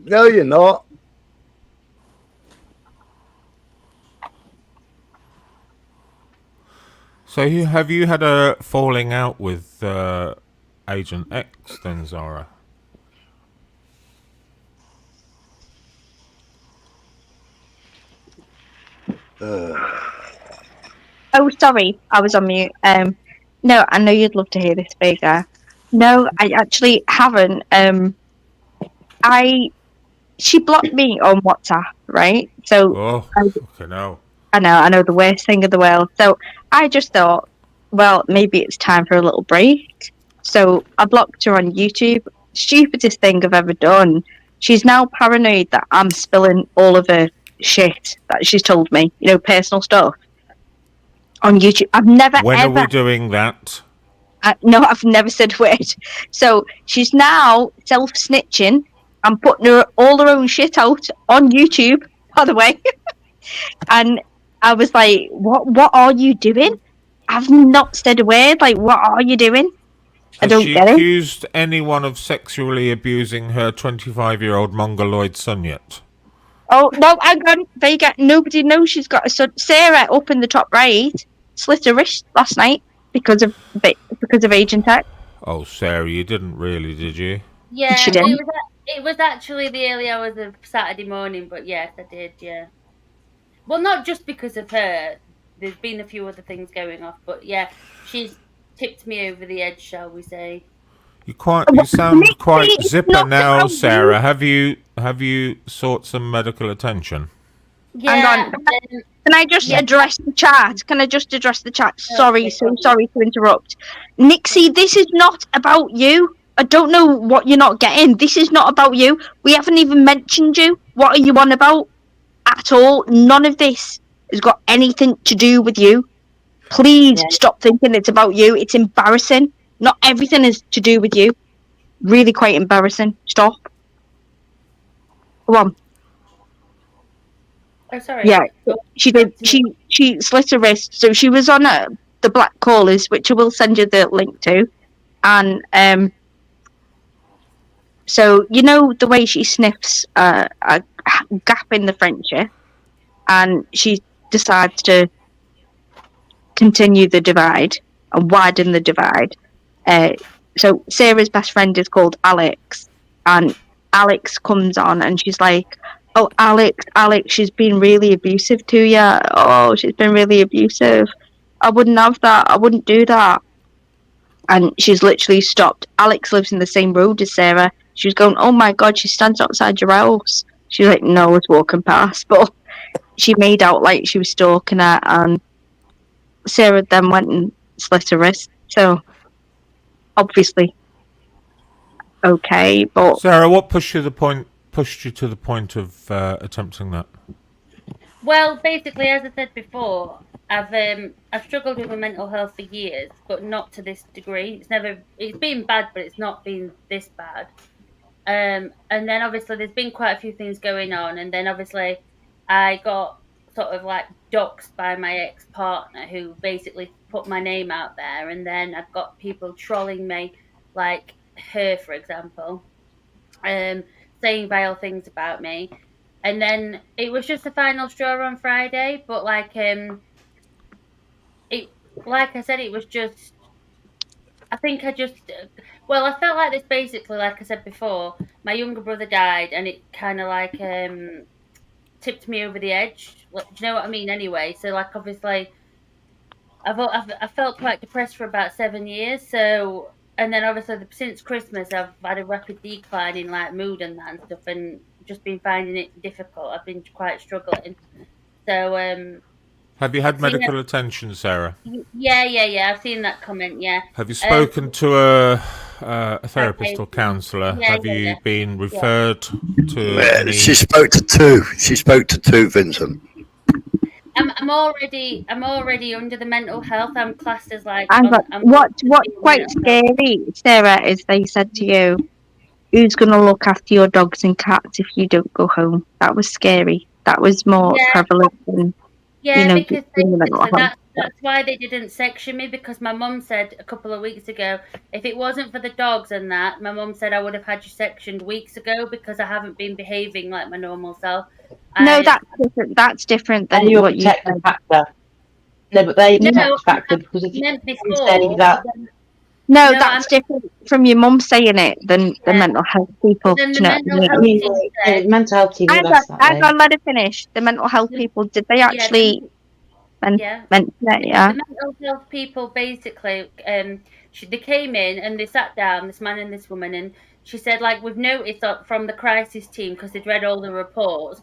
No, you're not. So have you had a falling out with Agent X then, Zara? Oh, sorry, I was on mute. No, I know you'd love to hear this, Vega. No, I actually haven't. She blocked me on WhatsApp, right? So Oh, fucking hell. I know the worst thing in the world. So I just thought, well, maybe it's time for a little break. So I blocked her on YouTube. Stupidest thing I've ever done. She's now paranoid that I'm spilling all of her shit that she's told me, personal stuff on YouTube. I've never When ever. are we doing that? No, I've never said a word. So she's now self-snitching and putting all her own shit out on YouTube, by the way. And I was like, what are you doing? I've not said a word. Like, what are you doing? Has I don't she get it. accused anyone of sexually abusing her 25-year-old mongoloid son yet? Oh, no, hang on. Vega, nobody knows she's got a son. Sarah, up in the top right, slit her wrist last night because of Agent X. Oh, Sarah, you didn't really, did you? Yeah, She did. it was actually the early hours of Saturday morning, but yes, I did, yeah. Well, not just because of her. There's been a few other things going off, but yeah, she's tipped me over the edge, shall we say. You sound quite Nixie, it's zipper not now, about Sarah. Have you sought some medical attention? Hang Yeah, on. Can I just address the chat? Can I just address the chat? Sorry, so sorry to interrupt. Nixie, this is not about you. I don't know what you're not getting. This is not about you. We haven't even mentioned you. What are you on about? At all. None of this has got anything to do with you. Please stop thinking it's about you. It's embarrassing. Not everything is to do with you. Really quite embarrassing. Stop. Go on. Oh, sorry. Yeah, she did. She slit her wrist. So she was on the black callers, which I will send you the link to. And so the way she sniffs a gap in the friendship, and she decides to continue the divide and widen the divide. So Sarah's best friend is called Alex, and Alex comes on and she's like, "Oh, Alex, she's been really abusive to you. Oh, she's been really abusive. I wouldn't have that. I wouldn't do that." And she's literally stopped. Alex lives in the same road as Sarah. She was going, "Oh my God, she stands outside your house." She's like, "No, I was walking past." But she made out like she was stalking her, and Sarah then went and slit her wrist. So obviously, okay, but Sarah, what pushed you to the point of attempting that? Well, basically, as I said before, I've struggled with my mental health for years, but not to this degree. It's been bad, but it's not been this bad. And then obviously there's been quite a few things going on, and then obviously I got sort of like doxed by my ex-partner, who basically put my name out there, and then I've got people trolling me, like her, for example, saying vile things about me. And then it was just the final straw on Friday, but like I said, it was just, I think I felt like this basically, like I said before, my younger brother died, and it kind of like tipped me over the edge. Like, do you know what I mean? Anyway, so like obviously, I felt quite depressed for about 7 years. So, and then obviously since Christmas, I've had a rapid decline in like mood and that and stuff, and just been finding it difficult. I've been quite struggling. So, have you had medical attention, Sarah? Yeah. I've seen that comment. Yeah. Have you spoken to a therapist or counsellor? Have you been referred to any? She spoke to two, Vincent. I'm already under the mental health. I'm classed as like. What's quite scary, Sarah, is they said to you, "Who's going to look after your dogs and cats if you don't go home?" That was scary. That was more prevalent than because that's why they didn't section me, because my mum said a couple of weeks ago, if it wasn't for the dogs and that, my mum said I would have had you sectioned weeks ago because I haven't been behaving like my normal self. No, that's different. That's different than And your what you protective said. factor. No, but they No, protective factor because if you meant say before. that, No, No, that's different from your mum saying it than the Yeah. mental health people. But then Do the you know what I mental mean? health team said, mental health team Hang with on, us that hang way. on, let her finish. The mental health people, did they actually yeah. mention it? Yeah. The mental health people basically, they came in and they sat down, this man and this woman, and she said, like, we've noticed that from the crisis team, because they'd read all the reports,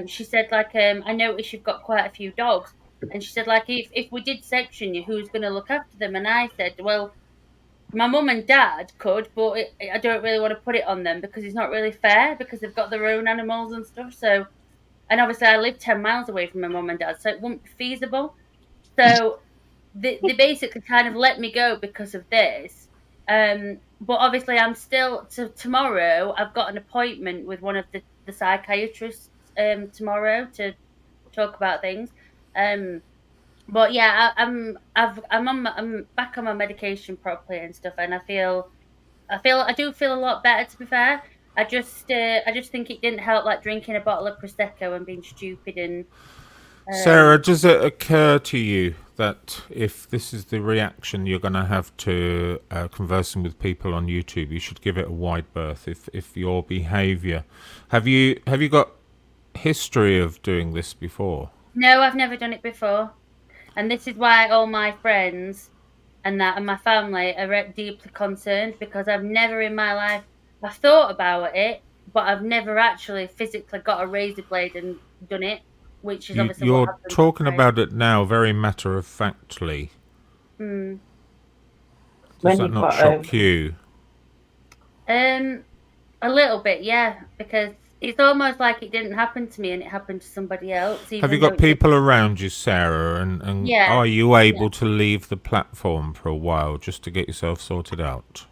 she said, like, I noticed you've got quite a few dogs. And she said, like, if we did section you, who's going to look after them? And I said, well, my mum and dad could, but I don't really want to put it on them because it's not really fair because they've got their own animals and stuff. So, and obviously I live 10 miles away from my mum and dad, so it wouldn't be feasible. So they basically kind of let me go because of this. But obviously I'm still, tomorrow I've got an appointment with one of the psychiatrists tomorrow to talk about things. But yeah, I'm back on my medication properly and stuff, and I do feel a lot better, to be fair. I just think it didn't help, like drinking a bottle of prosecco and being stupid and. Sarah, does it occur to you that if this is the reaction you're going to have to conversing with people on YouTube, you should give it a wide berth? If your behaviour, have you got history of doing this before? No, I've never done it before, and this is why all my friends and my family are deeply concerned, because I've never in my life, I've thought about it, but I've never actually physically got a razor blade and done it, which is obviously what You're happened. talking about it now very matter-of-factly. Mm. Does that not shock you? A little bit, yeah, because it's almost like it didn't happen to me and it happened to somebody else. Have you got people around you, Sarah, and Yeah, are you able to leave the platform for a while just to get yourself sorted out?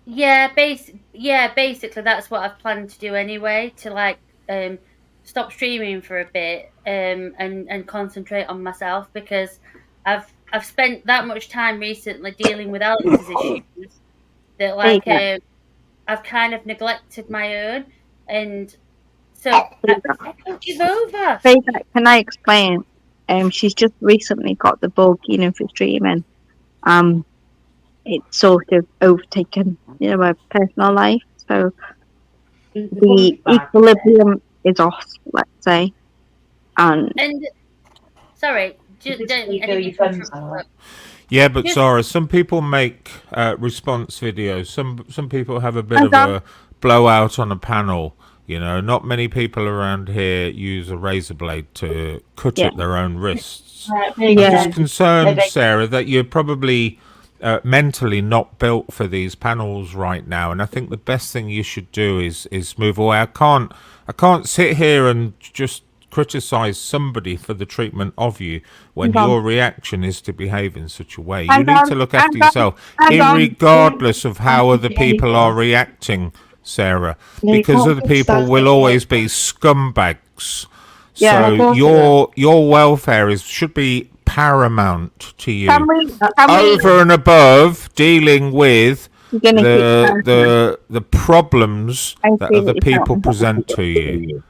Yeah, basically that's what I've planned to do anyway, to like stop streaming for a bit and concentrate on myself, because I've spent that much time recently dealing with Alex's issues that like I've kind of neglected my own, and so I can't give over. Can I explain? She's just recently got the bug, for streaming. It's sort of overtaken, her personal life. So the equilibrium is off, let's say. And sorry, yeah, but Zara, some people make response videos. Some people have a bit of a blowout on a panel. Not many people around here use a razor blade to cut at their own wrists. I'm just concerned, Sarah, that you're probably mentally not built for these panels right now, and I think the best thing you should do is move away. I can't sit here and just criticize somebody for the treatment of you when your reaction is to behave in such a way. You need to look after yourself, irregardless of how other people are reacting, Sarah, because other people will always be scumbags. So your welfare should be paramount to you. Over and above dealing with the problems that other people present to you.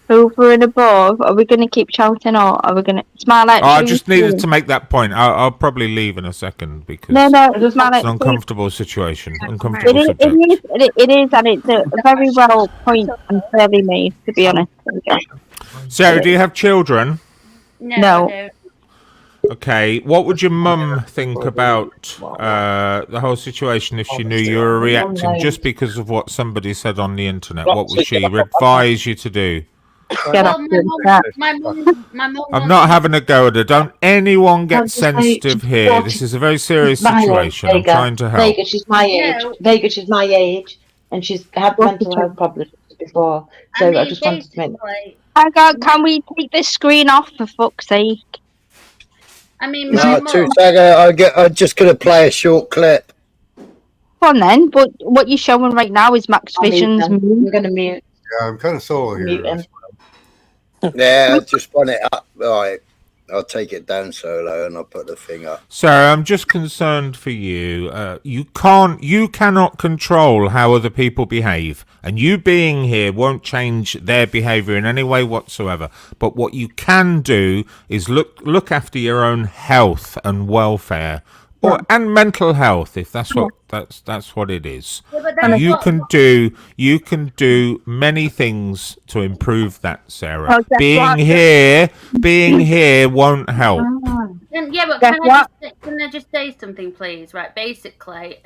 Over and above, are we going to keep shouting, or are we going to smile at? I just needed to make that point. I'll probably leave in a second because it's an uncomfortable situation, uncomfortable subject. It is, and it's a very well point and fairly made, to be honest. Sarah, do you have children? No. I don't. Okay, what would your mum think about the whole situation if she knew you were reacting just because of what somebody said on the internet? What would she advise you to do? Well, my mum. I'm not having a go at her. Don't anyone get sensitive here. This is a very serious situation. I'm trying to help. Vega, she's my age, and she's had mental health problems before. So I just wanted to make. Can we take this screen off, for fuck's sake? I mean, no, I'm just going to play a short clip. Go on then, but what you're showing right now is Max Vision's move. I'm going to mute. Yeah, I'm kind of solo here. Yeah, I just want it up. Right. I'll take it down solo and I'll put the thing up. Sarah, I'm just concerned for you. You cannot control how other people behave, and you being here won't change their behaviour in any way whatsoever. But what you can do is look after your own health and welfare, and mental health, if that's what that's what it is. Yeah, but that's You what- can do many things to improve that, Sarah. Well, guess Being here won't help. Yeah, but Guess can I just say something, please? Right, basically,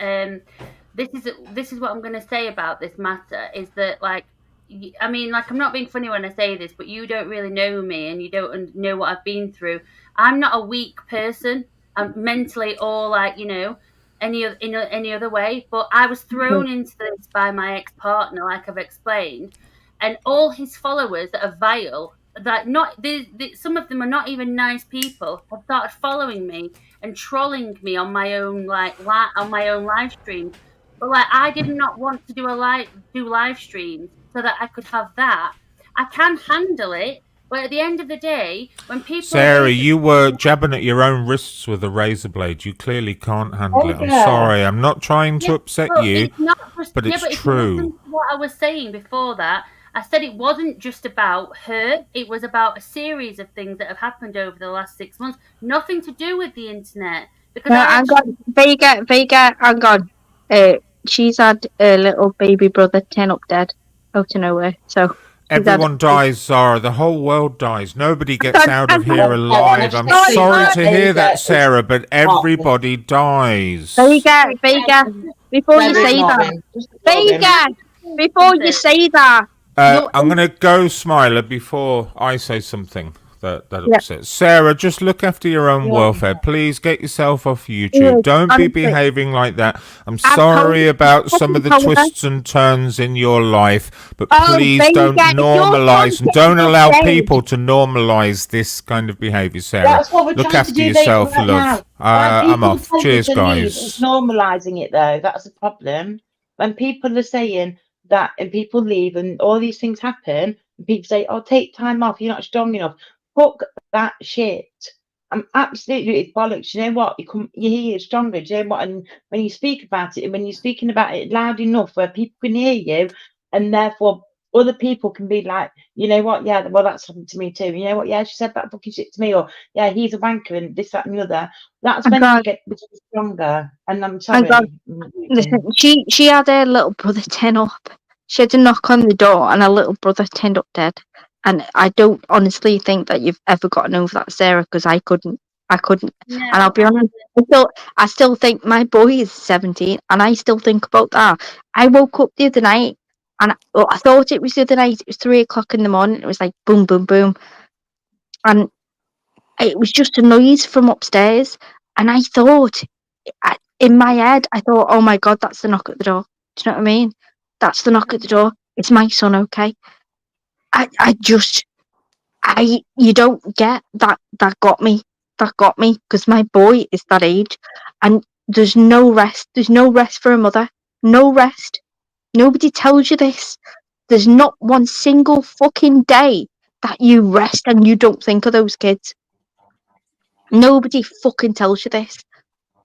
this is what I'm going to say about this matter is that, like, I mean, like, I'm not being funny when I say this, but you don't really know me and you don't know what I've been through. I'm not a weak person, I'm mentally or, like, you know, any other way. But I was thrown into this by my ex-partner, like I've explained, and all his followers that are vile, that some of them are not even nice people, have started following me and trolling me on my own on my own live streams. But like, I did not want to do live streams so that I could have that. I can handle it, but at the end of the day, when people Sarah, you were jabbing at your own wrists with a razor blade. You clearly can't handle it. I'm sorry. I'm not trying to upset you, it's not just, but it's if you true. listen to what I was saying before that, I said it wasn't just about her. It was about a series of things that have happened over the last 6 months. Nothing to do with the internet. Because hang on, Vega, hang on. She's had a little baby brother turn up dead out of nowhere. So Everyone dies, Zara. The whole world dies. Nobody gets out of here alive. I'm sorry to hear that, Sarah, but everybody dies. Vega, before you say that, I'm going to go, Smiler, before I say something that upsets. Sarah, just look after your own welfare. Please get yourself off YouTube. Don't be behaving like that. I'm sorry about some of the twists and turns in your life, but please don't normalise and don't allow people to normalise this kind of behaviour, Sarah. That's what we're Look trying after to do yourself, right love. now. I'm off. Cheers, It's guys. normalising it, though. That's the problem. When people are saying that and people leave and all these things happen, and people say, oh, take time off, you're not strong enough. Fuck that shit. I'm absolutely, it's bollocks. You know what? You're here stronger. Do you know what? And when you speak about it, and when you're speaking about it loud enough where people can hear you, and therefore other people can be like, you know what? Yeah, well, that's happened to me too. You know what? Yeah, she said that fucking shit to me, or yeah, he's a wanker and this, that, and the other. That's when you get stronger. And I'm sorry. Listen, she had her little brother turn up. She had to knock on the door, and her little brother turned up dead. And I don't honestly think that you've ever gotten over that, Sarah, because I couldn't. Yeah, and I'll be honest, I still think my boy is 17, and I still think about that. I woke up the other night, and I thought it was the other night. It was 3:00 in the morning. It was like boom, boom, boom, and it was just a noise from upstairs. And I thought, in my head, I thought, oh my God, that's the knock at the door. Do you know what I mean? That's the knock at the door. It's my son, okay? You don't get that. That got me because my boy is that age, and there's no rest. There's no rest for a mother. No rest. Nobody tells you this. There's not one single fucking day that you rest and you don't think of those kids. Nobody fucking tells you this.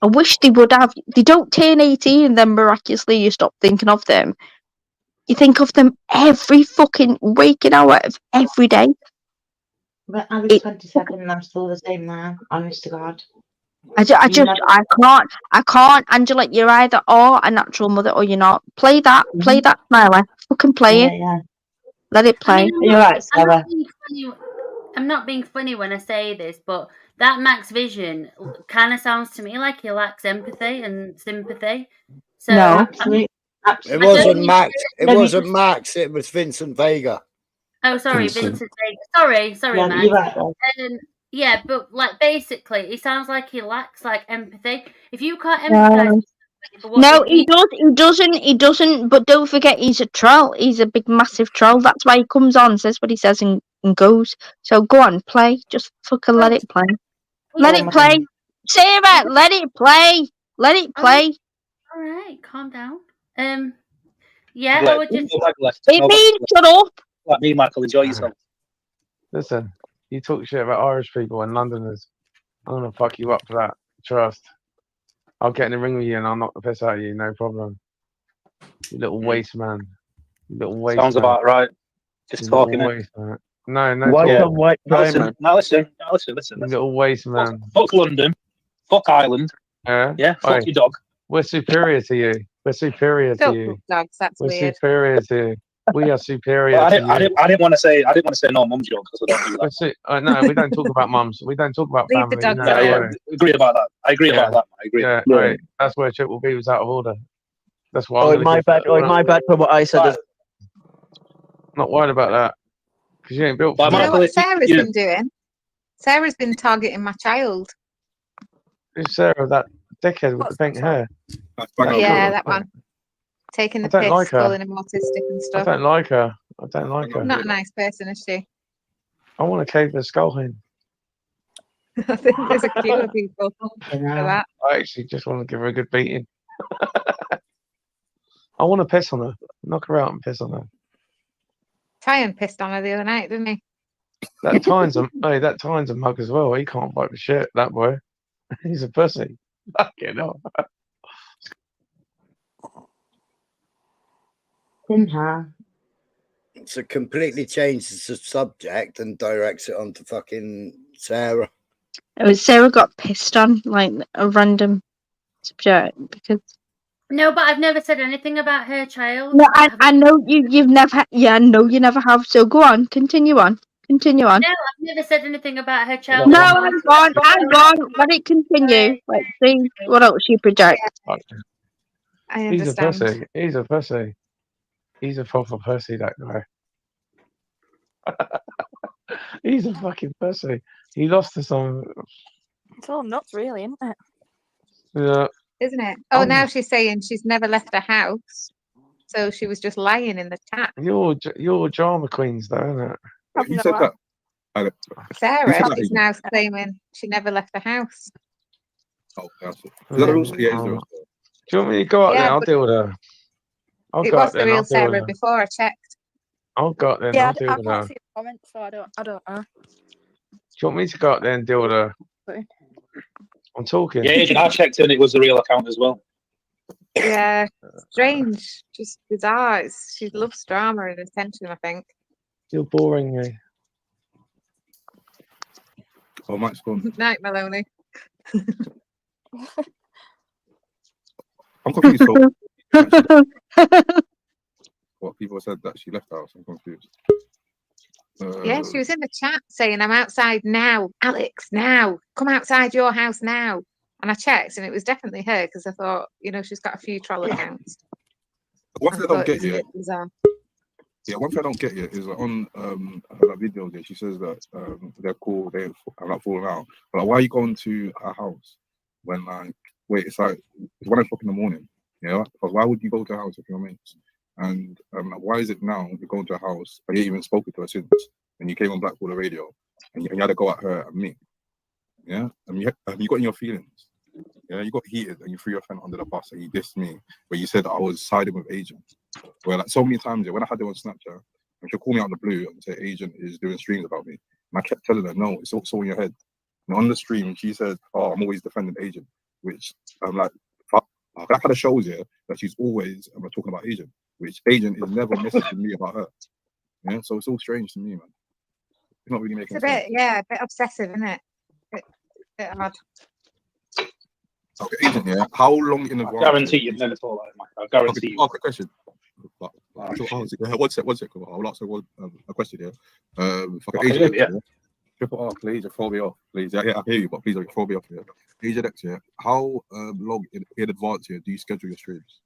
I wish they would have. They don't turn 18 and then miraculously you stop thinking of them. You think of them every fucking waking hour of every day. But I was 27 and I'm still the same now, honest to God. I can't, Angela. You're either a natural mother or you're not. Play that, Smiler. Fucking play it. Yeah. Let it play. I mean, You're right, Sarah. I'm not being funny when I say this, but that Max Vision kind of sounds to me like he lacks empathy and sympathy. So No, absolutely. It wasn't Max. It wasn't Max. It was Vincent Vega. Oh, sorry, Vincent Vega. Sorry, Yeah, Max. you're right. Yeah, but like basically, it sounds like he lacks like empathy. If you can't empathize, no, he doesn't. But don't forget, he's a troll. He's a big, massive troll. That's why he comes on, says what he says, and goes. So go on, play. Just fucking let it play. Let it play, Sarah. Let it play. Let it play. All right, calm down. Yeah, I would just. It means shut up. Like me, Michael, enjoy yourself. Listen, You talk shit about Irish people and Londoners. I'm gonna fuck you up for that. Trust. I'll get in the ring with you and I'll knock the piss out of you. No problem. You little waste man. You little waste Sounds man. about right. Just You talking little it. waste man. No White talking. on white crime, man. Now listen. You little waste man. Fuck London. Fuck Ireland. Yeah. Yeah. Fuck Oi, your dog. we're superior to you. We're superior to Don't you. fuck dogs. That's We're weird. superior to you. We are superior Well, to you. I didn't want to say no mum's joke because I don't do that. No, we don't talk about mums. We don't talk about Leave the family. dogs No, Yeah, yeah. alone. Agree about that. I agree Yeah. about that. I agree. Yeah, Yeah. right. That's where Triple B was out of order. That's why I'm Oh, gonna my give bad. Oh, my bad for what I said. But, Not worried about that. Because you ain't built but for Do you know that. Michael, what Sarah's you know, been doing? Sarah's been targeting my child. Who's Sarah, that dickhead with the pink hair? Yeah, that one. Taking I the don't piss, like her. calling him autistic and I stuff. don't like her. I don't like her. Not a nice person, is she? I want to cave her skull in. I think there's a queue of people for that. I actually just want to give her a good beating. I want to piss on her. Knock her out and piss on her. Tyan pissed on her the other night, didn't he? That Tyne's a mug as well. He can't bite the shit, that boy. He's a pussy. Fucking hell. So completely changes the subject and directs it onto fucking Sarah. Sarah got pissed on, like a random subject, because No, but I've never said anything about her child. no, I know you've never, I know you never have. So go on, continue on. No, I've never said anything about her child. No, I'm gone. Let it continue. Let's see what else you project. I He's a understand. pussy. He's a pussy. He's a proper pussy, that guy. He's a fucking pussy. He lost to some. It's all nuts, really, isn't it? Yeah. Isn't it? Oh, now she's saying she's never left the house. So she was just lying in the chat. You're drama queens, though, isn't it? You said that. Sarah is now claiming she never left the house. Oh, that's it. Is that the rules? Yeah, it's the rules. Do you want me to go out Yeah, there? I'll but deal with her. It was the real Sarah before I checked. I'll go out there and Yeah, I'll deal I with can't her. see the comments, so I don't know. Do you want me to go out there and deal with her? I'm talking. yeah, Agent, I checked and it was the real account as well. Yeah, strange, just bizarre. She loves drama and attention, I think. You're boring me. Oh, Mike's gone. Night, Maloney. I'm confused. What people said that she left the house. I'm confused. Yeah, she was in the chat saying, "I'm outside now, Alex. Now, come outside your house now." And I checked, and it was definitely her because I thought, she's got a few troll accounts. One thing I don't it get was a yet. bit bizarre. Yeah, one thing I don't get yet is that on her video there, she says that they're cool, they're not falling out. But like, why are you going to her house when it's 1 o'clock in the morning? Yeah, but why would you go to her house if you're mates? And why is it now you're going to her house, but you ain't even spoken to her since, and you came on Blackwater Radio, and you had to go at her and me? Yeah, you got in your feelings. Yeah, you got heated and you threw your friend under the bus and you dissed me, where you said I was siding with Agent. Where like so many times, when I had it on Snapchat, and she'll call me out of the blue and say Agent is doing streams about me, and I kept telling her no, it's also in your head. And on the stream, she said, "Oh, I'm always defending Agent," which I'm like, fuck. That kind of shows you that she's always talking about Agent, which Agent is never messaging me about her. Yeah, so it's all strange to me, man. It's not really making sense. A bit obsessive, isn't it? Bit odd. Okay, Agent, yeah. How long in advance? I guarantee you've never thought like that, Mike. I guarantee you. Oh, quick question. One sec. I'll ask a question here. Agent, yeah. Triple R, please, throw me off, please. Yeah, I hear you, but please don't throw me off here. Agent X, yeah. How long in advance here do you schedule your streams?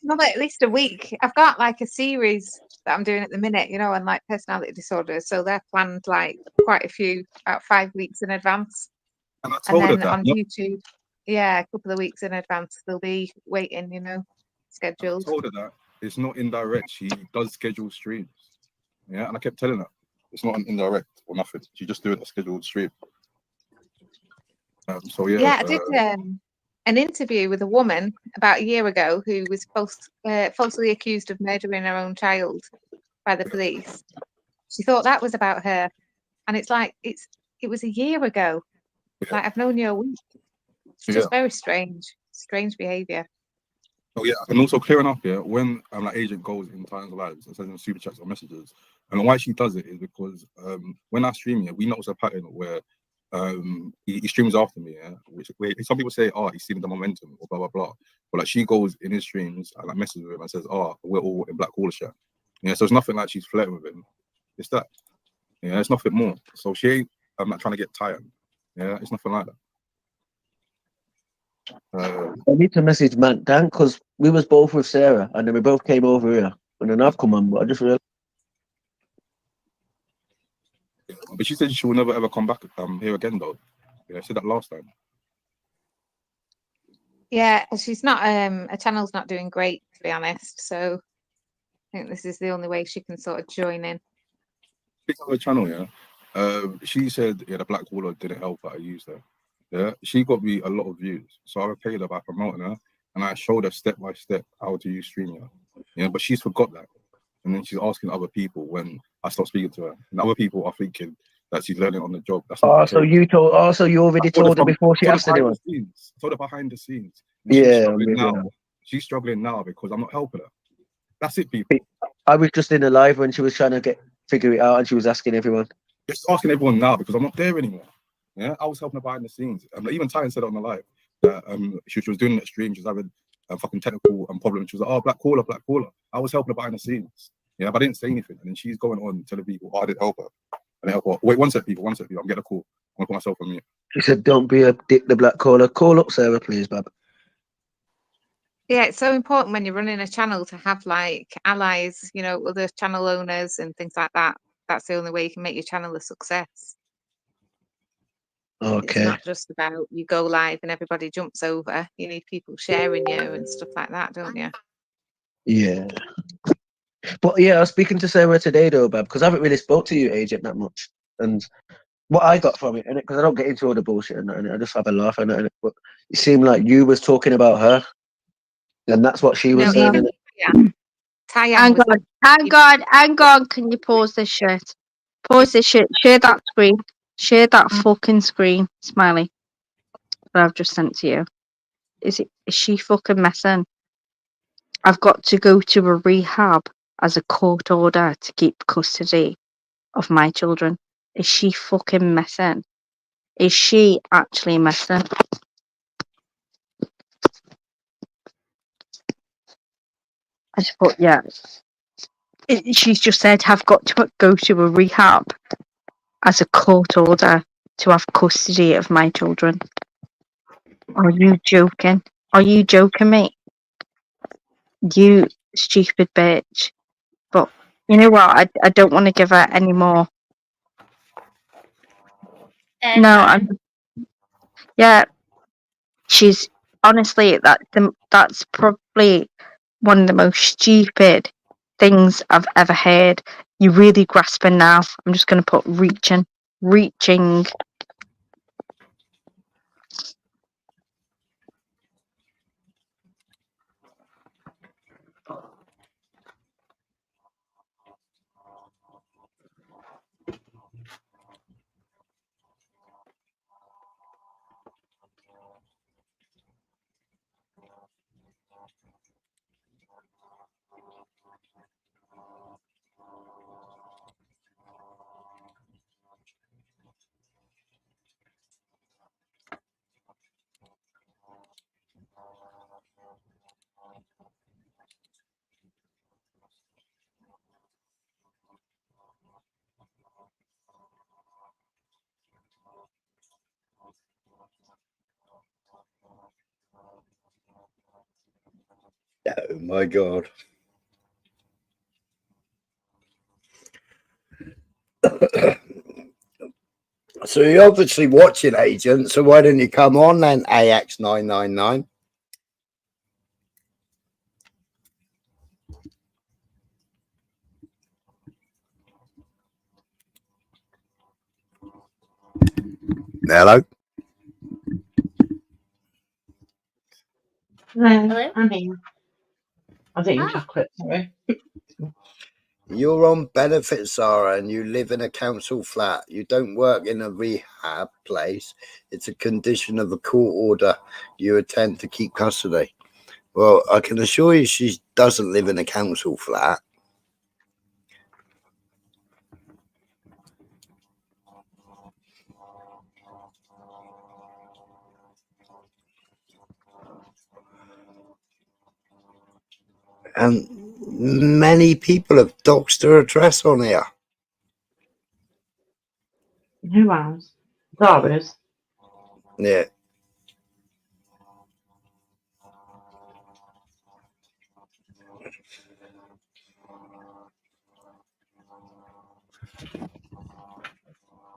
Not at least a week. I've got like a series that I'm doing at the minute, on like personality disorders. So they're planned like quite a few, about 5 weeks in advance. And I told her then that. on YouTube, a couple of weeks in advance, they'll be waiting, scheduled. I told her that it's not indirect. She does schedule streams. Yeah, and I kept telling her it's not an indirect or nothing. She just doing a scheduled stream. I did an interview with a woman about a year ago who was falsely accused of murdering her own child by the police. She thought that was about her, and it's like it was a year ago. Like I've known you a week. It's just very strange behaviour. Oh yeah, and also clearing up here when like agent goes in times lives and sends them super chats or messages, and why she does it is because when I stream here, we notice a pattern where he streams after me, yeah. Which some people say, oh, he's stealing the momentum or blah blah blah, but like she goes in his streams and like messes with him and says, oh, we're all in Black Hall chat, yeah. So it's nothing like she's flirting with him. It's that, yeah. It's nothing more. So she ain't not trying to get tired, yeah. It's nothing like that. I need to message Matt Dan because we was both with Sarah and then we both came over here and then I've come on, but I just realized. But she said she will never ever come back here again though. Yeah, I said that last time. Yeah, she's not. Her channel's not doing great, to be honest. So I think this is the only way she can sort of join in. Speaking of her channel, yeah, she said the Black Caller didn't help her. I used her. Yeah, she got me a lot of views, so I repaid her by promoting her, and I showed her step by step how to use StreamYard. Yeah, but she's forgot that, and then she's asking other people when I stop speaking to her, and other people are thinking that she's learning on the job. That's not So you told. Also, you already told her before she asked anyone. I told her behind the scenes. And Yeah, she's struggling now because I'm not helping her. That's it, people. I was just in a live when she was trying to figure it out, and she was asking everyone. Just asking everyone now because I'm not there anymore. Yeah, I was helping her behind the scenes. Even Ty said it on the live that she was doing that stream. She was having fucking technical problems. She was like, "Oh, Black Caller, Black Caller." I was helping her behind the scenes. Yeah, but I didn't say anything. And then she's going on telling people, "Oh, I didn't help her." And help her. Wait, one sec, people. I'm getting a call. I'm gonna put myself on mute. She said, "Don't be a dick, the Black Caller. Call up Sarah, please, Bab." Yeah, it's so important when you're running a channel to have like allies, you know, other channel owners and things like that. That's the only way you can make your channel a success. Okay. It's not just about you go live and everybody jumps over. You need people sharing you and stuff like that, don't you? Yeah. But yeah, I was speaking to Sarah today though, Bab, because I haven't really spoke to you, agent, that much. And what I got from it, and because I don't get into all the bullshit and I just have a laugh and it, but it seemed like you was talking about her, and that's what she was saying. Hang on. Can you pause this shit? Pause this shit. Share that screen. Share that fucking screen, Smiley. That I've just sent to you. Is she fucking messing? I've got to go to a rehab as a court order to keep custody of my children. Is she fucking messing? Is she actually messing? I just thought, yeah. She's just said, I've got to go to a rehab as a court order to have custody of my children. Are you joking? Are you joking me? You stupid bitch. But you know what? I don't want to give her any more. No, yeah. She's honestly that's probably one of the most stupid things I've ever heard. You're really grasping now. I'm just gonna put reaching. Oh my god. So you're obviously watching, Agent, so why didn't you come on then, AX999? Hello? Hello? I'm here. I was eating chocolate, sorry. You're on benefits, Sarah, and you live in a council flat. You don't work in a rehab place. It's a condition of a court order you attend to keep custody. Well, I can assure you she doesn't live in a council flat. And many people have doxed her address on here. Who else? Zara's. Yeah.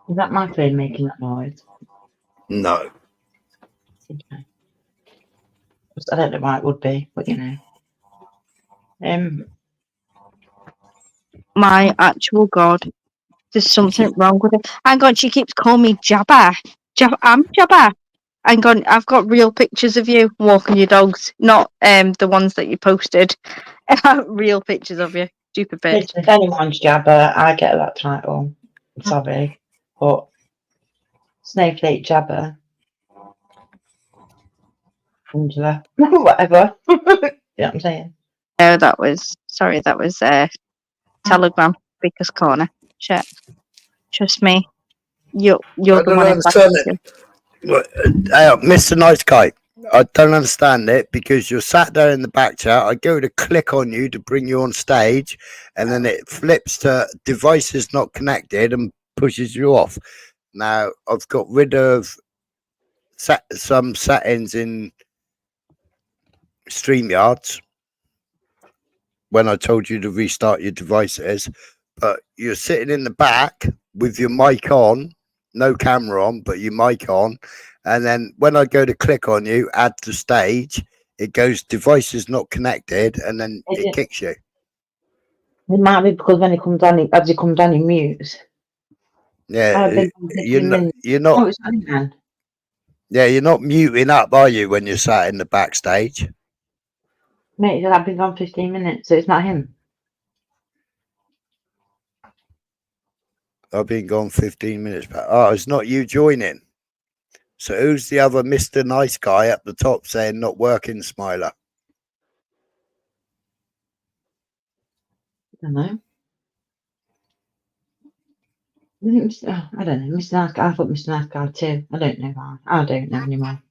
Is that my phone making that noise? No. Okay. I don't know why it would be, but you know. My actual God. There's something wrong with it. Hang on, she keeps calling me Jabba. I'm Jabba. Hang on, I've got real pictures of you walking your dogs, not the ones that you posted. Real pictures of you. Stupid bitch. Listen, if anyone's Jabba, I get that title. I'm sorry. But Snowflake Jabba. Angela. Whatever. You know what I'm saying? No, that was Telegram Speaker's Corner. Shit. Trust me. You're I the don't one understand it. Mr. Nice Guy, I don't understand it because you're sat there in the back chat. I go to click on you to bring you on stage, and then it flips to devices not connected and pushes you off. Now, I've got rid of some settings in StreamYards when I told you to restart your devices, but you're sitting in the back with your mic on, no camera on, but your mic on. And then when I go to click on you, add to stage, it goes devices not connected, and then it kicks you. It might be because when it comes on, as it comes on, it mutes. Yeah, you're not. Oh, it's on then. Yeah, you're not muting up, are you, when you're sat in the backstage? Mate, I've been gone 15 minutes, so it's not him. I've been gone 15 minutes back. Oh, it's not you joining. So who's the other Mr. Nice Guy up the top saying not working, Smiler? I don't know. I don't know. Mr. Nice Guy. I thought Mr. Nice Guy too. I don't know why. I don't know anymore.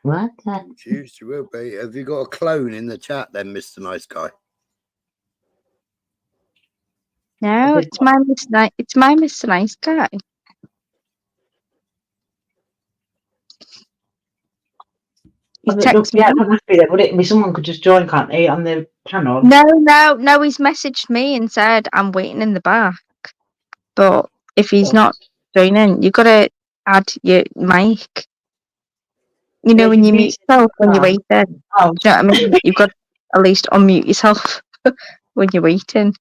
What? Choose you will be. Have you got a clone in the chat then, Mr. Nice Guy? No, it's my Mr. Nice Guy. Yeah, it doesn't have to be there, would it? Someone could just join, can't they, on the panel? No. He's messaged me and said I'm waiting in the back. But if he's not joining, you gotta add your mic. You know, when you mute yourself when you're waiting. Do you know what I mean? You've got to at least unmute yourself when you're waiting.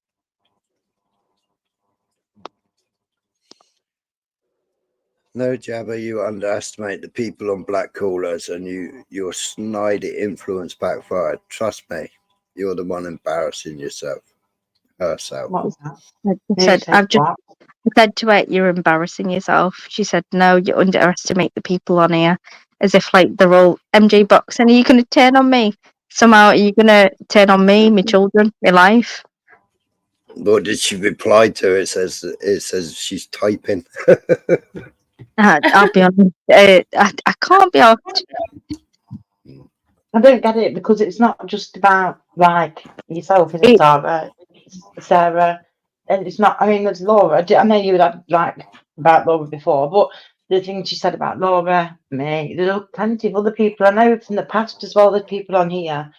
No, Jabba, you underestimate the people on black callers and your snidey influence backfired. Trust me, you're the one embarrassing yourself. Herself. What was that? I said to her, you're embarrassing yourself. She said, no, you underestimate the people on here. As if like they're all MJ boxing. Are you going to turn on me? Somehow are you going to turn on me, my children, my life? What did she reply to? It says she's typing. I'll be honest. I can't be honest. I don't get it because it's not just about like yourself, is it, Sarah? It's Sarah, and it's not. I mean, there's Laura. I know you had like about Laura before, but the thing she said about Laura, me, there's plenty of other people I know from the past as well. There's people on here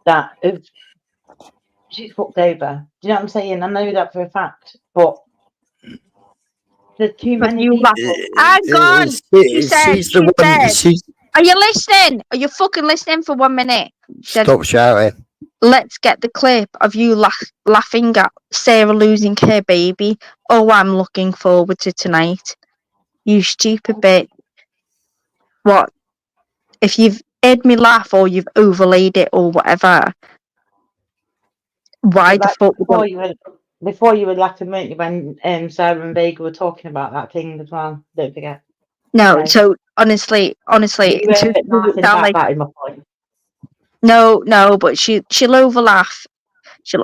that have she's fucked over. Do you know what I'm saying? I know that for a fact, but there's too many people. Hang on. She said, are you listening? Are you fucking listening for 1 minute? Stop shouting. Let's get the clip of you laughing at Sarah losing her baby. Oh, I'm looking forward to tonight. You stupid bitch. What? If you've heard me laugh or you've overlaid it or whatever, Why the Like fuck? before you were laughing, weren't you, when Sarah and Vega were talking about that thing as well? Don't forget. No, Okay. so honestly, You it were doesn't laughing sound about like that in my point. no, but she'll she'll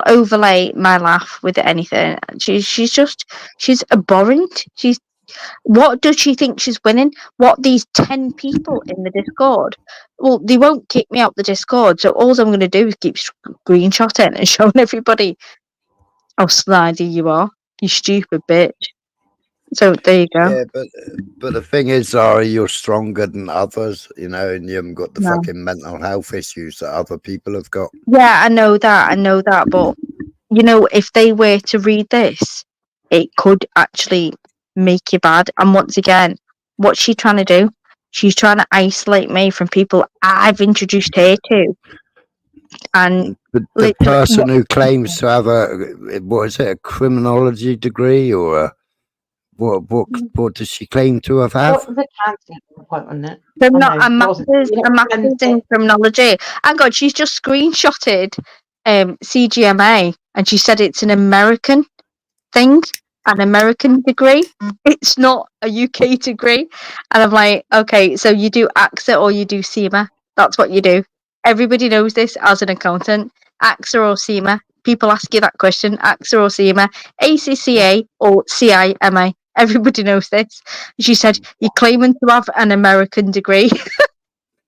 overlay my laugh with anything. She's abhorrent. What does she think she's winning? What, these 10 people in the Discord? Well, they won't kick me out the Discord, so all I'm going to do is keep screenshotting and showing everybody how slidey you are, you stupid bitch. So there you go. Yeah, but the thing is, Zara, you're stronger than others, you know, and you haven't got the No. fucking mental health issues that other people have got. Yeah, I know that, but you know, if they were to read this, it could actually make you bad. And once again, what's she trying to do? She's trying to isolate me from people I've introduced her to. And The person who claims to have what is it, a criminology degree or what does she claim to have? What was the counting point on it? So I not know, a wasn't master's in criminology. Hang on, she's just screenshotted CGMA and she said it's an American thing, an American degree. It's not a UK degree. And I'm like, okay, so you do AXA or you do CIMA. That's what you do. Everybody knows this as an accountant. AXA or CIMA. People ask you that question. AXA or CIMA. ACCA or CIMA. Everybody knows this. She said, you're claiming to have an American degree.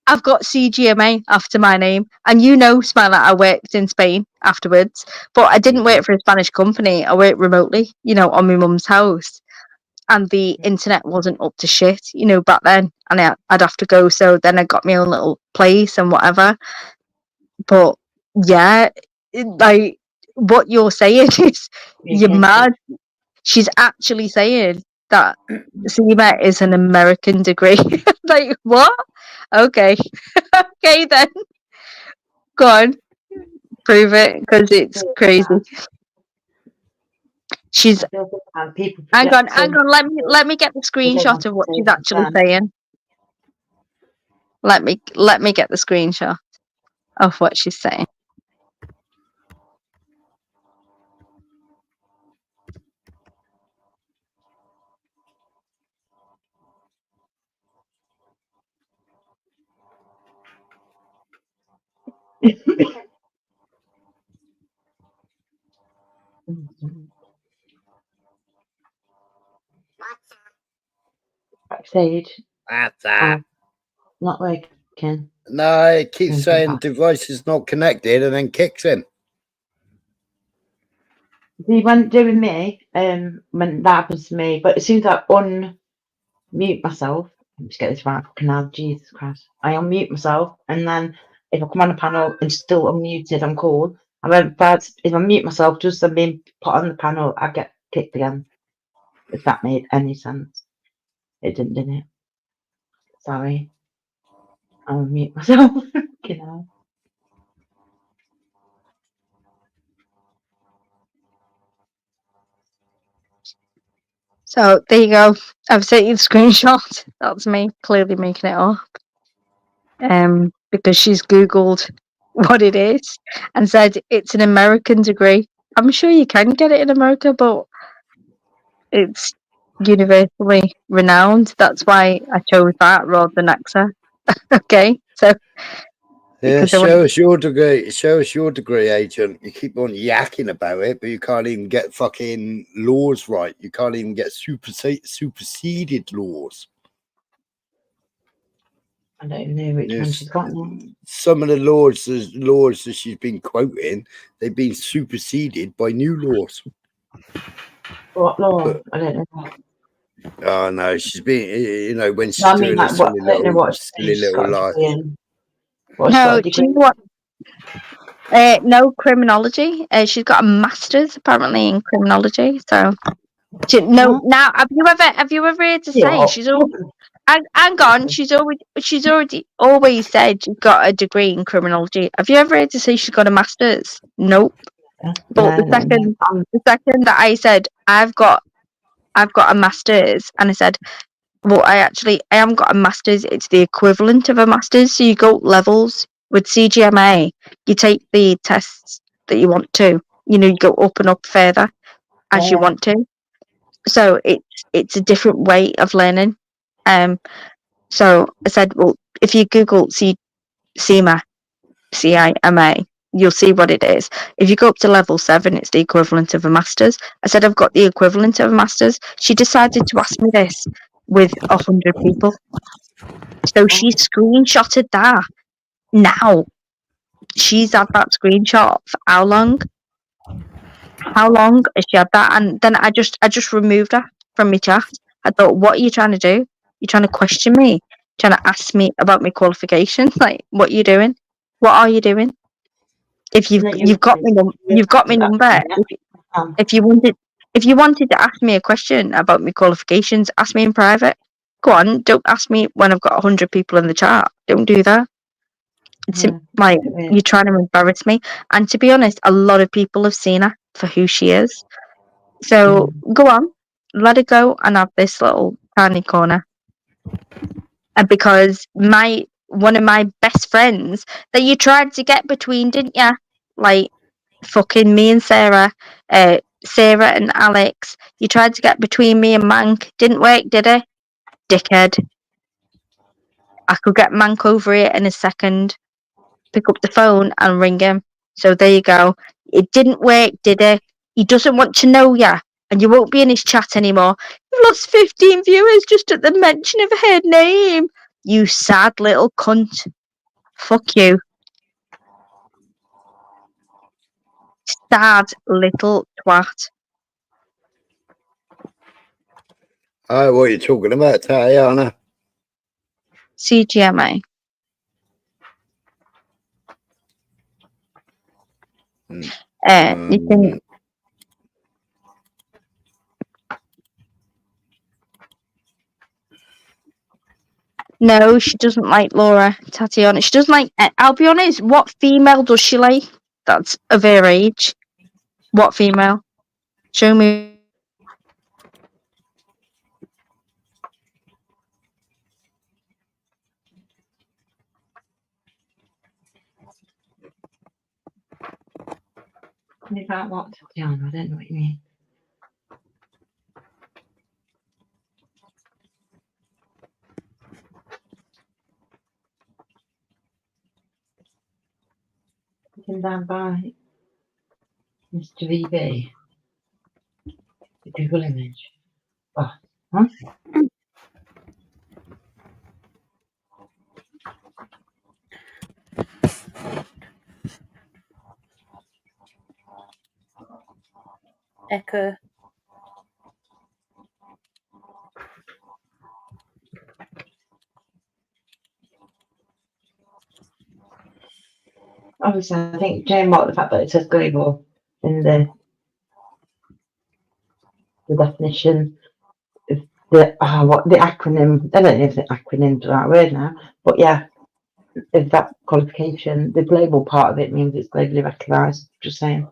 I've got CGMA after my name, and you know, Smiler, I worked in Spain afterwards, but I didn't work for a Spanish company. I worked remotely, you know, on my mum's house, and the internet wasn't up to shit, you know, back then, and I'd have to go. So then I got my own little place and whatever. But yeah, like what you're saying is you're mad. She's actually saying that CMA is an American degree. Like what? Okay. Okay then. Go on. Prove it, because it's crazy. She's hang on, let me get the screenshot of what she's actually saying. Let me get the screenshot of what she's saying. Backstage. What's that? Not working. No, it keeps saying device is not connected and then kicks in. See, when doing me, when that happens to me, but as soon as I unmute myself, I'm just get this right fucking now, Jesus Christ. I unmute myself, and then if I come on the panel and still unmuted, I'm cool. And then if I mute myself just I'm being put on the panel, I get kicked again. If that made any sense. It didn't, did it? Sorry. I'll mute myself. You know. So there you go. I've sent you the screenshot. That's me clearly making it up. Because she's Googled what it is and said it's an American degree. I'm sure you can get it in America, but it's universally renowned. That's why I chose that rather than AXA. Okay, so yeah, show us your degree. Show us your degree, agent. You keep on yakking about it, but you can't even get fucking laws right. You can't even get superseded laws. I don't even know which one she's got now. Some of the laws that she's been quoting, they've been superseded by new laws. What law? I don't know. Oh no, she's been, you know, when she's No, I doing mean, like, a silly she's little got a lie. degree in. What's no, got a do degree? you know what? No criminology. She's got a master's apparently in criminology. So no. Now, have you ever heard her say she's always? Hang on, she's always said she's got a degree in criminology. Have you ever heard her say she's got a master's? Nope. But the second that I said I've got a master's, and I said, well, I haven't got a master's. It's the equivalent of a master's. So you go levels with CGMA. You take the tests that you want to, You go up and up further as you want to. So it's a different way of learning. So I said, well, if you Google CIMA, CIMA, you'll see what it is. If you go up to level 7, it's the equivalent of a master's. I said, I've got the equivalent of a master's. She decided to ask me this with 100 people. So she screenshotted that. Now she's had that screenshot for how long? How long has she had that? And then I just removed her from my chat. I thought, what are you trying to do? You're trying to question me, trying to ask me about my qualifications. Like, what are you doing? What are you doing? If you've got me number. If you wanted to ask me a question about my qualifications, ask me in private. Go on, don't ask me when I've got 100 people in the chat. Don't do that. It's like you're trying to embarrass me. And to be honest, a lot of people have seen her for who she is. So go on, let her go and have this little tiny corner. And because one of my best friends that you tried to get between, didn't you? Like fucking me and Sarah and Alex. You tried to get between me and Mank. Didn't work, did it? Dickhead. I could get Mank over here in a second. Pick up the phone and ring him. So there you go. It didn't work, did it? He doesn't want to know ya, and you won't be in his chat anymore. You've lost 15 viewers just at the mention of her name. You sad little cunt. Fuck you. Sad little twat. Oh, what are you talking about, Tatiana? CGMA. You can. No, she doesn't like Laura Tatiana. She doesn't like. I'll be honest. What female does she like? That's of her age. What female? Show me. About what, Tatiana? I don't know what you mean. Taken down by Mr. VB. The Google image. Oh, huh? Echo. Obviously, I think Jane marked the fact that it says global in the definition of the acronym. I don't know if the acronym's the right word now, but yeah, if that qualification, the global part of it means it's globally recognised. Just saying.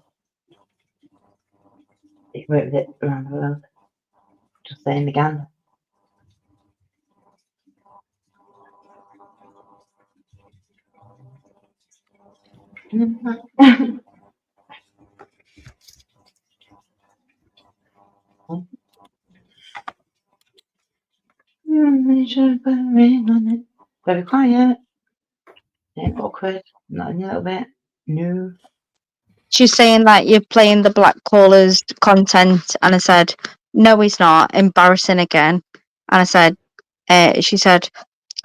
You can work with it around the world. Just saying again. Very quiet. Ain't awkward. Not a little bit. No. She's saying that you're playing the black callers content, and I said, no, he's not. Embarrassing again. And I said, she said,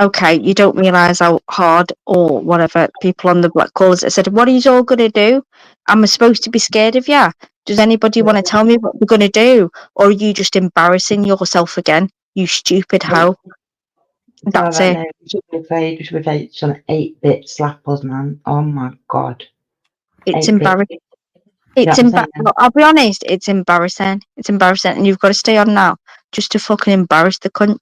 okay, you don't realise how hard or whatever people on the black callers. I said, what are you all going to do? Am I supposed to be scared of you? Does anybody want to tell me what we're going to do? Or are you just embarrassing yourself again? You stupid hoe. That's it. We should be afraid. We should be afraid. Some 8-bit slappers, man. Oh my god. It's embarrassing. It's I'll be honest, it's embarrassing. It's embarrassing, and you've got to stay on now just to fucking embarrass the cunt.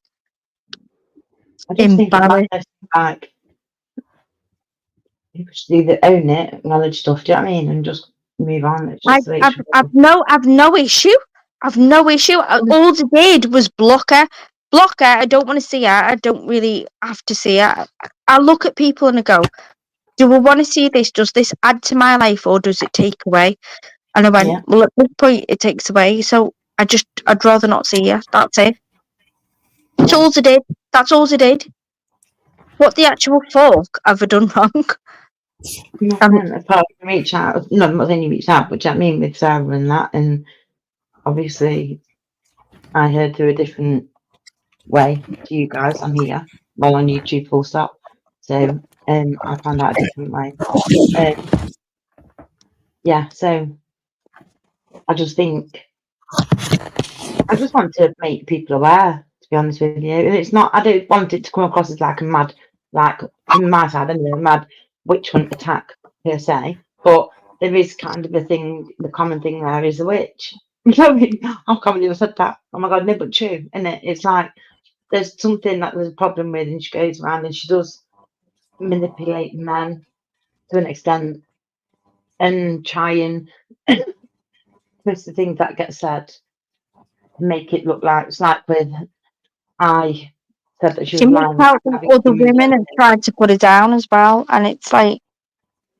I just think it's like people should either own it, acknowledge stuff. Do you know what I mean? And just move on. It's just I've no issue. I've no issue. All I did was block her. Block her. I don't want to see her. I don't really have to see her. I look at people and I go, do I want to see this? Does this add to my life or does it take away? And I went, Yeah. well, at this point, it takes away. So I'd rather not see you. That's it. That's all I did. That's all I did. What the actual fuck have I done wrong? Nothing apart from reach out. No, I'm not saying you reached out, but do you know what I mean with Sarah and that, and obviously I heard through a different way to you guys. I'm here, well on YouTube, full stop. So I found out a different way. Yeah, so I just think I just want to make people aware, to be honest with you. And it's not, I don't want it to come across as like a mad, like from my side anyway, a mad witch hunt attack per se. But there is kind of a thing, the common thing there is a witch. You know what I mean? How come you said that? Oh my god, no, but true, isn't it? It's like there's something that there's a problem with, and she goes around and she does manipulate men to an extent and try and twist the things that get said to make it look like it's like with I said that she She was missed lying out about on having other given me women and tried to put her down as well. And it's like,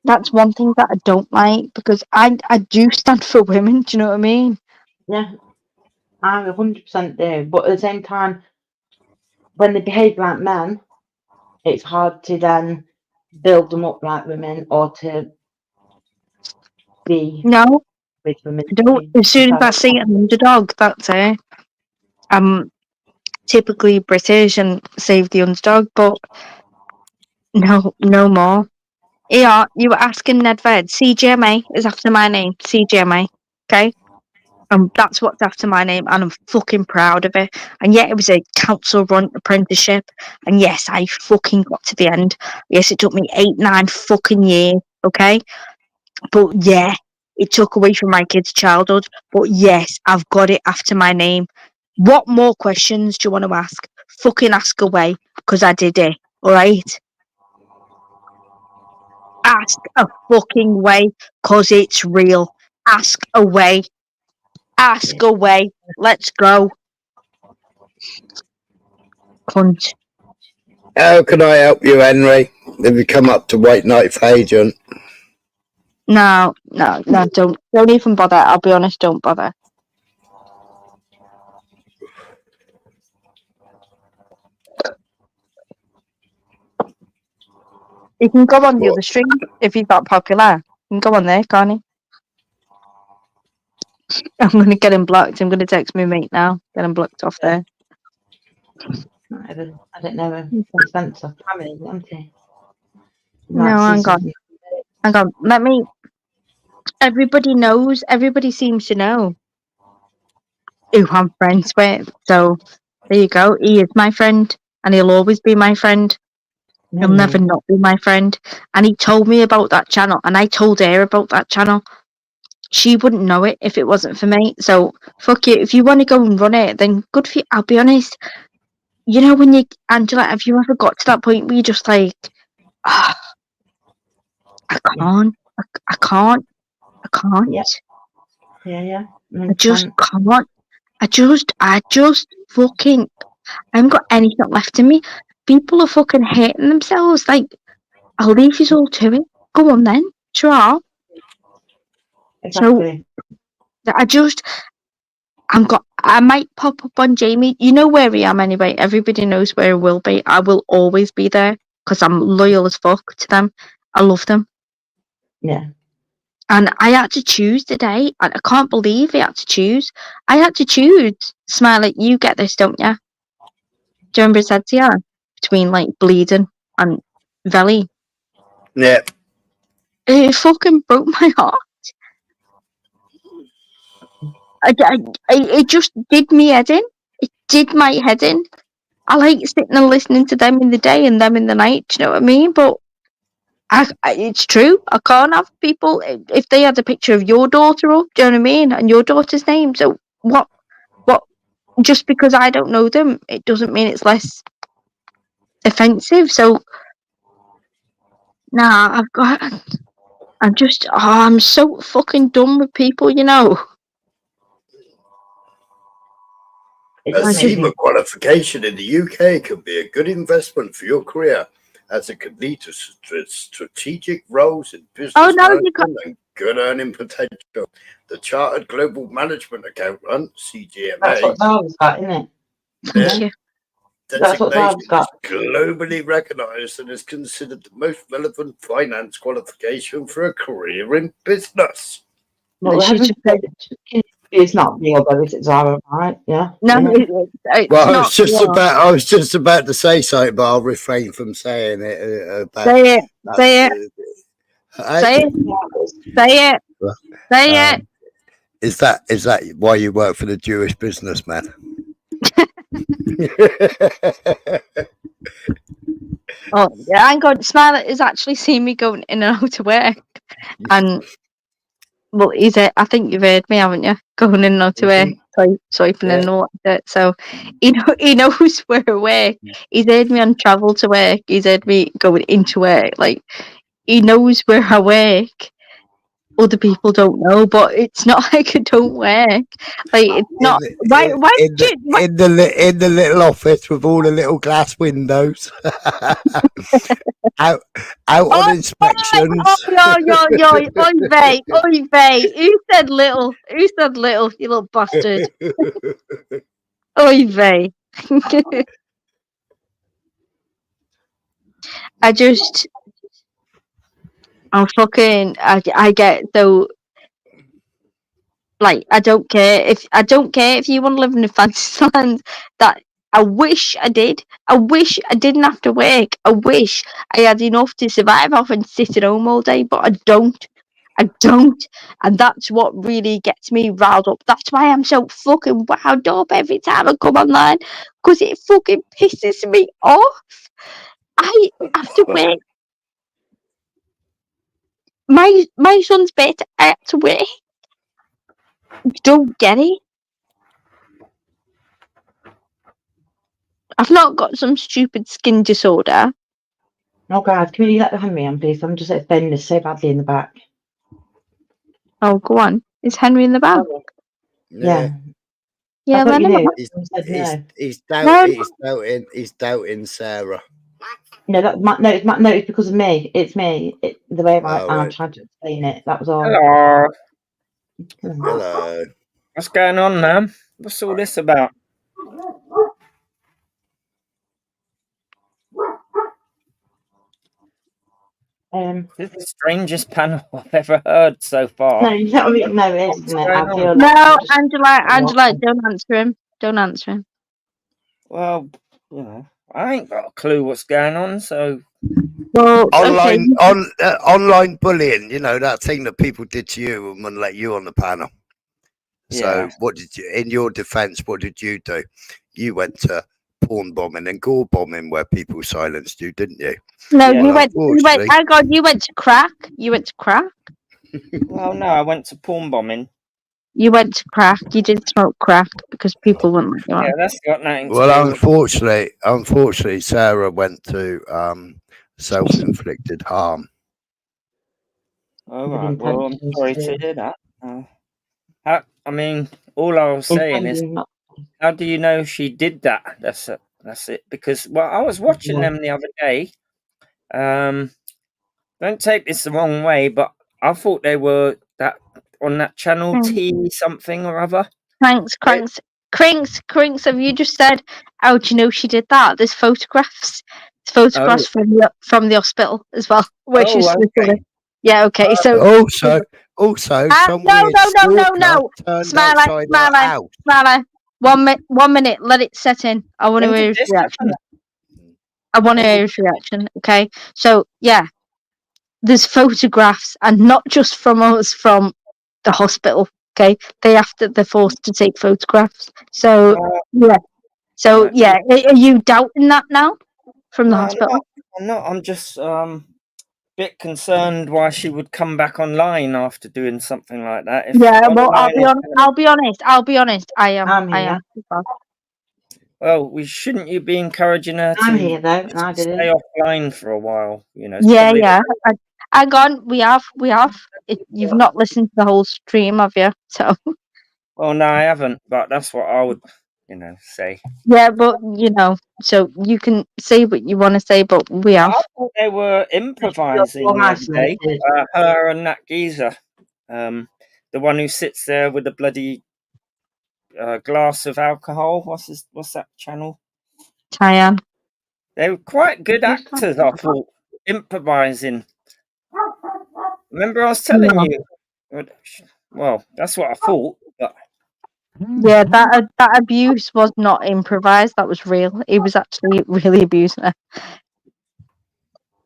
that's one thing that I don't like, because I do stand for women. Do you know what I mean? Yeah, I 100% do. But at the same time, when they behave like men, it's hard to then build them up like women or to be No, with women. I don't. As soon as I see an underdog, that's it. I'm typically British and save the underdog, but no more. Yeah, you were asking Nedved. CGMA is after my name. CGMA. Okay? That's what's after my name, and I'm fucking proud of it. And yet, it was a council-run apprenticeship. And yes, I fucking got to the end. Yes, it took me 8-9 fucking years. Okay? But yeah, it took away from my kids' childhood. But yes, I've got it after my name. What more questions do you want to ask? Fucking ask away, because I did it. Alright? Ask a fucking way, because it's real. Ask away. Ask away. Let's go. Cunt. How can I help you, Henry? Have you come up to White Knife Agent? No, don't even bother. I'll be honest, don't bother. You can go on the other stream if he's that popular. You can go on there, can't you? I'm going to get him blocked. I'm going to text my mate now. Get him blocked off there. I don't know. Spencer family, isn't he? No, hang on. Hang on. Let me. Everybody knows. Everybody seems to know who I'm friends with. So there you go. He is my friend, and he'll always be my friend. He'll never not be my friend. And he told me about that channel, and I told her about that channel. She wouldn't know it if it wasn't for me. So fuck you. If you want to go and run it, then good for you. I'll be honest. You know when Angela, have you ever got to that point where you're just like, I can't. I can't. Yeah. I just can't. I just fucking, I haven't got anything left in me. People are fucking hating themselves. Like, I'll leave you all to it. Go on then. Sure. Exactly. So, I might pop up on Jamie. You know where I am anyway. Everybody knows where I will be. I will always be there because I'm loyal as fuck to them. I love them. Yeah. And I had to choose today. I can't believe I had to choose. I had to choose. Smiley, you get this, don't you? Do you remember I said to you? Between like bleeding and Velly. Yeah. It fucking broke my heart. It just did me head in. It did my head in. I like sitting and listening to them in the day and them in the night. Do you know what I mean? But it's true. I can't have people if they had a picture of your daughter up. Do you know what I mean? And your daughter's name. So what? Just because I don't know them, it doesn't mean it's less offensive. So nah, I'm so fucking done with people. You know. A SEMA qualification in the UK could be a good investment for your career. as it could lead to strategic roles in business Oh no, you management and good earning potential. The Chartered Global Management Accountant, That's what CGMA, Zara's got, isn't it? Thank you. That's what designation Zara's got. is globally recognized and is considered the most relevant finance qualification for a career in business. Well, She heaven just forbid it's not real, though, is it, Zara? Right? Yeah. no, Yeah. it's Well, not. I was just about to say something, but I'll refrain from saying it. About Say it. Say it. I- Say it. Say it. Say it. Is that why you work for the Jewish businessman? Oh, yeah, hang on. Smiler has actually seen me going in and out of work, and well, I think you've heard me, haven't you? Going in and out of work, swiping and all that. So he knows where I work. He's heard me on travel to work. He's heard me going into work. Like he knows where I work. Other people don't know, but it's not like I don't work. Like it's not. Why? In the little office with all the little glass windows, out on inspections. Oy vey, oy vey. Who said little? Who said little? You little bastard. Oy vey. I get so like I don't care if you want to live in a fantasy land. That I wish I did. I wish I didn't have to work. I wish I had enough to survive off and sit at home all day, but I don't. And that's what really gets me riled up. That's why I'm so fucking wound up every time I come online, because it fucking pisses me off. I have to work. My son's better. I have to work. You don't get it. I've not got some stupid skin disorder. Oh, God, can you let Henry on, please? I'm just offended so badly in the back. Oh, go on. Is Henry in the back? Yeah. Yeah, I thought let you him knew. on. He's No. doubting Sarah. No, it's because of me. It's me. The way I tried to explain it. That was all. Hello. Hello. What's going on, man? What's all this about? This is the strangest panel I've ever heard so far. No, you know what I mean? No, it isn't it? I feel No, Angela, don't answer him. Don't answer him. Well, you know, I ain't got a clue what's going on, so. Well, online bullying, you know, that thing that people did to you and wouldn't let you on the panel. So what did you, in your defense, what did you do? You went to porn bombing and gore bombing where people silenced you, didn't you? No, you went hang on, you went to crack. You went to crack. Well, no, I went to porn bombing. You went to crack. You did smoke crack because people wouldn't let you on. Yeah, that's got nothing to do Well, with unfortunately, Sarah went to self-inflicted harm. All right. Well, I'm sorry to hear that. I mean, all I was saying is, how do you know she did that? That's it. Because I was watching them the other day. Don't take this the wrong way, but I thought they were on that channel T something or other. Cranks. Have you just said? How do you know she did that? There's photographs. There's photographs from the hospital as well, where she's. Okay. Yeah. Okay. So. Also, some weird No. Smiler. 1 minute. Let it set in. I want to hear his reaction. Okay. So yeah, there's photographs, and not just from us, from the hospital. Okay, they're forced to take photographs. So yeah. So yeah, are you doubting that now from the hospital? I'm not. I'm just bit concerned why she would come back online after doing something like that. Well, I'll be honest. I am. Well, shouldn't you be encouraging her I'm here though, and I did stay offline for a while? You know. Yeah. Hang on, we have. You've not listened to the whole stream, have you? So. Well, no, I haven't. But that's what I would. say. Yeah, but so you can say what you want to say, but we have. I thought they were improvising the other day. Her and that geezer, the one who sits there with the bloody glass of alcohol. What's that channel? Tyann. They were quite good actors, I thought, improvising. Remember, I was telling you. Well, that's what I thought. But Yeah, that abuse was not improvised. That was real. He was actually really abusing her.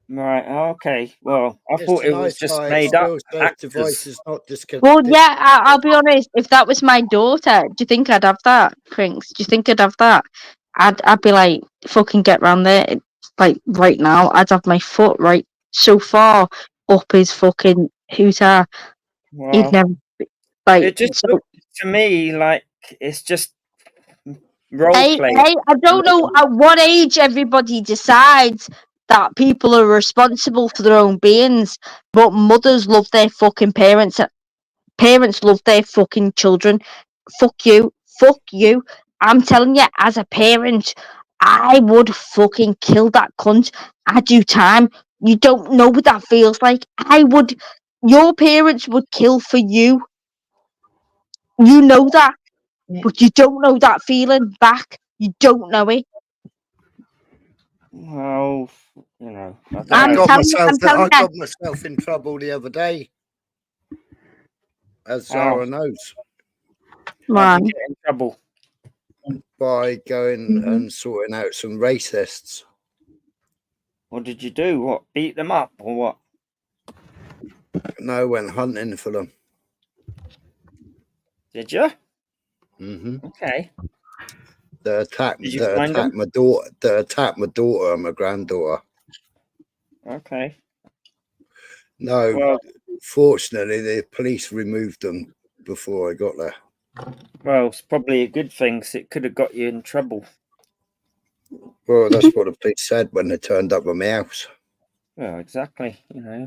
right, okay. Well, I It's thought a it was nice just guy. It made up still says actors. device is not disconnected. Well, yeah, I'll be honest. If that was my daughter, do you think I'd have that, Prince? Do you think I'd have that? I'd be like, fucking get round there, like right now. I'd have my foot right so far up his fucking hooter. Well, He'd never like. it just So, looked to me like it's just role play. I don't know at what age everybody decides that people are responsible for their own beings, but mothers love their fucking parents. Parents love their fucking children. Fuck you. Fuck you. I'm telling you, as a parent, I would fucking kill that cunt. I do time. You don't know what that feels like. I would. Your parents would kill for you. You know that. But you don't know that feeling back. You don't know it. Well, I don't I know. got myself in trouble the other day, as Zara knows. How'd you get in trouble? By going and sorting out some racists. What did you do? What, beat them up or what? No, went hunting for them. Did you? Mm-hmm. Okay. They attacked Did you find them? my daughter. They attacked my daughter and my granddaughter. Okay. No, well, fortunately, the police removed them before I got there. Well, it's probably a good thing, because it could have got you in trouble. Well, that's what the police said when they turned up at my house. Well, exactly.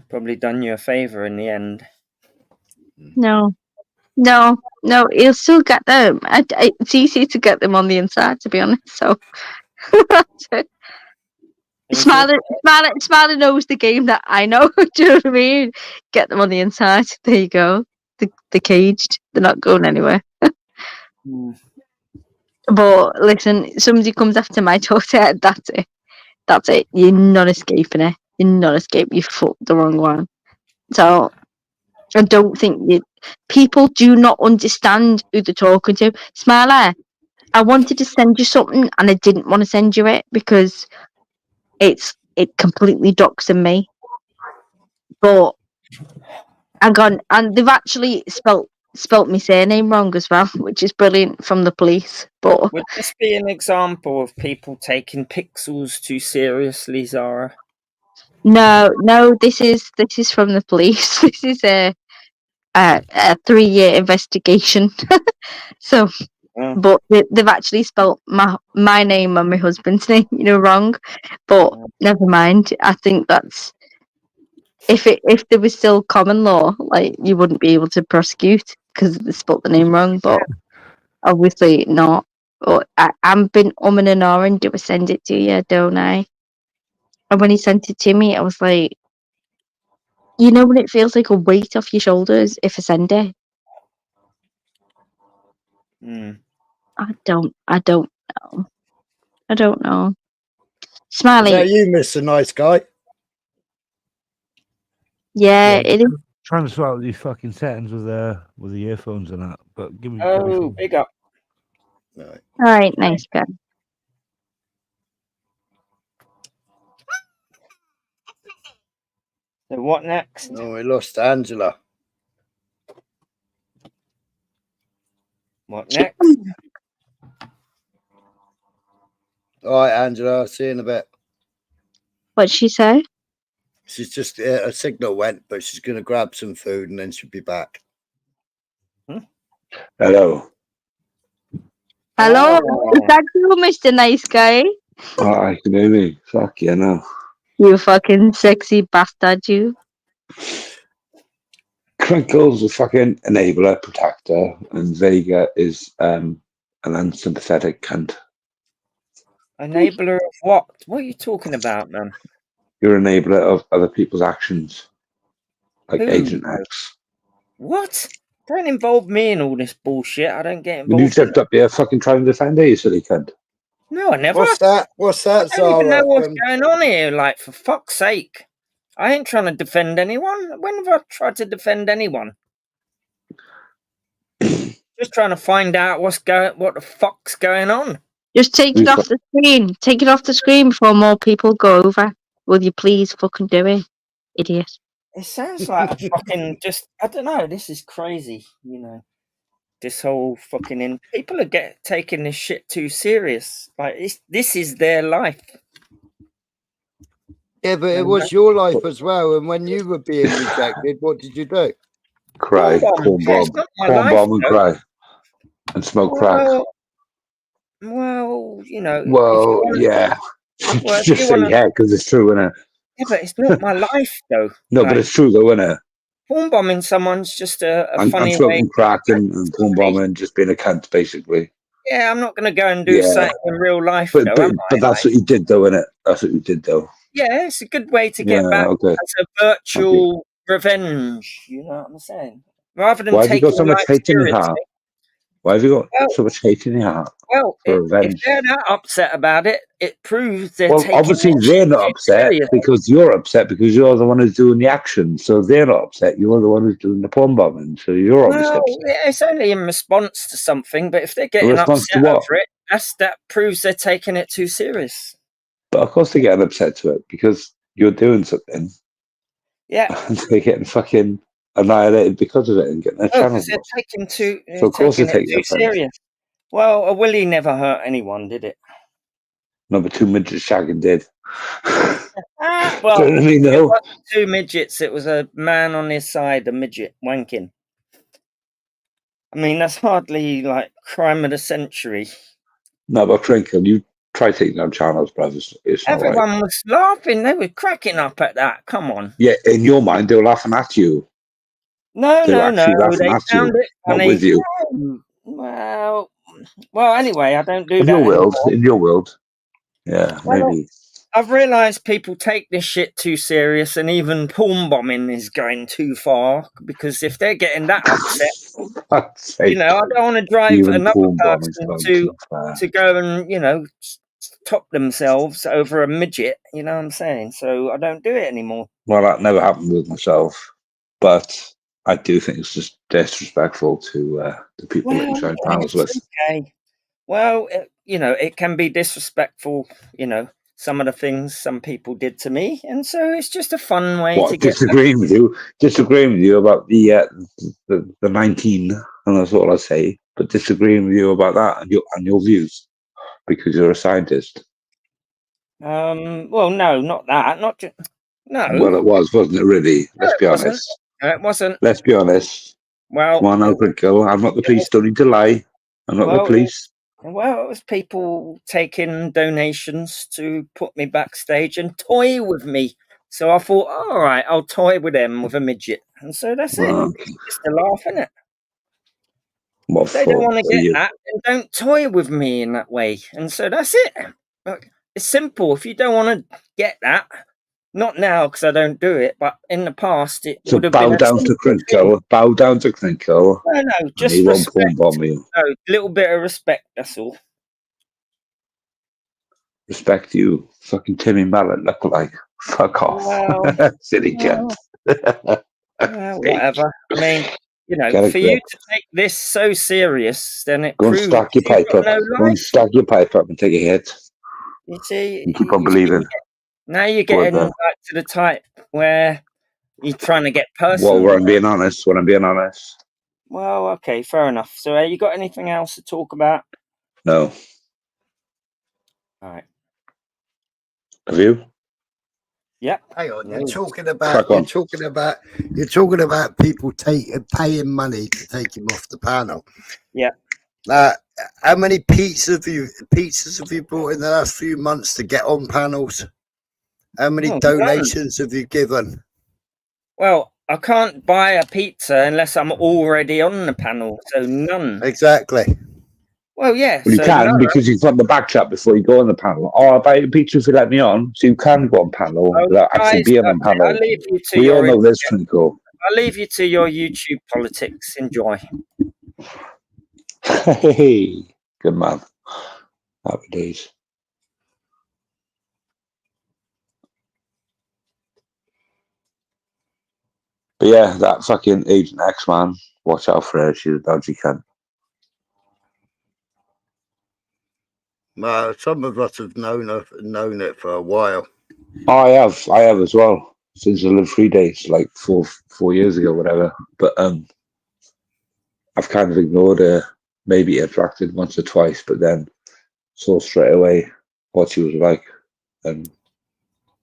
Probably done you a favour in the end. No, he'll still get them. It's easy to get them on the inside, to be honest. So, Smiler knows the game that I know. Do you know what I mean? Get them on the inside. There you go. They're caged. They're not going anywhere. But listen, somebody comes after my daughter. That's it. That's it. You're not escaping it. You're not escaping. You fucked the wrong one. So I don't think people do not understand who they're talking to. Smiler, I wanted to send you something and I didn't want to send you it because it completely doxing me. But and they've actually spelt my surname wrong as well, which is brilliant from the police. But would this be an example of people taking pixels too seriously, Zara? No, this is from the police. This is a 3-year investigation. So, but they've actually spelt my name and my husband's name, wrong. But never mind. I think that's if there was still common law, like you wouldn't be able to prosecute because they spelt the name wrong. But obviously not. But I've been umming and ahhing. Do I send it to you? Don't I? And when he sent it to me, I was like, when it feels like a weight off your shoulders if I send it. I don't know. I don't know. Smiley. Is that you, Mr. Nice Guy? Yeah, it is. Trying to sort out these fucking settings with the earphones and that, but give me. Big up. Right. All right, nice guy. So what next? Oh, we lost Angela. What next? All right, Angela. I'll see you in a bit. What'd she say? She's just a signal went, but she's going to grab some food and then she'll be back. Hello. Hello, is that you, Mr. Nice Guy? Oh, I can hear me. Fuck yeah, no. You fucking sexy bastard, you. Crinkle's a fucking enabler, protector, and Vega is An unsympathetic cunt. Enabler of what? What are you talking about, man? You're an enabler of other people's actions. Like Who? Agent X. What? Don't involve me in all this bullshit. I don't get When you involved in stepped it. up here fucking trying to defend her, you silly cunt. No, I never. What's that? What's I that, don't even know Zara? what's going on here. Like, for fuck's sake. I ain't trying to defend anyone. When have I tried to defend anyone? Just trying to find out what the fuck's going on. Just take it off the screen. Take it off the screen before more people go over. Will you please fucking do it, idiot? It sounds like a fucking I don't know. This is crazy, you know. This whole fucking people are taking this shit too serious. Like this is their life. Yeah, but it was your life as well. And when you were being rejected, what did you do? Cry, porn bomb, porn bomb and cry. And smoke crack. Well, you know. Well, yeah. Well, Just say yeah, because it's true, innit? Yeah, but it's not my life, though. No, but it's true, though, innit? Porn bombing someone's just a I'm funny way. smoking crack and porn bombing, just being a cunt, basically. Yeah, I'm not going to go and do something in real life, but, though, but, am I? but that's what you did, though, innit? That's what you did, though. Yeah, it's a good way to get back as a virtual revenge. You know what I'm saying? Rather than Why have you taking got so much life hate in your seriously. heart? Why have you got so much hate in your heart? Well, for if revenge? they're that upset about it, it proves they're Well, taking obviously it they're not too upset serious. because you're upset because you're the one who's doing the action. So they're not upset. You're the one who's doing the porn bombing. So you're obviously Well, upset. yeah, it's only in response to something, but if they're In getting response to upset what? over it, that proves they're taking it too serious. But of course they're getting upset to it because you're doing something. Yeah. And they're getting fucking annihilated because of it and getting their Oh, channels because they're lost. taking So of course they're it taking too offense. serious. Well, a willy never hurt anyone, did it? Number 2 midgets shagging did. Well, Don't really it know. wasn't 2 midgets. It was a man on his side, a midget wanking. I mean, that's hardly like crime of the century. No, but Crinkle, you try taking down channels, brothers. It's not right. Everyone was laughing. They were cracking up at that. Come on. Yeah, in your mind, they were laughing at you. No, They were no, no. actually laughing They at found you, it not funny. with you. Well, anyway, I don't do In that your anymore. world. Yeah, Well, maybe. I've realised people take this shit too serious, and even porn bombing is going too far. Because if they're getting that upset, you know, I don't want to drive Even another porn bombing's person gone too far. to go and top themselves over a midget. You know what I'm saying? So I don't do it anymore. Well, that never happened with myself, but I do think it's just disrespectful to the people that you join panels with. Okay. Well, it can be disrespectful. Some of the things some people did to me, and so it's just a fun way to get. Disagreeing with you about the 19, and that's all I say. But disagreeing with you about that and your views because you're a scientist. Well, no, not that. Not just no. Well, it was, wasn't it? Really? Let's be wasn't. honest. No, it wasn't. Let's be honest. Well, come on, now, Crinkle. I'm not the police. Don't need to lie. I'm not the police. Well, it was people taking donations to put me backstage and toy with me. So I thought, all right, I'll toy with them with a midget, and so that's it. Just a laugh, innit? What If they don't want to get you? that, then don't toy with me in that way. And so that's it. Look, it's simple. If you don't want to get that, not now because I don't do it, but in the past it So would have been bow a down to simple thing. Crinkle. Bow down to Crinkle. No, just he won't respect. porn bomb you. No, little bit of respect. That's all. Respect you, fucking Timmy Mallet look like. Fuck off, Well, silly cunt. Whatever. I mean, Get a for you grip. to take this so serious, then it Go and proves stack your you've pipe got up. no Go and life. stack your pipe up and take a hit. You see, And keep on believing. now you're Well getting done. back to the type where you're trying to get Well, personal. when I'm being honest. Well, okay, fair enough. So, you got anything else to talk about? No. All right. Have you? Yeah. Hang on, Crack on. you're talking about people paying money to take him off the panel. Yeah. How many pizzas have you bought in the last few months to get on panels? How many donations have you given? Well, I can't buy a pizza unless I'm already on the panel, so none. Exactly. Well, yeah. Well, you so can no. because you've got the back chat before you go on the panel. Oh, I'll buy you a picture if you let me on. So you can go on panel without actually Guys, being on okay, panel. I'll leave you to We all your know this pretty cool. I'll leave you to your YouTube politics. Enjoy. Hey, good man. Happy days. But yeah, that fucking Agent X, man. Watch out for her. She's a dodgy cunt. Some of us have known it for a while. Oh, I have as well. Since I lived 3 days, like 4 years ago, whatever. But I've kind of ignored her. Maybe interacted once or twice, but then saw straight away what she was like and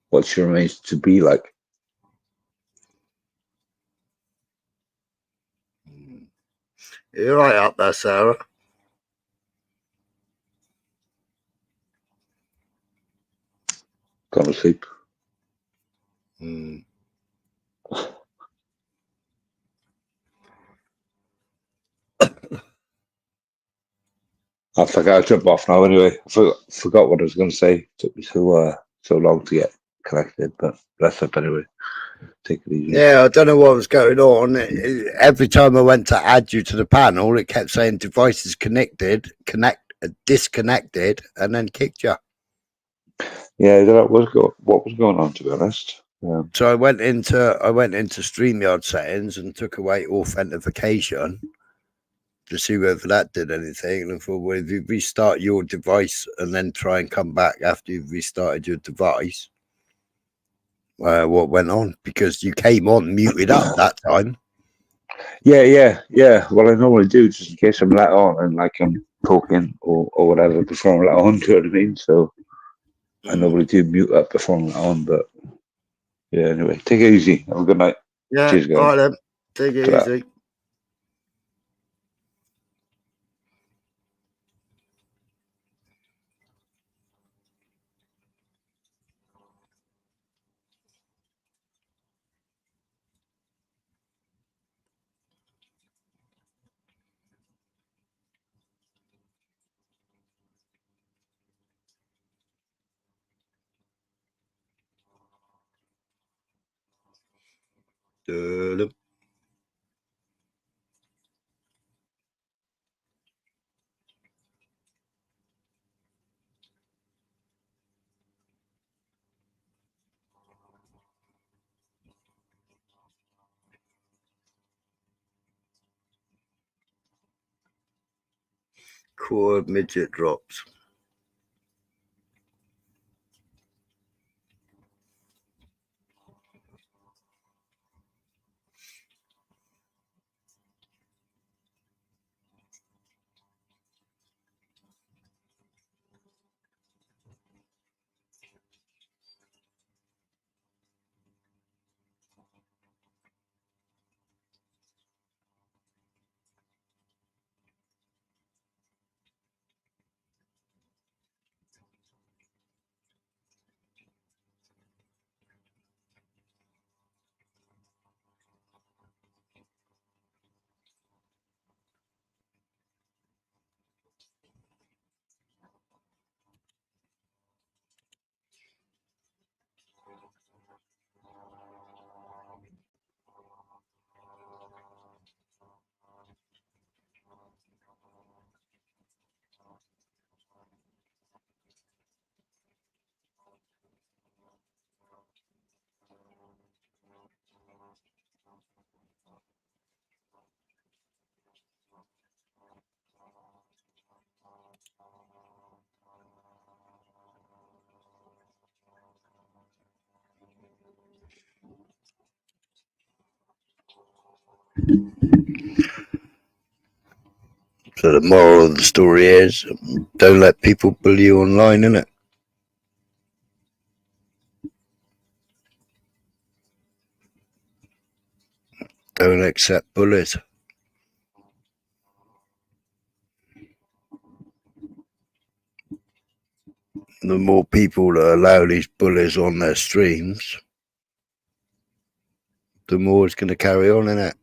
what she remains to be like. You're right up there, Sarah. Gone to sleep. I think I'll jump off now anyway. I forgot what I was going to say. It took me so long to get connected, but bless up anyway. Take it easy. Yeah, I don't know what was going on. Every time I went to add you to the panel, it kept saying devices disconnected, and then kicked you. Yeah, what was going on, to be honest. So I went into StreamYard settings and took away authentication to see whether that did anything. And I thought, well, if you restart your device and then try and come back after you've restarted your device, what went on? Because you came on muted up that time. Yeah. Well, I normally do, just in case I'm let on and like I'm talking or whatever before I'm let on. Do you know what I mean? So I normally do mute up before I'm let on. But yeah, anyway, take it easy. Have a good night. Yeah, cheers, guys. all right then. Take it Ta-ra. easy. Core midget drops. So the moral of the story is, don't let people bully you online, innit? Don't accept bullies. The more people that allow these bullies on their streams, the more it's going to carry on, innit?